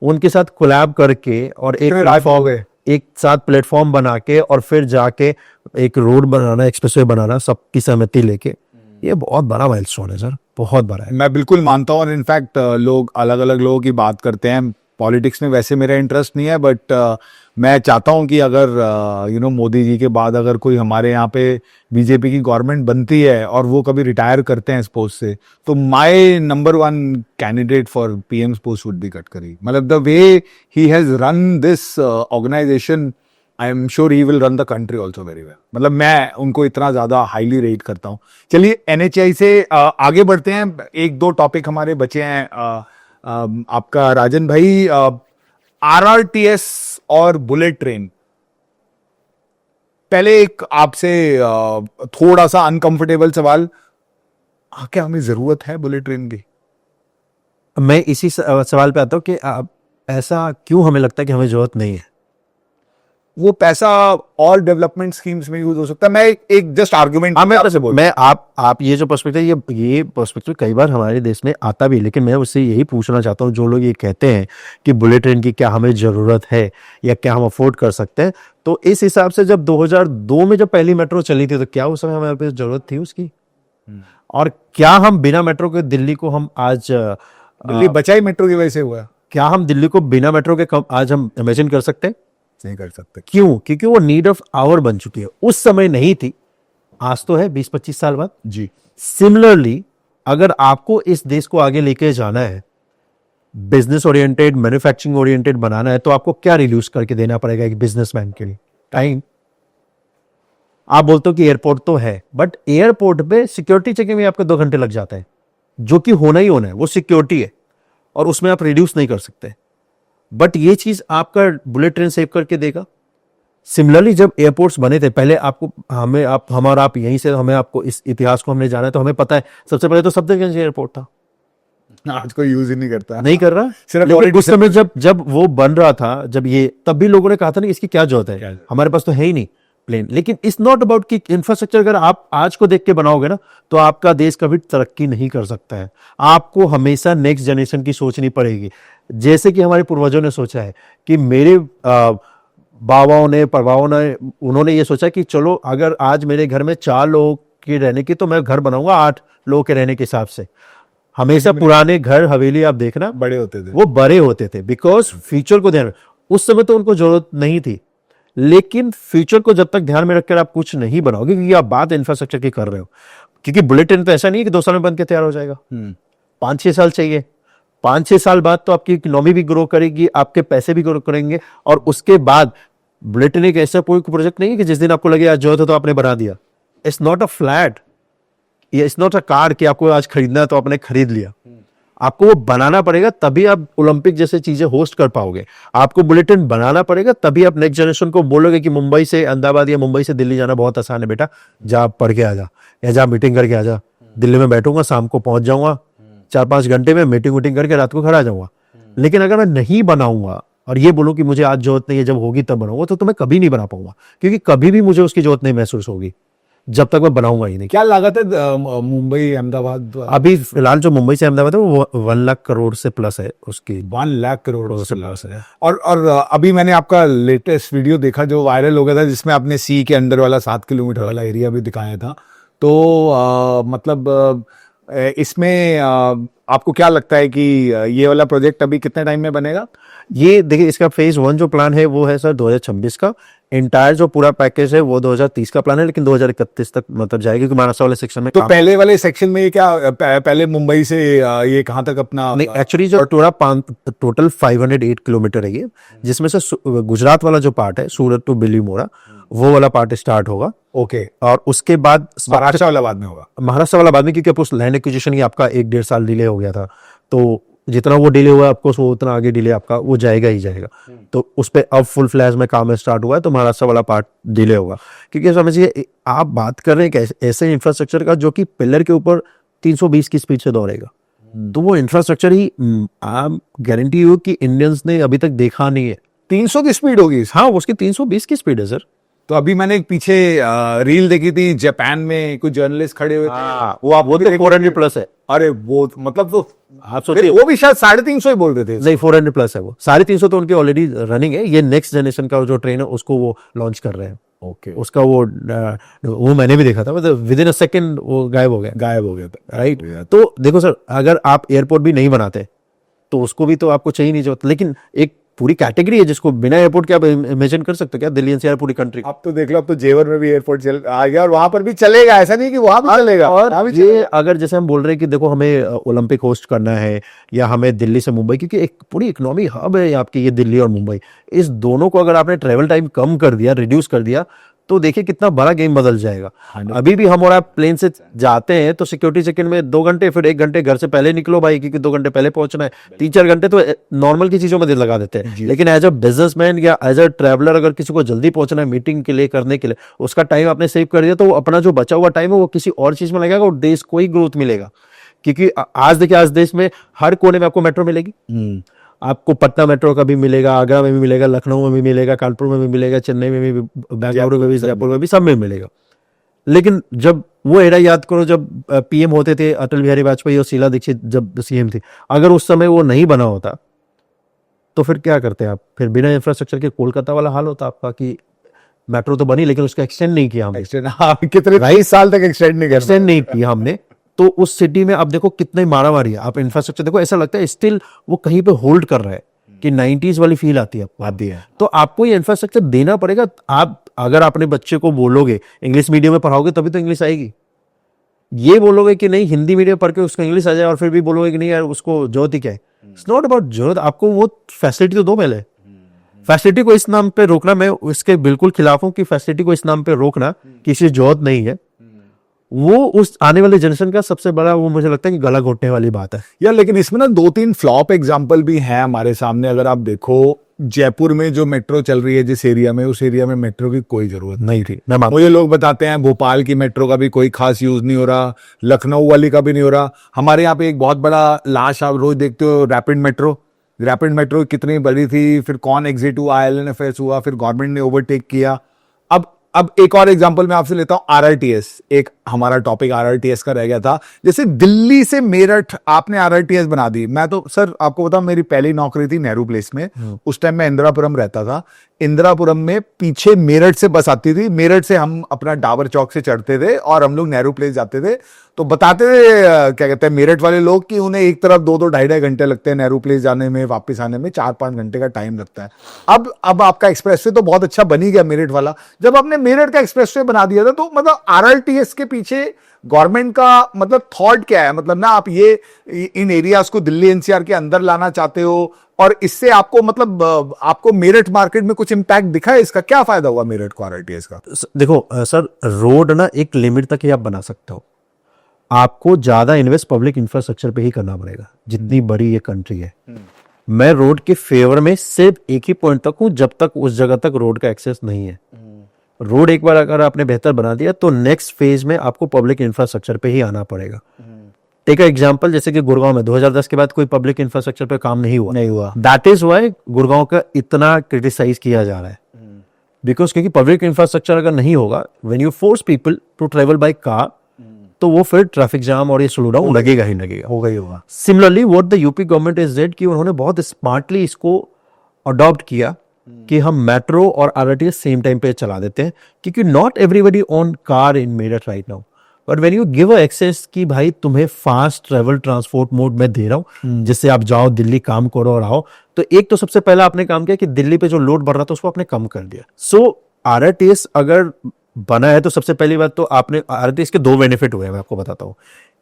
S1: उनके साथ कोलैब करके और एक प्लेटफॉर्म, एक साथ प्लेटफॉर्म बना के और फिर जाके एक रोड बनाना, एक्सप्रेसवे बनाना, सबकी सहमति लेके, ये बहुत बड़ा माइलस्टोन है सर, बहुत बड़ा है।
S2: मैं बिल्कुल मानता हूँ। और इनफैक्ट लोग अलग अलग लोगों की बात करते हैं। पॉलिटिक्स में वैसे मेरा इंटरेस्ट नहीं है, बट मैं चाहता हूं कि अगर मोदी जी के बाद अगर कोई हमारे यहाँ पे बीजेपी की गवर्नमेंट बनती है और वो कभी रिटायर करते हैं इस पोस्ट से, तो my number 1 candidate for PM post would be Gadkari. मतलब the way he has run this organisation, I am sure he will run the country also very well. मतलब मैं उनको इतना ज्यादा हाईली रेट करता हूँ। चलिए एनएचआई से आगे बढ़ते हैं। 1-2 टॉपिक हमारे बचे हैं। आपका राजन भाई, आरआरटीएस और बुलेट ट्रेन, पहले एक आपसे थोड़ा सा अनकंफर्टेबल सवाल, क्या हमें जरूरत है बुलेट ट्रेन की?
S1: मैं इसी सवाल पे आता हूं कि ऐसा क्यों हमें लगता है कि हमें जरूरत नहीं है।
S2: वो पैसा और डेवलपमेंट स्कीम्स में यूज हो सकता है। मैं एक जस्ट आर्गुमेंट से बोल
S1: मैं आप ये जो पर्सपेक्टिव ये पर्सपेक्टिव कई बार हमारे देश में आता भी है, लेकिन मैं उससे यही पूछना चाहता हूँ, जो लोग ये कहते हैं कि बुलेट ट्रेन की क्या हमें जरूरत है या क्या हम अफोर्ड कर सकते हैं, तो इस हिसाब से जब 2002 में जब पहली मेट्रो चली थी तो क्या उस समय हमारे पास जरूरत थी उसकी? और क्या हम बिना मेट्रो के दिल्ली को हम आज
S2: दिल्ली बचाई मेट्रो की वजह से हुआ?
S1: क्या हम दिल्ली को बिना मेट्रो के आज हम इमेजिन कर सकते हैं?
S2: नहीं कर सकते।
S1: क्यों? क्योंकि वो नीड ऑफ आवर बन चुकी है, उस समय नहीं थी, आज तो है 20-25 साल बाद
S2: जी।
S1: सिमिलरली अगर आपको इस देश को आगे लेके जाना है, बिजनेस ओरिएंटेड मैन्युफैक्चरिंग ओरिएंटेड बनाना है, तो आपको क्या रिड्यूस करके देना पड़ेगा एक बिजनेसमैन के लिए? टाइम। आप बोलते हो कि एयरपोर्ट तो है, बट एयरपोर्ट पे सिक्योरिटी चेकिंग में आपके 2 घंटे लग जाते हैं, जो कि होना ही होना है, वो सिक्योरिटी है और उसमें आप रिड्यूस नहीं कर सकते। बट ये चीज आपका बुलेट ट्रेन सेव करके देगा। सिमिलरली जब एयरपोर्ट्स बने थे पहले, आपको हमें आप यहीं से हमें आपको इस इतिहास को हमने जाना है तो हमें पता है सबसे पहले तो सफदरजंग एयरपोर्ट था,
S2: आज कोई यूज ही नहीं करता,
S1: नहीं कर रहा
S2: सिर्फ
S1: लेकिन उस समय जब वो बन रहा था, जब ये, तब भी लोगों ने कहा था ना इसकी क्या जरूरत है, हमारे पास तो है ही नहीं प्लेन। लेकिन इट्स नॉट अबाउट कि इंफ्रास्ट्रक्चर अगर आप आज को देख के बनाओगे ना तो आपका देश कभी तरक्की नहीं कर सकता है। आपको हमेशा नेक्स्ट जनरेशन की सोचनी पड़ेगी, जैसे कि हमारे पूर्वजों ने सोचा है कि मेरे बाबाओं ने परबाओं ने, उन्होंने ये सोचा कि चलो अगर आज मेरे घर में 4 लोगों के रहने की तो मैं घर बनाऊंगा 8 लोगों के रहने के हिसाब से। हमेशा पुराने घर हवेली आप देखना
S2: बड़े होते थे,
S1: वो बड़े होते थे, बिकॉज फ्यूचर को ध्यान, उस समय तो उनको जरूरत नहीं थी, लेकिन फ्यूचर को जब तक ध्यान में रखकर आप कुछ नहीं बनाओगे, क्योंकि आप बात इंफ्रास्ट्रक्चर की कर रहे हो, क्योंकि बुलेट ट्रेन तो ऐसा नहीं है कि 2 साल में बन के तैयार हो जाएगा, 5-6 साल चाहिए। 5-6 साल बाद तो आपकी इकोनॉमी भी ग्रो करेगी, आपके पैसे भी ग्रो करेंगे, और उसके बाद बुलेट ट्रेन एक ऐसा कोई प्रोजेक्ट नहीं है कि जिस दिन आपको लगे आज जरूरत है तो आपने बना दिया। It's not a flat, it's not a car कि आपको आज खरीदना है तो आपने खरीद लिया। आपको वो बनाना पड़ेगा, तभी आप ओलंपिक जैसे चीजें होस्ट कर पाओगे। आपको बुलेट ट्रेन बनाना पड़ेगा, तभी आप नेक्स्ट जनरेशन को बोलोगे कि मुंबई से अहमदाबाद या मुंबई से दिल्ली जाना बहुत आसान है बेटा, जा पढ़ के आ जा या जा मीटिंग करके आ जा। दिल्ली में बैठूंगा, शाम को पहुंच जाऊंगा, 4-5 घंटे में मीटिंग वूटिंग करके रात को घर आ जाऊंगा। लेकिन अगर मैं नहीं बनाऊंगा और ये बोलूं कि मुझे आज जरूरत नहीं है, जब होगी तब बनाऊंगा, तो मैं कभी नहीं बना पाऊंगा, क्योंकि कभी भी मुझे उसकी जरूरत नहीं महसूस होगी जब तक मैं बनाऊंगा ही नहीं।
S2: क्या लागत है मुंबई अहमदाबाद?
S1: अभी फिलहाल जो मुंबई से अहमदाबाद है वो 1 लाख करोड़ से प्लस है, उसकी
S2: 1 लाख करोड़ से प्लस है। और अभी मैंने आपका लेटेस्ट वीडियो देखा जो वायरल हो गया था, जिसमें आपने सी के अंदर वाला 7 किलोमीटर वाला एरिया भी दिखाया था। तो मतलब इसमें आपको क्या लगता है कि ये वाला प्रोजेक्ट अभी कितने टाइम में बनेगा?
S1: ये देखिए, इसका फेज 1 जो प्लान है वो है सर 2026 का। एंटायर जो पूरा पैकेज है वो 2030 का प्लान है, लेकिन 2031 तक मतलब जाएगी, क्योंकि महाराष्ट्र वाले सेक्शन में
S2: तो पहले वाले सेक्शन में ये क्या पहले मुंबई से ये कहाँ तक अपना?
S1: नहीं, एक्चुअली जो टोटल 508 किलोमीटर है ये, जिसमें से गुजरात वाला जो पार्ट है सूरत टू बिलीमोरा, वो वाला पार्ट स्टार्ट होगा।
S2: ओके।
S1: और उसके बाद
S2: महाराष्ट्र वाला बाद में होगा।
S1: महाराष्ट्र वाला बाद में, क्योंकि उस लैंड एक्विजिशन ही आपका 1-1.5 साल डिले हो गया था, तो जितना वो डिले हुआ आपको वो उतना आगे डिले आपका वो जाएगा ही जाएगा। तो उस पर अब फुल फ्लैश में काम स्टार्ट हुआ है, तो महाराष्ट्र वाला पार्ट डिले होगा। क्योंकि समझिए आप बात कर रहे हैं ऐसे इंफ्रास्ट्रक्चर का जो कि पिलर के ऊपर 320 की स्पीड से दौड़ेगा, तो वो इंफ्रास्ट्रक्चर ही आप गारंटी हो कि इंडियंस ने अभी तक देखा नहीं है।
S2: 300 की स्पीड होगी?
S1: हाँ, उसकी 320 की स्पीड है सर।
S2: तो अभी मैंने एक पीछे रील देखी थी, जापान में कुछ जर्नलिस्ट खड़े हुए थे,
S1: वो तो 400 प्लस है।
S2: अरे वो मतलब तो
S1: आप सोचिए,
S2: वो भी शायद 350 ही बोल रहे थे।
S1: नहीं, 400 प्लस है वो। 350 तो उनकी ऑलरेडी रनिंग है। ये नेक्स्ट जनरेशन का जो ट्रेन है उसको वो लॉन्च कर रहे हैं।
S2: ओके।
S1: उसका वो मैंने भी देखा था, मतलब विद इन अ सेकेंड वो गायब हो गया था, राइट। तो देखो सर, अगर आप एयरपोर्ट भी नहीं बनाते तो उसको भी तो आपको चाहिए नहीं जरूरत, लेकिन एक पूरी कैटेगरी है जिसको बिना एयरपोर्ट के आप इमेजिन कर सकते हो क्या? दिल्ली एनसीआर पूरी कंट्री।
S2: अब तो देख लो, अब तो जेवर में भी एयरपोर्ट चल आ गया और वहां पर भी चलेगा, ऐसा नहीं कि वहां भी चलेगा।
S1: और ये अगर जैसे हम बोल रहे हैं कि देखो हमें ओलंपिक होस्ट करना है या हमें दिल्ली से मुंबई, क्योंकि एक पूरी इकोनॉमी हब है आपकी ये दिल्ली और मुंबई, इस दोनों को अगर आपने ट्रेवल टाइम कम कर दिया, रिड्यूस कर दिया, तो देखिए कितना बड़ा गेम बदल जाएगा। अभी भी हम और आप प्लेन से जाते हैं तो सिक्योरिटी चेक इन में 2 घंटे, फिर 1 घंटे घर से पहले निकलो भाई, क्योंकि 2 घंटे पहले पहुंचना है। 3-4 घंटे तो नॉर्मल की चीजों में लगा देते हैं, लेकिन एज अ बिजनेसमैन या एज अ ट्रैवलर अगर किसी को जल्दी पहुंचना है मीटिंग के लिए, करने के लिए, उसका टाइम आपने सेव कर दिया, तो वो अपना जो बचा हुआ टाइम है वो किसी और चीज में लगेगा और देश को ही ग्रोथ मिलेगा। क्योंकि आज देखिए, आज देश में हर कोने में आपको मेट्रो मिलेगी, आपको पटना मेट्रो का भी मिलेगा, आगरा में भी मिलेगा, लखनऊ में भी मिलेगा, कानपुर में भी मिलेगा, चेन्नई में भी, बेंगलुरु में भी, जयपुर में भी, सब में मिलेगा। लेकिन जब वो एरा याद करो जब पीएम होते थे अटल बिहारी वाजपेयी और शीला दीक्षित जब सीएम थी, अगर उस समय वो नहीं बना होता तो फिर क्या करते आप? फिर बिना इंफ्रास्ट्रक्चर के कोलकाता वाला हाल होता आपका कि मेट्रो तो बनी लेकिन उसका एक्सटेंड नहीं किया हमने,
S2: कितने 20 साल तक एक्सटेंड नहीं
S1: किया हमने। तो उस सिटी में अब देखो कितने मारामारी है। आप इंफ्रास्ट्रक्चर देखो, ऐसा लगता है स्टिल वो कहीं पे होल्ड कर रहा है कि 90s वाली फील आती है तो आपको ये इंफ्रास्ट्रक्चर देना पड़ेगा। आप अगर अपने बच्चे को बोलोगे इंग्लिश मीडियम में पढ़ाओगे तभी तो इंग्लिश आएगी, ये बोलोगे कि नहीं हिंदी मीडियम पढ़ के उसको इंग्लिश आ जाए और फिर भी बोलोगे कि नहीं यार उसको जरूरत ही क्या है। इट्स नॉट अबाउट जरूरत, आपको वो फैसिलिटी तो दो पहले। फैसिलिटी को इस नाम पे रोकना, मैं इसके बिल्कुल खिलाफ हूं कि फैसिलिटी को इस नाम पे रोकना किसी जरूरत नहीं है। वो उस आने वाले जनरेशन का सबसे बड़ा, वो मुझे लगता है कि गला घोटने वाली बात है
S2: यार। लेकिन इसमें ना 2-3 फ्लॉप एग्जांपल भी हैं हमारे सामने। अगर आप देखो जयपुर में जो मेट्रो चल रही है जिस एरिया में, उस एरिया में मेट्रो की कोई जरूरत
S1: नहीं थी।
S2: मुझे लोग बताते हैं भोपाल की मेट्रो का भी कोई खास यूज नहीं हो रहा, लखनऊ वाली का भी नहीं हो रहा। हमारे यहाँ पे एक बहुत बड़ा लाश आप रोज देखते हो, रैपिड मेट्रो कितनी बड़ी थी, फिर कौन एग्जिट हुआ, IL&FS हुआ, फिर गवर्नमेंट ने ओवरटेक किया। अब एक और एग्जांपल मैं आपसे लेता हूं, RRTS। एक हमारा टॉपिक RRTS का रह गया था। जैसे दिल्ली से मेरठ आपने RRTS बना दी। मैं तो सर आपको बताऊं, मेरी पहली नौकरी थी नेहरू प्लेस में। उस टाइम मैं इंदिरापुरम रहता था। इंदिरापुरम में पीछे मेरठ से बस आती थी, मेरठ से हम अपना डाबर चौक से चढ़ते थे और हम लोग नेहरू प्लेस जाते थे। तो बताते थे क्या कहते हैं मेरठ वाले लोग कि उन्हें एक तरफ 2-2 ढाई-ढाई घंटे लगते हैं नेहरू प्लेस जाने में, वापस आने में 4-5 घंटे का टाइम लगता है। अब आपका एक्सप्रेसवे तो बहुत अच्छा बनी गया मेरठ वाला। जब आपने मेरठ का एक्सप्रेसवे बना दिया था तो मतलब RRTS के पीछे गवर्नमेंट का मतलब थॉट क्या है? मतलब ना आप ये इन एरियाज को दिल्ली NCR के अंदर लाना चाहते हो और इससे आपको मतलब आपको मेरठ मार्केट में कुछ इंपैक्ट दिखा है? इसका क्या फायदा हुआ मेरठ को RRTS का?
S1: देखो सर, रोड ना एक लिमिट तक ही आप बना सकते हो, आपको ज्यादा इन्वेस्ट पब्लिक इंफ्रास्ट्रक्चर पे ही करना पड़ेगा जितनी बड़ी ये कंट्री है। मैं रोड के फेवर में सिर्फ एक ही पॉइंट तक हूं, जब तक उस जगह तक रोड का एक्सेस नहीं है। रोड एक बार अगर आपने बेहतर बना दिया तो नेक्स्ट फेज में आपको पब्लिक इंफ्रास्ट्रक्चर पे ही आना पड़ेगा। टेक एग्जांपल, जैसे कि गुड़गांव में 2010 के बाद कोई पब्लिक इंफ्रास्ट्रक्चर पे काम नहीं हुआ। दैट इज व्हाई गुड़गांव का इतना क्रिटिसाइज किया जा रहा है, बिकॉज क्योंकि पब्लिक इंफ्रास्ट्रक्चर अगर नहीं होगा, when you force people to travel by car, तो वो फिर ट्रैफिक जाम और ये स्लो डाउन लगेगा ही लगेगा, होगा। Similarly what the UP government is dead कि उन्होंने बहुत स्मार्टली इसको अडॉप्ट किया कि हम मेट्रो और RRTS सेम टाइम पे चला देते हैं, क्योंकि not everybody own car in Meerut right now, but when you give a access कि भाई तुम्हें फास्ट ट्रेवल ट्रांसपोर्ट मोड में दे रहा हूं जिससे आप जाओ दिल्ली काम करो और आओ, तो एक तो सबसे पहला आपने काम किया कि दिल्ली पे जो लोड बढ़ रहा था उसको आपने कम कर दिया। सो RRTS अगर बना है तो सबसे पहली बात तो आपने RRTS के 2 बेनिफिट हुए हैं, मैं आपको बताता हूँ।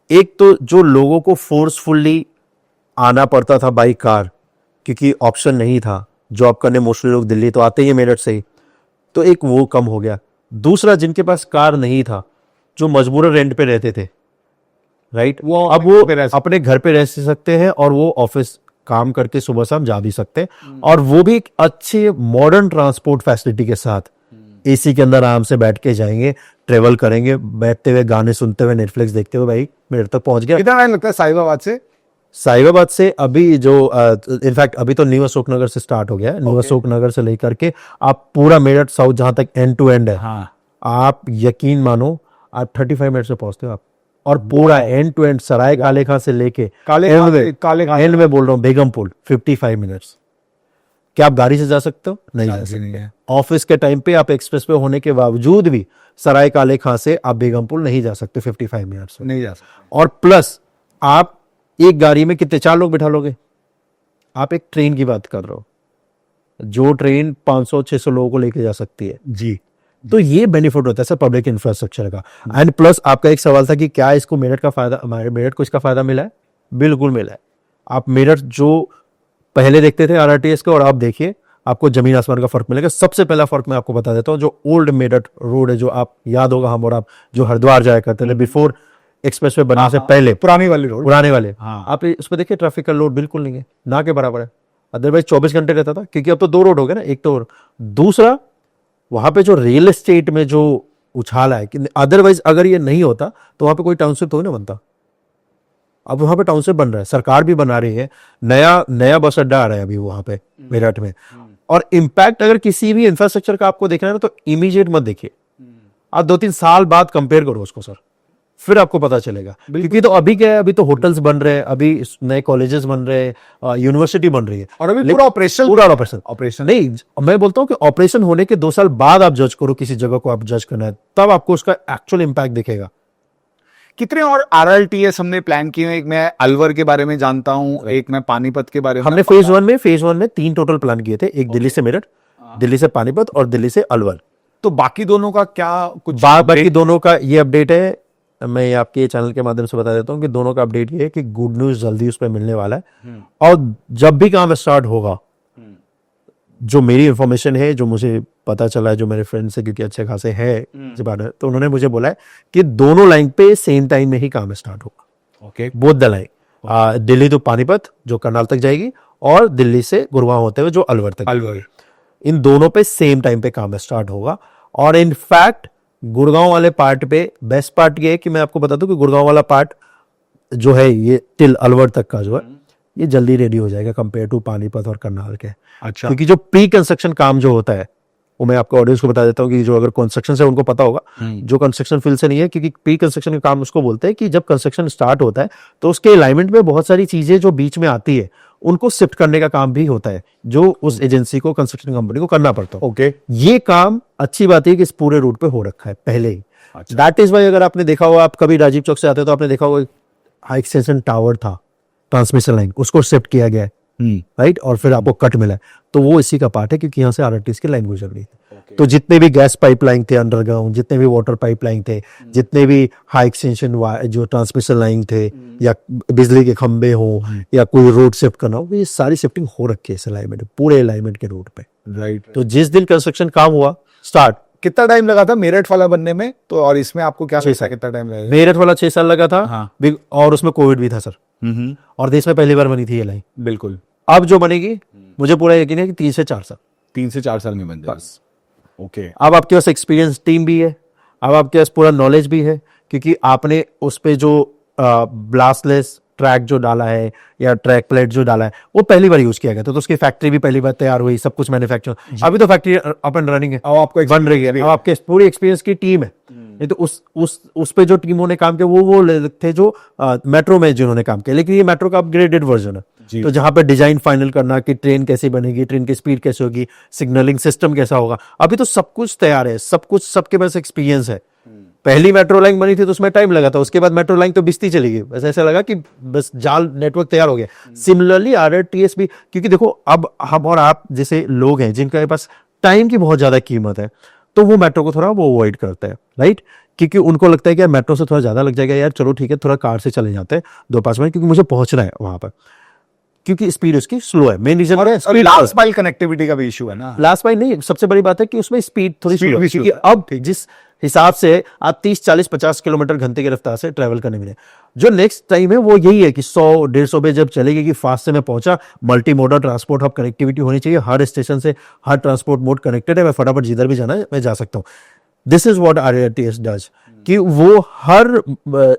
S1: एक तो जो लोगों को फोर्सफुली आना पड़ता था बाई कार क्योंकि ऑप्शन नहीं था, जॉब करने मोस्टली लोग दिल्ली तो आते ही मेरठ से ही, तो एक वो कम हो गया। दूसरा, जिनके पास कार नहीं था, जो मजबूरन रेंट पे रहते थे, राइट, वो अब वो अपने घर पे रह सकते हैं और वो ऑफिस काम करके सुबह शाम जा भी सकते हैं, और वो भी एक अच्छे मॉडर्न ट्रांसपोर्ट फैसिलिटी के साथ AC के अंदर आराम से बैठ के जाएंगे, ट्रेवल करेंगे, बैठते हुए गाने सुनते हुए नेटफ्लिक्स देखते हुए, भाई मेरे तक पहुंच गया।
S2: कितना टाइम लगता है
S1: साहिबाबाद से अभी जो इनफैक्ट अभी तो न्यू अशोक नगर से स्टार्ट हो गया है। न्यू अशोक नगर से लेकर के आप पूरा मेरठ साउथ जहां तक एंड टू एंड है, हाँ। आप यकीन मानो आप 35 मिनट से पहुंचते हो आप, और पूरा एंड टू एंड सराय काले खां से लेके एंड में बोल रहा हूँ बेगमपुर 55 मिनट्स। क्या आप गाड़ी से जा सकते हो? नहीं जा सकते। ऑफिस के टाइम पे आप एक्सप्रेस पे होने के बावजूद भी सराय काले खां से आप बेगमपुर नहीं जा सकते 55 मिनट्स
S2: नहीं जा सकते।
S1: और प्लस आप एक गाड़ी में कितने 4 लोग बिठा लोगे? आप एक ट्रेन की बात कर रहे हो, जो ट्रेन 500-600 लोगों को लेके जा सकती है जी। तो ये बेनिफिट होता है सर पब्लिक इंफ्रास्ट्रक्चर का। एंड प्लस आपका एक सवाल था कि क्या इसको मेरठ को इसका फायदा मिला है? बिल्कुल मिला है। आप मेरठ जो पहले देखते थे RRTS को और आप देखिए, आपको जमीन आसमान का फर्क मिलेगा। सबसे पहला फर्क मैं आपको बता देता हूँ, जो ओल्ड मेरठ रोड है, जो आप याद होगा हम और आप जो हरिद्वार जाया करते थे बिफोर एक्सप्रेसवे बनने से पहले, पुराने वाले हाँ। आप उस पर देखिए ट्रैफिक का लोड बिल्कुल नहीं है, ना के बराबर है। अदरवाइज 24 घंटे रहता था, क्योंकि अब तो 2 रोड हो गए ना, एक तो दूसरा वहां पे जो रियल एस्टेट में जो उछाला है कि अदरवाइज अगर ये नहीं होता तो वहां पे कोई टाउनशिप तो ना बनता। अब वहां पे टाउनशिप बन रहा है, सरकार भी बना रही है, नया नया बस अड्डा आ रहा है अभी वहां पे मेरठ में। और इम्पैक्ट अगर किसी भी इंफ्रास्ट्रक्चर का आपको देखना है ना, तो इमीडिएट मत देखिए, आप 2-3 साल बाद कंपेयर करो उसको सर, फिर आपको पता चलेगा। क्योंकि तो अभी क्या है, अभी तो होटल्स बन रहे हैं, अभी नए कॉलेजेस बन रहे हैं, यूनिवर्सिटी बन रही है,
S2: और अभी पूरा
S1: ऑपरेशन नहीं, मैं बोलता हूँ कि ऑपरेशन होने के 2 साल बाद आप जज करो, किसी जगह को आप जज करना है, तब आपको उसका एक्चुअल इंपैक्ट दिखेगा।
S2: कितने और RRTS हमने प्लान किए हैं? एक मैं अलवर के बारे में जानता हूँ, एक मैं पानीपत के बारे में।
S1: हमने फेज वन में 3 टोटल प्लान किए थे, एक दिल्ली से मेरठ, दिल्ली से पानीपत और दिल्ली से अलवर।
S2: तो बाकी दोनों का क्या कुछ
S1: बाकी दोनों का ये अपडेट है, मैं आपके चैनल के माध्यम से बता देता हूँ कि दोनों का अपडेट ये है कि गुड न्यूज जल्दी उस पर मिलने वाला है। और जब भी काम स्टार्ट होगा, जो मेरी इंफॉर्मेशन है, जो मुझे पता चला है, जो मेरे फ्रेंड से, क्योंकि अच्छे खासे हैं बारे, तो उन्होंने मुझे बोला है कि दोनों लाइन पे सेम टाइम में ही काम स्टार्ट होगा।
S2: Okay,
S1: both the line, Delhi to Panipat जो करनाल तक जाएगी, और दिल्ली से गुड़गांव होते हुए जो अलवर तक, इन दोनों पे सेम टाइम पे काम स्टार्ट होगा। और इनफैक्ट गुड़गांव वाले पार्ट पे बेस्ट पार्ट ये है कि मैं आपको बता दूं कि गुड़गांव वाला पार्ट जो है, ये टिल अलवर तक का जो है, ये जल्दी रेडी हो जाएगा कंपेयर टू पानीपत और करनाल के।
S2: अच्छा,
S1: क्योंकि जो प्री कंस्ट्रक्शन काम जो होता है, वो मैं आपको ऑडियंस को बता देता हूँ कि जो अगर कंस्ट्रक्शन से उनको पता होगा, जो कंस्ट्रक्शन फील्ड से नहीं है, क्योंकि प्री कंस्ट्रक्शन का काम उसको बोलते हैं कि जब कंस्ट्रक्शन स्टार्ट होता है तो उसके अलाइनमेंट में बहुत सारी चीजें जो बीच में आती है, उनको शिफ्ट करने का काम भी होता है, जो उस एजेंसी को, कंस्ट्रक्शन कंपनी को करना पड़ता है।
S2: ओके,
S1: ये काम अच्छी बात है कि इस पूरे रूट पे हो रखा है पहले ही। दैट इज वाई, अगर आपने देखा होगा, आप कभी राजीव चौक से आते हो तो आपने देखा होगा हाई एक्सटेंशन टावर था, ट्रांसमिशन लाइन, उसको शिफ्ट किया गया है, राइट, और फिर आपको कट मिला है, तो वो इसी का पार्ट है, क्योंकि यहाँ से RRTS की लाइन गुजर रही है। तो जितने भी गैस पाइपलाइन थे अंडरग्राउंड, जितने भी वाटर पाइपलाइन थे, जितने भी हाई एक्सटेंशन जो ट्रांसमिशन लाइन थे, या बिजली के खंभे हो, या कोई रोड शिफ्ट करना हो, ये सारी शिफ्टिंग हो रखी है इस अलाइनमेंट, पूरे अलाइनमेंट के रोड पे।
S2: राइट।
S1: तो जिस दिन कंस्ट्रक्शन काम हुआ स्टार्ट,
S2: कितना टाइम लगा था मेरठ वाला बनने में? तो और इसमें आपको क्या लगता है कितना टाइम लगेगा?
S1: मेरठ वाला 6 साल लगा था।
S2: हाँ।
S1: और उसमें कोविड भी था सर, और देश में पहली बार बनी थी ये लाइन।
S2: बिल्कुल।
S1: अब जो बनेगी, मुझे पूरा यकीन है कि 3 से 4 साल,
S2: 3 से 4 साल में बन जाएगा। ओके,
S1: अब आपके पास एक्सपीरियंस टीम भी है, अब आपके पास पूरा नॉलेज भी है, क्योंकि आपने उस पे जो ब्लास्टलेस ट्रैक जो डाला है, या ट्रैक प्लेट जो डाला है, वो पहली बार यूज किया गया था, तो उसकी फैक्ट्री भी पहली बार तैयार हुई, सब कुछ मैन्युफैक्चर, अभी तो फैक्ट्री अप एंड रनिंग है,
S2: अब आपको
S1: बन रही है, अब आपके पूरी एक्सपीरियंस की टीम है। नहीं तो उस पे जो टीमों ने काम किया, वो थे जो मेट्रो में जिन्होंने काम किया, लेकिन ये मेट्रो का अपग्रेडेड वर्जन है। तो जहां पे डिजाइन फाइनल करना कि ट्रेन कैसी बनेगी, ट्रेन की स्पीड कैसे होगी, सिग्नलिंग सिस्टम कैसा होगा, अभी तो सब कुछ तैयार है, सब कुछ सबके पास एक्सपीरियंस है। पहली मेट्रो लाइन बनी थी तो उसमें टाइम लगा था, उसके बाद मेट्रो लाइन तो बिस्ती चली गई, बस ऐसा लगा कि बस जाल नेटवर्क तैयार हो गया। सिमिलरली RRTS भी, क्योंकि देखो अब हम और आप जैसे लोग हैं जिनके पास टाइम की बहुत ज्यादा कीमत है, तो वो मेट्रो को थोड़ा वो अवॉइड करता है, राइट, क्योंकि उनको लगता है कि यार मेट्रो से थोड़ा ज्यादा लग जाएगा, यार चलो ठीक है, थोड़ा कार से चले जाते हैं 2-5 मिनट, क्योंकि मुझे पहुंचना है वहां पर, क्योंकि स्पीड उसकी स्लो है। मेन रीजन है स्पीड,
S2: लास्ट माइल कनेक्टिविटी का भी इशू है ना।
S1: लास्ट माइल नहीं, सबसे बड़ी बात है कि उसमें स्पीड थोड़ी स्लो है, क्योंकि
S2: है।
S1: अब जिस हिसाब से आप 30-40-50 किलोमीटर घंटे की रफ्तार से ट्रेवल करने मिले, जो नेक्स्ट टाइम है वो यही है कि 100-150 पे जब चलेगी कि फास्ट से मैं पहुंचा, multi modal transport hub connectivity होनी चाहिए, हर स्टेशन से हर ट्रांसपोर्ट मोड कनेक्टेड है, मैं फटाफट जिधर भी जाना है मैं जा सकता हूँ। This is what RRTS does, कि वो हर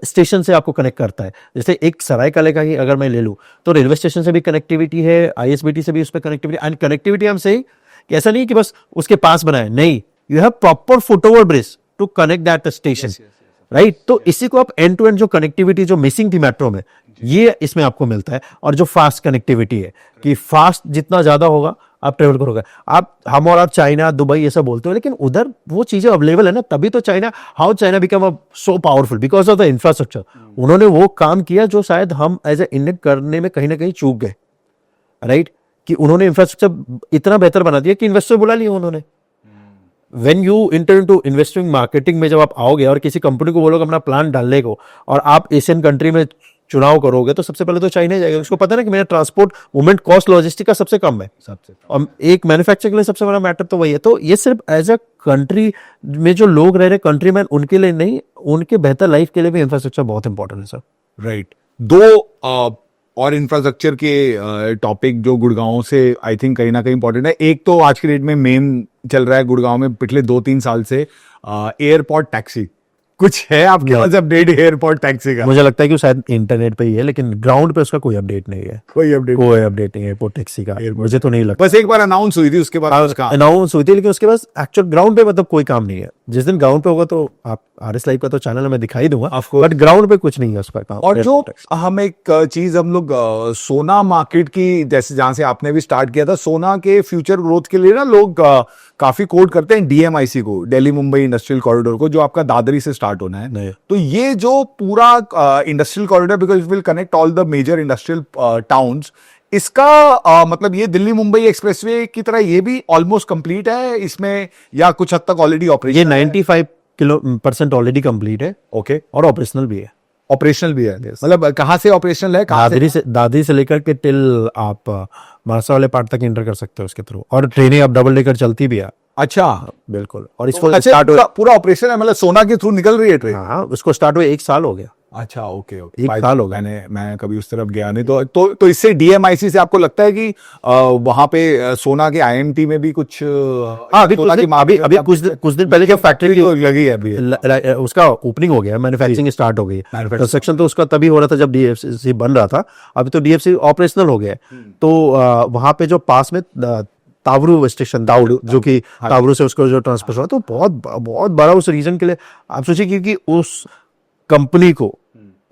S1: स्टेशन से आपको कनेक्ट करता है। जैसे एक सरायकाले का ही अगर मैं ले लूं, तो रेलवे स्टेशन से भी कनेक्टिविटी है, ISBT से भी उस पर कनेक्टिविटी, एंड कनेक्टिविटी हम से ऐसा नहीं कि बस उसके पास बनाए, नहीं, you have proper foot over bridge to connect that station, right. तो इसी को आप एंड टू एंड जो कनेक्टिविटी जो मिसिंग थी मेट्रो में, ये इसमें आपको मिलता है। और जो फास्ट कनेक्टिविटी है, कि फास्ट जितना ज्यादा होगा आप ट्रेवल करोगे। हम और आप चाइना, दुबई ये सब बोलते हो, लेकिन उधर वो चीजें अवेलेबल है ना, तभी तो China become so powerful because of the infrastructure. उन्होंने वो काम किया जो शायद हम एज ए इंडियन करने में कहीं ना कहीं चूक गए, राइट, कि उन्होंने इंफ्रास्ट्रक्चर इतना बेहतर बना दिया कि इन्वेस्टर बुला लिया उन्होंने। When you enter into investing marketing में जब आप आओगे और किसी कंपनी को बोलोगे अपना प्लान डालने को, और आप एशियन कंट्री में चुनाव करोगे, तो सबसे पहले तो चाइना ही जाएगा। उसको पता ना कि मेरा ट्रांसपोर्ट मूवमेंट कॉस्ट लॉजिस्टिक का सबसे कम है, और एक मैन्युफैक्चर के लिए सबसे बड़ा मैटर तो वही है। तो ये सिर्फ एज अ कंट्री में जो लोग रह रहे कंट्री मैन, उनके लिए नहीं, उनके बेहतर लाइफ के लिए भी इंफ्रास्ट्रक्चर बहुत इंपॉर्टेंट है सर।
S2: राइट। दो और इंफ्रास्ट्रक्चर के टॉपिक जो गुड़गांव से आई थिंक कहीं ना कहीं इंपॉर्टेंट है। एक तो आज की डेट में मेन चल रहा है गुड़गांव में पिछले 2-3 साल से एयरपोर्ट टैक्सी। कुछ है आपके
S1: No.
S2: पास अपडेट एयरपोर्ट टैक्सी का?
S1: मुझे लगता है कि वो शायद इंटरनेट पे ही है, लेकिन ग्राउंड पे उसका कोई अपडेट नहीं है।
S2: कोई अपडेट?
S1: कोई अपडेट नहीं है एयरपोर्ट टैक्सी का, मुझे तो नहीं लगता।
S2: बस एक बार अनाउंस हुई थी, उसके बाद उसका
S1: अनाउंस हुई थी, लेकिन उसके बाद एक्चुअल ग्राउंड पे मतलब कोई काम नहीं है। जिस दिन ग्राउंड पे होगा तो आप RS लाइव का तो चैनल में दिखाई दूंगा,
S2: Of course.
S1: बट ग्राउंड पे कुछ नहीं है उसका काम।
S2: और जो
S1: airport taxi।
S2: हम एक चीज हम लोग सोना मार्केट की, जैसे जहां से आपने भी स्टार्ट किया था, सोना के फ्यूचर ग्रोथ के लिए ना लोग काफी कोट करते हैं DMIC को, दिल्ली मुंबई इंडस्ट्रियल कॉरिडोर को, जो आपका दादरी से स्टार्ट होना है।
S1: नहीं।
S2: तो ये जो पूरा industrial corridor, because it will connect all the major industrial towns, इसका मतलब ये दिल्ली मुंबई एक्सप्रेसवे की तरह ये भी ऑलमोस्ट कंप्लीट है इसमें, या कुछ हद तक ऑलरेडी
S1: ये
S2: ऑपरेशन?
S1: 95% ऑलरेडी कंप्लीट है,
S2: ओके,
S1: और ऑपरेशनल भी है।
S2: ऑपरेशनल भी है। मतलब कहाँ से ऑपरेशनल है? कहाँ से?
S1: दादरी से लेकर के टिल आप मारसा वाले पार्ट तक एंटर कर सकते हो उसके थ्रू, और ट्रेनें अब डबल डेकर चलती भी है।
S2: अच्छा,
S1: बिल्कुल। और इसको
S2: अच्छा,
S1: स्टार्ट
S2: पूरा ऑपरेशन है, मतलब सोना के थ्रू निकल रही है ट्रेन?
S1: हाँ, उसको स्टार्ट हुए 1 साल हो गया।
S2: अच्छा, ओके ओके,
S1: 1 साल हो गया।
S2: मैं कभी उस तरफ गया नहीं, तो इससे DMIC से आपको लगता है कि वहां पे सोना के IMT में भी कुछ
S1: हाँ, अभी कुछ दिन पहले जब फैक्ट्री
S2: लगी है अभी?
S1: उसका ओपनिंग हो गया, मैन्युफैक्चरिंग स्टार्ट हो गई है। कंस्ट्रक्शन तो उसका तभी हो रहा था जब DFC बन रहा था, अभी तो DFC ऑपरेशनल हो गया है। तो वहां पे जो पास में तावरू स्टेशन, दाऊद, जो कि तावरू से उसको जो ट्रांसफर हुआ, तो बहुत बड़ा उस रीजन के लिए आप सोचिए, क्योंकि उस कंपनी को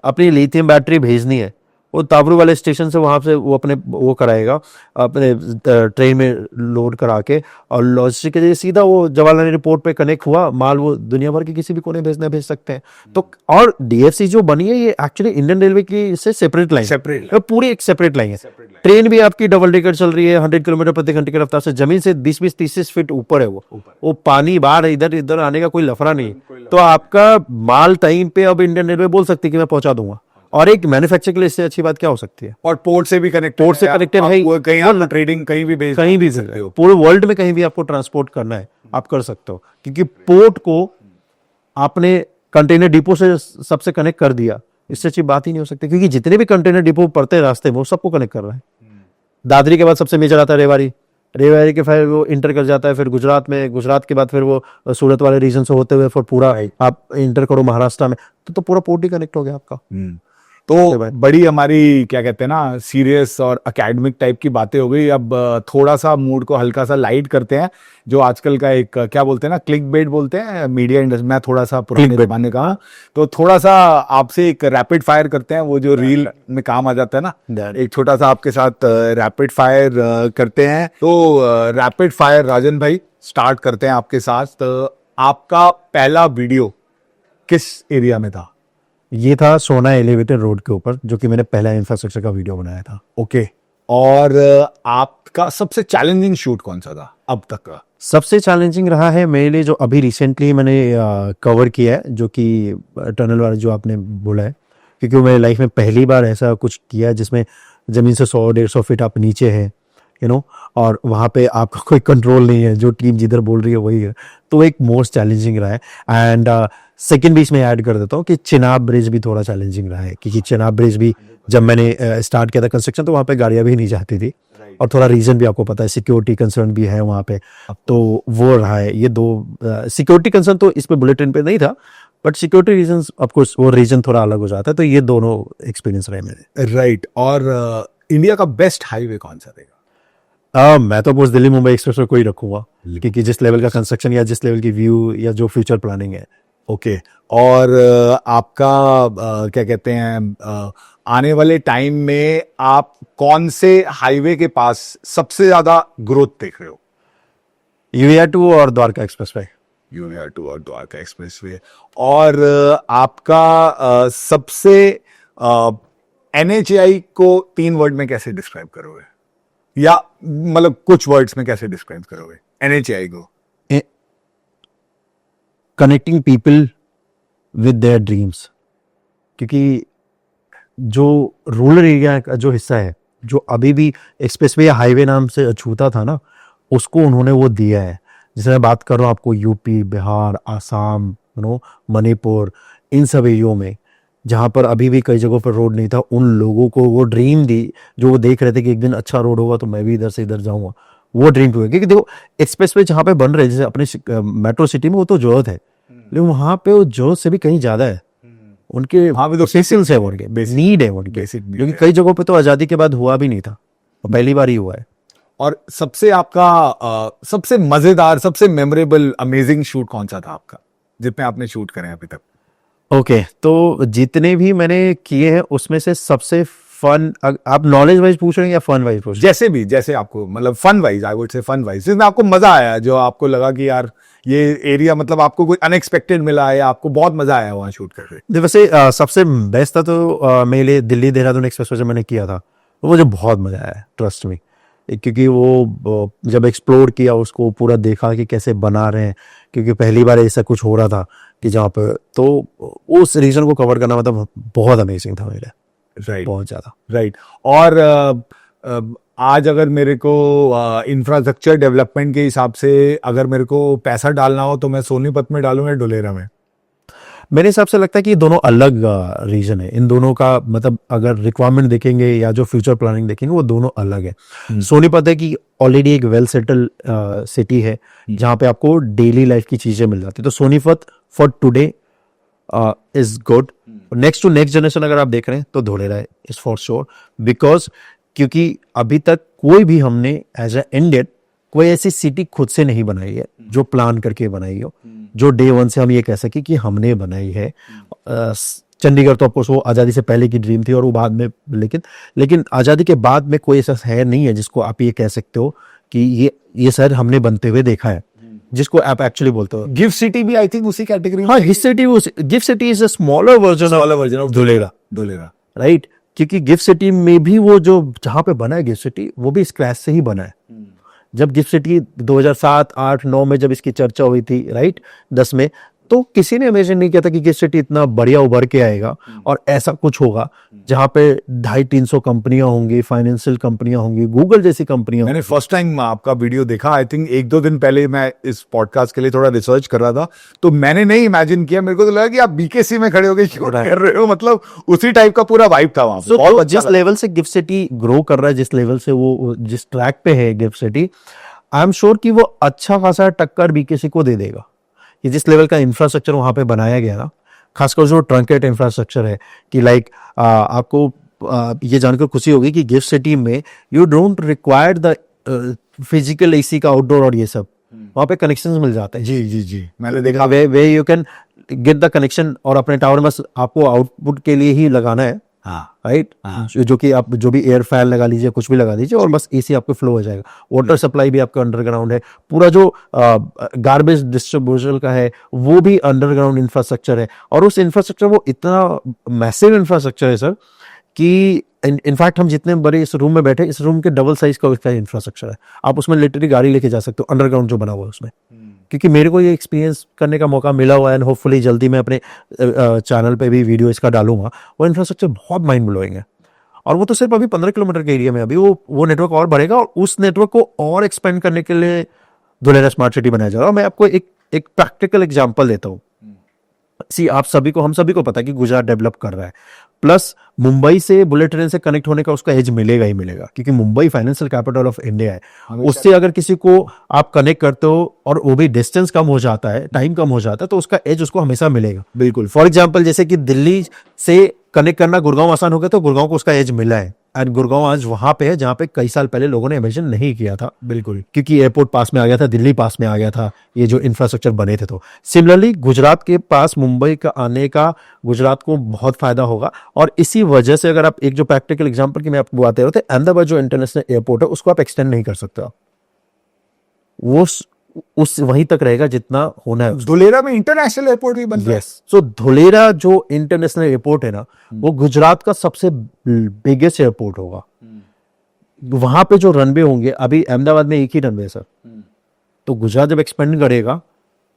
S1: अपनी लिथियम बैटरी भेजनी है, वो ताबरू वाले स्टेशन से वहां से वो अपने वो कराएगा, अपने ट्रेन में लोड करा के, और लॉजिस्टिक के लिए सीधा वो जवाहरलाल नेहरू पोर्ट पे कनेक्ट हुआ माल, वो दुनिया भर के किसी भी कोने भेज सकते हैं। तो और DFC जो बनी है, ये एक्चुअली इंडियन रेलवे की से सेपरेट लाइन, पूरी एक सेपरेट लाइन है। ट्रेन भी आपकी डबल डेकर चल रही है 100 किलोमीटर प्रति घंटे की रफ्तार से, जमीन से 20-30 फीट ऊपर है वो पानी बाहर इधर आने का कोई लफड़ा नहीं। तो आपका माल टाइम पे अब इंडियन रेलवे बोल सकती है कि मैं पहुंचा दूंगा, और एक मैन्युफैक्चर के लिए इससे अच्छी बात क्या हो सकती है?
S2: और पोर्ट से भी कनेक्टेड है, कहीं आप ट्रेडिंग कहीं भी
S1: सकते हो, पूरे वर्ल्ड में कहीं भी आपको ट्रांसपोर्ट करना है आप कर सकते हो, क्योंकि पोर्ट को आपने कंटेनर डिपो से सबसे कनेक्ट कर दिया। इससे अच्छी बात ही नहीं हो सकती, क्योंकि जितने भी कंटेनर डिपो पड़ते हैं रास्ते में, वो सबको कनेक्ट कर रहा है। दादरी के बाद सबसे मेजर आता है रेवाड़ी के, फिर वो इंटर कर जाता है, फिर गुजरात के बाद फिर वो सूरत वाले रीजन से होते हुए फिर पूरा आप इंटर करो महाराष्ट्र में, तो पूरा पोर्ट ही कनेक्ट हो गया आपका।
S2: तो बड़ी हमारी क्या कहते हैं ना, सीरियस और एकेडमिक टाइप की बातें हो गई। अब थोड़ा सा मूड को हल्का सा लाइट करते हैं, जो आजकल का एक क्या बोलते हैं ना, क्लिक बेट बोलते हैं मीडिया इंडस्ट्री। मैं थोड़ा सा पुराने जमाने का, तो थोड़ा सा आपसे एक रैपिड फायर करते हैं, वो जो रील में काम आ जाता है ना, एक छोटा सा आपके साथ रैपिड फायर करते हैं। तो रैपिड फायर राजन भाई स्टार्ट करते हैं आपके साथ। तो आपका पहला वीडियो किस एरिया में था?
S1: ये था सोना एलिवेटेड रोड के ऊपर, जो कि मैंने पहला इंफ्रास्ट्रक्चर का वीडियो बनाया था।
S2: ओके, और आपका सबसे चैलेंजिंग शूट कौन सा था अब तक का?
S1: सबसे चैलेंजिंग रहा है मेरे लिए जो अभी रिसेंटली मैंने कवर किया है, जो कि टनल वाला जो आपने बोला है, क्योंकि मेरे लाइफ में पहली बार ऐसा कुछ किया है जिसमें जमीन से 100-150 फीट आप नीचे है, और वहाँ पे आपका कोई कंट्रोल नहीं है, जो टीम जिधर बोल रही है वही है। तो एक मोस्ट चैलेंजिंग रहा है। एंड सेकेंड बीच में ऐड कर देता हूँ कि चिनाब ब्रिज भी थोड़ा चैलेंजिंग रहा है, क्योंकि चिनाब ब्रिज भी जब मैंने स्टार्ट किया था कंस्ट्रक्शन, तो वहाँ पे गाड़ियाँ भी नहीं जाती थी, और थोड़ा रीजन भी आपको पता है, सिक्योरिटी कंसर्न भी है वहाँ पे, तो वो रहा है। ये दो सिक्योरिटी कंसर्न तो इस पे बुलेटिन पे नहीं था, बट सिक्योरिटी रीजंस ऑफकोर्स वो रीजन थोड़ा अलग हो जाता है। तो ये दोनों एक्सपीरियंस रहे मेरे।
S2: राइट। और इंडिया का बेस्ट हाईवे कौन सा रहेगा?
S1: मैं तो बस दिल्ली मुंबई एक्सप्रेस को ही रखूंगा, क्योंकि जिस लेवल का कंस्ट्रक्शन या जिस लेवल की व्यू या जो फ्यूचर प्लानिंग है।
S2: ओके, और आपका क्या कहते हैं, आने वाले टाइम में आप कौन से हाईवे के पास सबसे ज्यादा ग्रोथ देख रहे हो?
S1: UER 2 और द्वारका एक्सप्रेसवे।
S2: UER 2 और द्वारका एक्सप्रेसवे। और आपका सबसे NHAI को 3 वर्ड में कैसे डिस्क्राइब करोगे, या मतलब कुछ वर्ड्स में कैसे डिस्क्राइब करोगे NHAI को?
S1: Connecting people with their dreams, क्योंकि जो रूरल एरिया का जो हिस्सा है, जो अभी भी एक्सप्रेसवे या हाईवे नाम से अछूता था ना, उसको उन्होंने वो दिया है। जैसे मैं बात कर रहा हूँ आपको, यूपी, बिहार, आसाम, मणिपुर, इन सब एरियो में जहाँ पर अभी भी कई जगहों पर रोड नहीं था, उन लोगों को वो ड्रीम दी, जो वो देख रहे थे कि एक दिन अच्छा रोड होगा तो मैं भी इधर से इधर जाऊँगा, वो ड्रीम पूरा। क्योंकि देखो एक्सप्रेसवे जहाँ पे बन रहे हैं, जैसे अपने मेट्रो सिटी में, वो तो जरूरत है, लेकिन वहाँ पे वो जोश से भी कहीं ज्यादा है। उनके
S2: वहाँ पे तो
S1: पेशेंस है, उनके नीड है उनके, क्योंकि कई जगहों पे तो आजादी के बाद हुआ भी नहीं था, और पहली बार ही हुआ है।
S2: और सबसे आपका सबसे मजेदार, सबसे मेमोरेबल, अमेजिंग शूट कौन सा था आपका, जितने आपने शूट करे हैं अभी तक?
S1: ओके, तो जितने भी मैंने किए हैं उसमें से सबसे फन, आप नॉलेज वाइज पूछ रहे हैं या फन वाइज पूछ रहे
S2: जैसे भी, जैसे आपको मतलब fun wise, I would say fun wise, जिसमें आपको मजा आया, जो आपको लगा कि यार ये एरिया मतलब आपको कोई अनएक्सपेक्टेड मिला है, आपको बहुत मजा आया वहां शूट करके?
S1: हैं? वैसे सबसे बेस्ट था तो मेरे लिए दिल्ली देहरादून एक्सप्रेस जो मैंने किया था, वो मुझे बहुत मजा आया, ट्रस्ट मी। क्योंकि वो जब एक्सप्लोर किया उसको, पूरा देखा कि कैसे बना रहे हैं, क्योंकि पहली बार ऐसा कुछ हो रहा था कि जहाँ पे, तो उस रीजन को कवर करना मतलब बहुत अमेजिंग था मेरे लिए,
S2: राइट,
S1: बहुत ज्यादा।
S2: राइट। और आज अगर मेरे को इंफ्रास्ट्रक्चर डेवलपमेंट के हिसाब से अगर मेरे को पैसा डालना हो, तो मैं सोनीपत में डालूं या धुलेरा में?
S1: मेरे हिसाब से लगता है कि ये दोनों अलग रीजन है। इन दोनों का मतलब अगर रिक्वायरमेंट देखेंगे या जो फ्यूचर प्लानिंग देखेंगे, वो दोनों अलग है। सोनीपत है कि ऑलरेडी एक वेल सेटल सिटी है, जहाँ पे आपको डेली लाइफ की चीजें मिल जाती है, तो Sonipat for today is good. Next to next generation अगर आप देख रहे हैं तो Dholera is for sure, because क्योंकि अभी तक कोई भी हमने एज ए इंडियन कोई ऐसी सिटी खुद से नहीं बनाई है जो प्लान करके बनाई हो, जो डे वन से हम ये कह सके कि हमने बनाई है। चंडीगढ़ तो ऑफकोर्स वो आज़ादी से पहले की ड्रीम थी, और वो बाद में, लेकिन आज़ादी के बाद में कोई ऐसा शहर नहीं है जिसको आप ये कह सकते हो कि ये शहर हमने बनते हुए देखा है, जिसको आप एक्चुअली बोलते हो।
S2: गिफ्ट सिटी भी आई थिंक उसी कैटेगरी में।
S1: हाँ, gift city is a smaller version of Dholera, right? क्योंकि गिफ्ट सिटी में भी वो जो जहाँ पे बना है गिफ्ट सिटी, वो भी स्क्रैच से ही बना है। जब गिफ्ट सिटी 2007, 8, 9 में जब इसकी चर्चा हुई थी, राइट, 10 में, तो किसी ने इमेजिन नहीं किया था कि गिफ्ट सिटी इतना बढ़िया उभर के आएगा और ऐसा कुछ होगा जहाँ पे 250-300 कंपनियां होंगी, फाइनेंशियल कंपनियां होंगी, गूगल जैसी कंपनियां।
S2: मैंने फर्स्ट टाइम आपका वीडियो देखा, आई थिंक 1-2 दिन पहले मैं इस पॉडकास्ट के लिए थोड़ा रिसर्च कर रहा था, तो मैंने नहीं इमेजिन किया, मेरे को तो लगा कि आप बीकेसी में खड़े होकर शूट कर रहे हो, मतलब उसी टाइप का पूरा वाइब था वहां पे।
S1: तो जिस लेवल से गिफ्ट सिटी ग्रो कर रहा है, जिस लेवल से वो जिस ट्रैक पे है gift city, I am sure कि वो अच्छा खासा टक्कर बीकेसी को दे देगा। कि जिस लेवल का इंफ्रास्ट्रक्चर वहां पे बनाया गया ना, खासकर जो ट्रंकेट इंफ्रास्ट्रक्चर है, कि लाइक आपको ये जानकर खुशी होगी कि गिफ्ट सिटी में you don't require the physical AC का आउटडोर और ये सब, वहां पे कनेक्शन मिल जाते हैं।
S2: जी मैंने देखा,
S1: way you can get the connection, और अपने टावर में आपको आउटपुट के लिए ही लगाना है, राइट? जो कि आप जो भी एयर फैन लगा लीजिए, कुछ भी लगा दीजिए, और बस एसी आपको फ्लो हो जाएगा। वाटर सप्लाई भी आपका अंडरग्राउंड है, पूरा जो गार्बेज डिस्ट्रीब्यूशन का है वो भी अंडरग्राउंड इंफ्रास्ट्रक्चर है। और उस इंफ्रास्ट्रक्चर वो इतना मैसिव इंफ्रास्ट्रक्चर है सर, कि इनफैक्ट हम जितने बड़े इस रूम में बैठे, इस रूम के डबल साइज का उसका इंफ्रास्ट्रक्चर है। आप उसमें लिटरली गाड़ी लेके जा सकते हो, अंडरग्राउंड जो बना हुआ है उसमें। क्योंकि मेरे को ये एक्सपीरियंस करने का मौका मिला हुआ है, एंड होपफुली जल्दी मैं अपने चैनल पे भी वीडियो इसका डालूंगा। वो इंफ्रास्ट्रक्चर बहुत माइंड ब्लोइंग है, और वो तो सिर्फ अभी 15 किलोमीटर के एरिया में, अभी वो नेटवर्क और बढ़ेगा, और उस नेटवर्क को और एक्सपेंड करने के लिए धुलेरा स्मार्ट सिटी बनाया जा रहा है। मैं आपको एक प्रैक्टिकल एग्जाम्पल देता हूँ। हम सभी को पता है कि गुजरात डेवलप कर रहा है, प्लस मुंबई से बुलेट ट्रेन से कनेक्ट होने का उसका एज मिलेगा ही मिलेगा, क्योंकि Mumbai financial capital of India है। उससे अगर किसी को आप कनेक्ट करते हो, और वो भी डिस्टेंस कम हो जाता है, टाइम कम हो जाता है, तो उसका एज उसको हमेशा मिलेगा।
S2: बिल्कुल।
S1: फॉर एग्जाम्पल, जैसे कि दिल्ली से कनेक्ट करना गुड़गांव आसान हो गया, तो गुड़गांव को उसका एज मिला है, एंड गुड़गांव आज वहां पे है जहां पे कई साल पहले लोगों ने इमेजिन नहीं किया था।
S2: बिल्कुल,
S1: क्योंकि एयरपोर्ट पास में आ गया था, दिल्ली पास में आ गया था, ये जो इंफ्रास्ट्रक्चर बने थे। तो सिमिलरली गुजरात के पास मुंबई का आने का गुजरात को बहुत फायदा होगा। और इसी वजह से अगर आप एक जो प्रैक्टिकल एग्जांपल की मैं आपको बात रहे थे, अहमदाबाद जो इंटरनेशनल एयरपोर्ट है उसको आप एक्सटेंड नहीं कर सकते, वो उस वहीं तक रहेगा जितना होना है।
S2: धुलेरा में इंटरनेशनल एयरपोर्ट भी बन रहा है।
S1: सो धुलेरा जो इंटरनेशनल एयरपोर्ट है ना, वो गुजरात का सबसे बिगेस्ट एयरपोर्ट होगा। वहां पे जो रनवे होंगे, अभी अहमदाबाद में एक ही रनवे है सर, तो गुजरात जब एक्सपेंड करेगा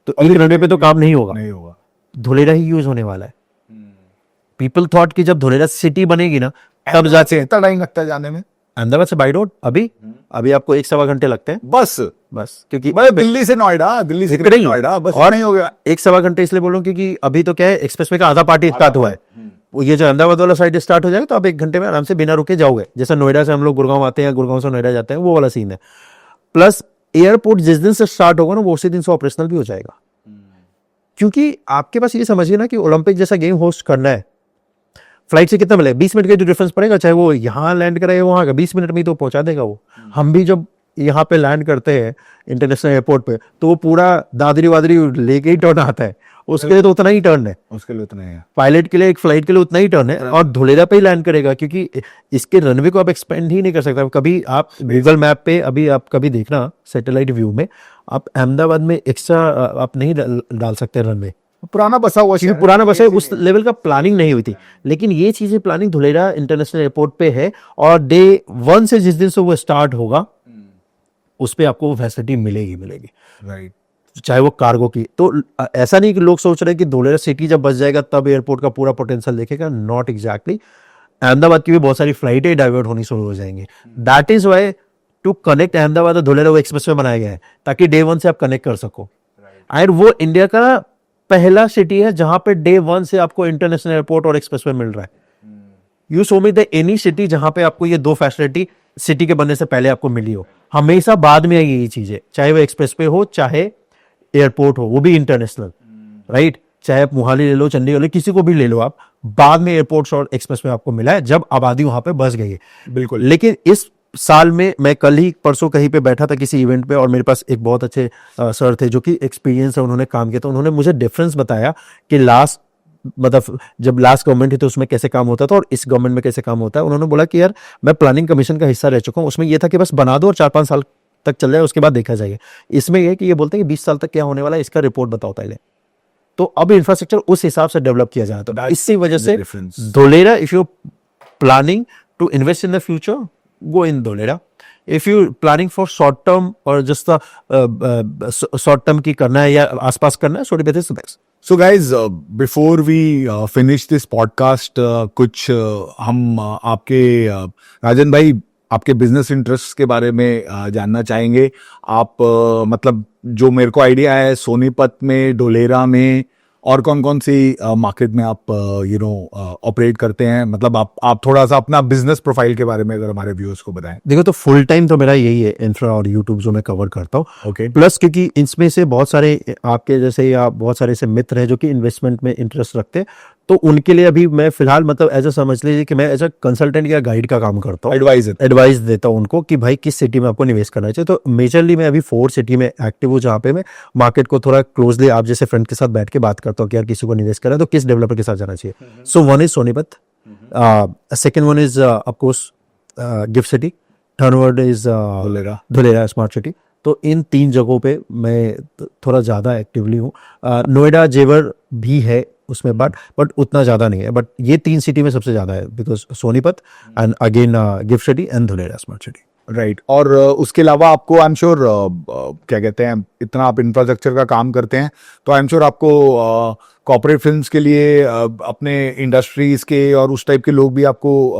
S1: तो एक रनवे पे तो काम नहीं होगा, धुलेरा ही यूज होने वाला है। पीपल थॉट कि जब धुलेरा सिटी बनेगी ना, तब जाके
S2: इतना टाइम लगता है जाने में
S1: अहमदाबाद से बाई रोड अभी आपको 1-1.25 घंटे लगते हैं
S2: बस,
S1: क्योंकि
S2: दिल्ली से नोएडा, दिल्ली से नोएडा बस, और नहीं हो गया
S1: 1-1.25 घंटे। इसलिए बोल रहा हूं क्योंकि अभी तो क्या है, एक्सप्रेसवे का आधा पार्ट स्टार्ट हुआ है, वो ये जो अहमदाबाद वाला साइड स्टार्ट हो जाएगा, तो आप 1 घंटे में आराम से बिना रुके जाओगे। जैसे नोएडा से हम लोग गुड़गांव आते हैं, गुड़गांव से नोएडा जाते हैं, वो वाला सीन है। प्लस एयरपोर्ट जिस दिन से स्टार्ट होगा ना, वो उसी दिन से ऑपरेशनल भी हो जाएगा। क्योंकि आपके पास ये समझिए ना कि ओलंपिक जैसा गेम होस्ट करना है, फ्लाइट से कितना मिले, 20 मिनट का जो डिफरेंस पड़ेगा, चाहे वो यहाँ लैंड करे वहाँ का 20 मिनट में ही तो पहुंचा देगा वो। हम भी जब यहाँ पे लैंड करते हैं इंटरनेशनल एयरपोर्ट पे, तो वो पूरा दादरी वादरी लेके ही टर्न आता है, उसके लिए तो उतना ही टर्न है,
S2: उसके लिए उतना ही है।
S1: पायलट के लिए एक फ्लाइट के लिए उतना ही टर्न है, और धुलेरा पे ही लैंड करेगा, क्योंकि इसके रनवे को आप एक्सपेंड ही नहीं कर सकते। कभी आप गूगल मैप पे अभी आप कभी देखना सैटेलाइट व्यू में, आप अहमदाबाद में एक्स्ट्रा आप नहीं डाल सकते रनवे,
S2: पुराना बसा हुआ
S1: क्योंकि पुराना बस है, उस लेवल का प्लानिंग नहीं हुई थी। लेकिन ये चीजें प्लानिंग धुलेरा इंटरनेशनल एयरपोर्ट पे है, और डे 1 से जिस दिन से वो स्टार्ट होगा उस पे आपको फैसिलिटी मिलेगी मिलेगी,
S2: राइट।
S1: चाहे वो कार्गो की। तो ऐसा नहीं कि लोग सोच रहे हैं कि धुलेरा सिटी जब बच जाएगा तब एयरपोर्ट का पूरा पोटेंशियल देखेगा, नॉट एग्जैक्टली। अहमदाबाद की भी बहुत सारी फ्लाइटें डाइवर्ट होनी शुरू हो जाएंगी। That is why to connect Ahmedabad और धुलेरा वो एक्सप्रेस वे बनाया गया है, ताकि डे 1 से आप कनेक्ट कर सको। एंड वो इंडिया का पहला सिटी है जहां पे डे 1 से आपको इंटरनेशनल एयरपोर्ट और एक्सप्रेस वे मिल रहा है। You show me the any city जहां पे आपको ये दो फैसिलिटी सिटी के बनने से पहले आपको मिली हो। हमेशा बाद में आई ये चीजें, चाहे वो एक्सप्रेस वे हो चाहे एयरपोर्ट हो, वो भी इंटरनेशनल, राइट। चाहे आप मोहाली ले लो, चंडीगढ़ ले, किसी को भी ले लो आप, बाद में एयरपोर्ट और एक्सप्रेस वे आपको मिला है जब आबादी वहां पे बस गई है।
S2: बिल्कुल।
S1: लेकिन इस साल में मैं कल ही परसों कहीं पे बैठा था किसी इवेंट पे, और मेरे पास एक बहुत अच्छे सर थे जो कि एक्सपीरियंस है, उन्होंने काम किया, तो उन्होंने मुझे डिफरेंस बताया कि लास्ट मतलब जब लास्ट गवर्नमेंट थी तो उसमें कैसे काम होता था और इस गवर्नमेंट में कैसे काम होता है। उन्होंने बोला कि यार मैं प्लानिंग कमीशन का हिस्सा रह चुका हूँ, उसमें यह था कि बस बना दो और 4-5 साल तक चल जाए, उसके बाद देखा जाएगा। इसमें यह कि ये बोलते हैं कि 20 साल तक क्या होने वाला है इसका रिपोर्ट बताओ पहले, तो अब इंफ्रास्ट्रक्चर उस हिसाब से डेवलप किया जाए। तो इसी वजह से Dholera, if you planning to invest in the future, go in Dholera. If you planning for short term और जस्ट शॉर्ट टर्म की करना है या आसपास करना है, Sonipat is the best.
S2: So guys, before we finish this podcast, कुछ हम आपके राजन भाई आपके बिजनेस इंटरेस्ट के बारे में जानना चाहेंगे। आप मतलब जो मेरे को आइडिया है, सोनीपत में, धुलेरा में और कौन कौन सी मार्केट में आप ऑपरेट करते हैं, मतलब आप थोड़ा सा अपना बिजनेस प्रोफाइल के बारे में अगर हमारे व्यूअर्स को बताएं।
S1: देखो, तो फुल टाइम तो मेरा यही है, इंफ्रा और यूट्यूब जो मैं कवर करता हूँ।
S2: ओके।
S1: प्लस क्योंकि इसमें से बहुत सारे आपके जैसे या बहुत सारे ऐसे मित्र हैं जो कि इन्वेस्टमेंट में इंटरेस्ट रखते हैं, तो उनके लिए अभी मैं फिलहाल मतलब ऐसा समझ लीजिए कि मैं एज अ कंसल्टेंट या गाइड का काम करता हूँ, एडवाइस देता हूँ उनको कि भाई किस सिटी में आपको निवेश करना चाहिए। तो मेजरली मैं अभी 4 सिटी में एक्टिव हूँ, जहाँ पे मैं मार्केट को थोड़ा क्लोजली आप जैसे फ्रेंड के साथ बैठ के बात करता हूँ कि यार किसी को निवेश करना है तो किस डेवलपर के साथ जाना चाहिए। सो 1 is Sonipat, second 1 is of course gift city, third 1 is Dholera smart city. तो इन 3 जगहों पे मैं थोड़ा ज़्यादा एक्टिवली हूँ। नोएडा जेवर भी है उसमें, बट उतना ज़्यादा नहीं है, बट ये 3 सिटी में सबसे ज़्यादा है, because Sonipat and again gift city and Dholera smart city.
S2: Right. और उसके अलावा आपको आई एम श्योर क्या कहते हैं, इतना आप इंफ्रास्ट्रक्चर का काम करते हैं तो आई एम श्योर आपको कॉर्पोरेट फिल्म्स के लिए अपने इंडस्ट्रीज के और उस टाइप के लोग भी आपको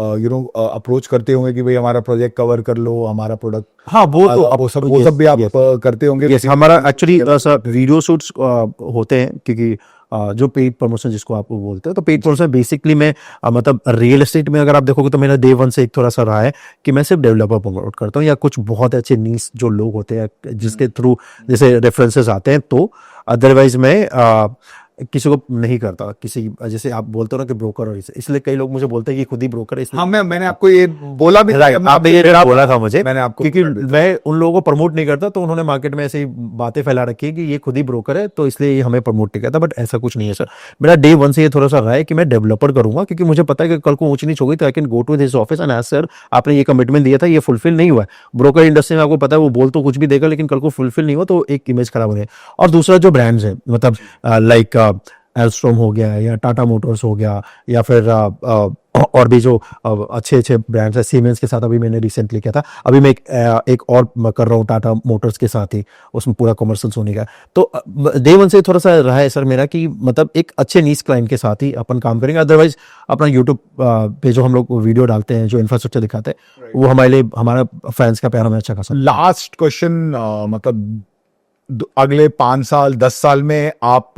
S2: अप्रोच करते होंगे कि भाई हमारा प्रोजेक्ट कवर कर लो, हमारा प्रोडक्ट।
S1: हाँ, वो
S2: सब भी आप करते होंगे।
S1: हमारा एक्चुअली वीडियो शूट्स होते हैं, क्योंकि जो पेड प्रमोशन जिसको आप बोलते हैं, तो पेड प्रमोशन बेसिकली में मतलब रियल एस्टेट में अगर आप देखोगे तो मेरा डे 1 से एक थोड़ा सा रहा है कि मैं सिर्फ डेवलपर प्रमोट करता हूँ या कुछ बहुत अच्छे नीस जो लोग होते हैं जिसके थ्रू जैसे रेफरेंसेस आते हैं, तो अदरवाइज मैं किसी को नहीं करता। किसी जैसे आप बोलते हो ना कि ब्रोकर, और इसलिए कई लोग मुझे बोलते हैं कि खुद ही ब्रोकर है।
S2: हाँ, मैंने आपको ये बोला भी,
S1: आपने बोला था मुझे,
S2: मैंने आपको,
S1: क्योंकि मैं उन लोगों को प्रमोट नहीं करता, तो उन्होंने मार्केट में ऐसी बातें फैला रखी है कि ये खुद ही ब्रोकर है तो इसलिए ये हमें प्रमोट नहीं करता, बट ऐसा कुछ नहीं है सर। मेरा डे 1 से ये थोड़ा सा रहा है कि मैं डेवलपर करूंगा, क्योंकि मुझे पता है कि कल को ऊंच नीच हो गई तो I can go to this office and sir आपने ये कमिटमेंट दिया था, ये फुलफिल नहीं हुआ है। ब्रोकर इंडस्ट्री में आपको पता है वो बोल तो कुछ भी देगा, लेकिन कल को फुलफिल नहीं हुआ तो एक इमेज खराब हो गया। और दूसरा जो ब्रांड्स है, मतलब लाइक एल्स्ट्रॉम हो गया या टाटा मोटर्स हो गया, या फिर और भी जो अच्छे ब्रांड्स है, सीमेंस के साथ अभी मैंने रिसेंटली किया था, अभी मैं एक और कर रहा हूँ टाटा मोटर्स के साथ ही, उसमें पूरा कमर्शियल सोनी का। तो डे 1 से थोड़ा सा रहा है सर मेरा कि मतलब एक अच्छे नीश क्लाइंट के साथ ही अपन काम करेंगे। अदरवाइज अपना यूट्यूब पे जो हम लोग वीडियो डालते हैं, जो इंफ्रास्ट्रक्चर दिखाते हैं, वो हमारे लिए, हमारा फैंस का प्यार हमें अच्छा खासा।
S2: लास्ट क्वेश्चन, मतलब अगले 5 साल 10 साल में आप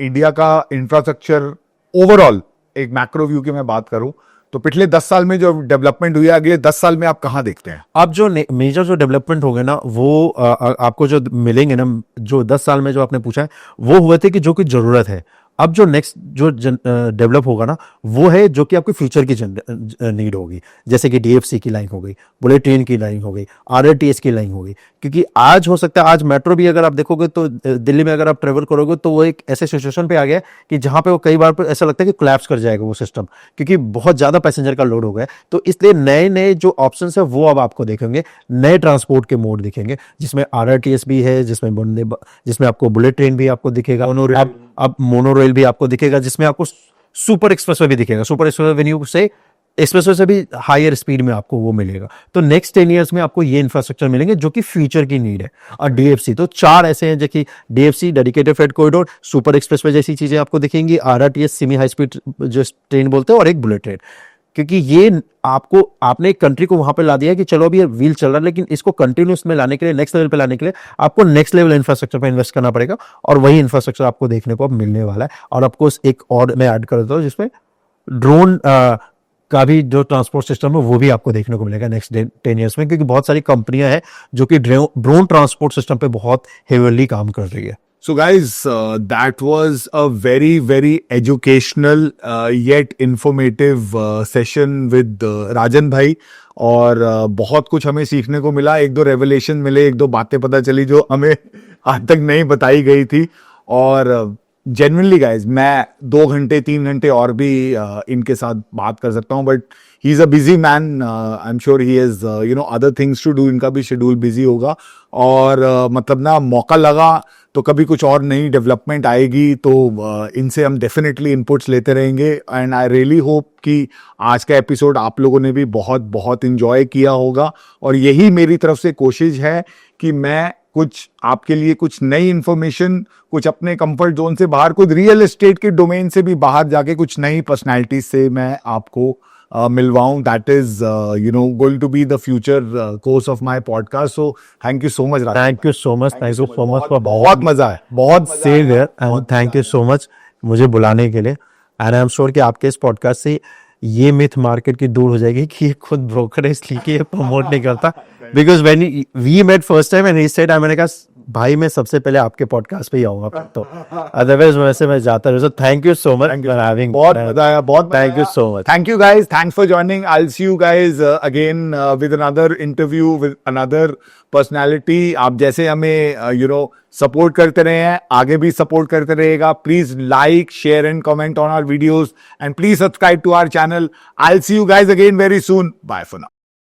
S2: इंडिया का इंफ्रास्ट्रक्चर ओवरऑल, एक मैक्रो व्यू की मैं बात करूं, तो पिछले 10 साल में जो डेवलपमेंट हुई है, अगले 10 साल में आप कहाँ देखते हैं?
S1: अब जो मेजर जो डेवलपमेंट हो गए ना वो आपको जो मिलेंगे ना, जो 10 साल में जो आपने पूछा है वो हुए थे कि जो कि जरूरत है। अब जो नेक्स्ट जो डेवलप होगा ना वो है जो कि आपकी फ्यूचर की नीड होगी, जैसे कि डीएफसी की लाइन हो गई, बुलेट ट्रेन की लाइन हो गई, आरआरटीएस की लाइन हो गई। क्योंकि आज हो सकता है, आज मेट्रो भी अगर आप देखोगे तो दिल्ली में अगर आप ट्रेवल करोगे तो वो एक ऐसे सिचुएशन पे आ गया है कि जहां पे वो कई बार ऐसा लगता है कि कोलैप्स कर जाएगा वो सिस्टम, क्योंकि बहुत ज्यादा पैसेंजर का लोड हो गया है। तो इसलिए नए नए जो ऑप्शंस है वो अब आपको देखेंगे, नए ट्रांसपोर्ट के मोड दिखेंगे, जिसमें आरआरटीएस भी है, जिसमें आपको बुलेट ट्रेन भी आपको दिखेगा, अब मोनो रेल भी आपको दिखेगा, जिसमें आपको सुपर एक्सप्रेसवे भी दिखेगा। सुपर एक्सप्रेसवे व्हेन यू से एक्सप्रेसवे से भी हायर स्पीड में आपको वो मिलेगा। तो नेक्स्ट 10 ईयर्स में आपको ये इंफ्रास्ट्रक्चर मिलेंगे जो कि फ्यूचर की नीड है। और डीएफसी तो 4 ऐसे हैं, जो कि DFC dedicated freight corridor, super expressway जैसी चीजें आपको दिखेंगी, आरआरटीएस सेमी हाई स्पीड जो ट्रेन बोलते हैं, और एक बुलेट ट्रेन। क्योंकि ये आपको, आपने एक कंट्री को वहां पे ला दिया कि चलो अभी ये व्हील चल रहा है, लेकिन इसको कंटिन्यूस में लाने के लिए, नेक्स्ट लेवल पे लाने के लिए आपको नेक्स्ट लेवल इंफ्रास्ट्रक्चर पे इन्वेस्ट करना पड़ेगा। और वही इंफ्रास्ट्रक्चर आपको देखने को अब मिलने वाला है। और आपको एक और मैं ऐड कर देता हूँ, जिसमें ड्रोन का भी जो ट्रांसपोर्ट सिस्टम है वो भी आपको देखने को मिलेगा नेक्स्ट 10 ईयर्स में, क्योंकि बहुत सारी कंपनियां हैं जो कि ड्रोन ट्रांसपोर्ट सिस्टम पे बहुत हेवीली काम कर रही है।
S2: So guys, that was a very, very educational yet informative session with राजन भाई। और बहुत कुछ हमें सीखने को मिला, एक दो रेवलेशन मिले, एक दो बातें पता चली जो हमें आज तक नहीं बताई गई थी। और जेन्युइनली गाइज, मैं 2 घंटे 3 घंटे और भी इनके साथ बात कर सकता हूँ, but he is a busy man. I am sure he is other things to do, इनका भी शेड्यूल बिजी होगा। और मतलब ना, मौका लगा तो कभी कुछ और नई डेवलपमेंट आएगी तो इनसे हम डेफिनेटली इनपुट्स लेते रहेंगे। एंड आई रियली होप कि आज का एपिसोड आप लोगों ने भी बहुत बहुत इंजॉय किया होगा। और यही मेरी तरफ से कोशिश है कि मैं कुछ आपके लिए कुछ नई इंफॉर्मेशन, कुछ अपने कंफर्ट जोन से बाहर, कुछ रियल एस्टेट के डोमेन से भी बाहर जाके कुछ नई पर्सनैलिटीज से मैं आपको मिलवाऊं। That is going to be the future course of my podcast. So thank you so much.
S1: Thank you so much, thank you so much for
S2: बहुत मजा है, बहुत
S1: same here, and thank you so much मुझे बुलाने के लिए। And I am sure कि आपके इस पॉडकास्ट से ये मिथ मार्केट की दूर हो जाएगी कि ये खुद ब्रोकर है इसलिए ये प्रमोट नहीं करता। Because when we met first time and he said, मैंने कहा भाई मैं सबसे पहले आपके पॉडकास्ट पे ही आऊंगा, तो अदरवाइज वैसे मैं जाता रहूं। Thank you so much for having,
S2: बहुत मजा आया, बहुत
S1: thank you so much.
S2: Thank you guys, thanks for joining. I will see you guys again with another interview with another personality. आप जैसे हमें सपोर्ट करते रहे हैं, आगे भी सपोर्ट करते रहेगा। Please like, share and comment on our videos, and please subscribe to our channel. I will see you guys again very soon. Bye for now.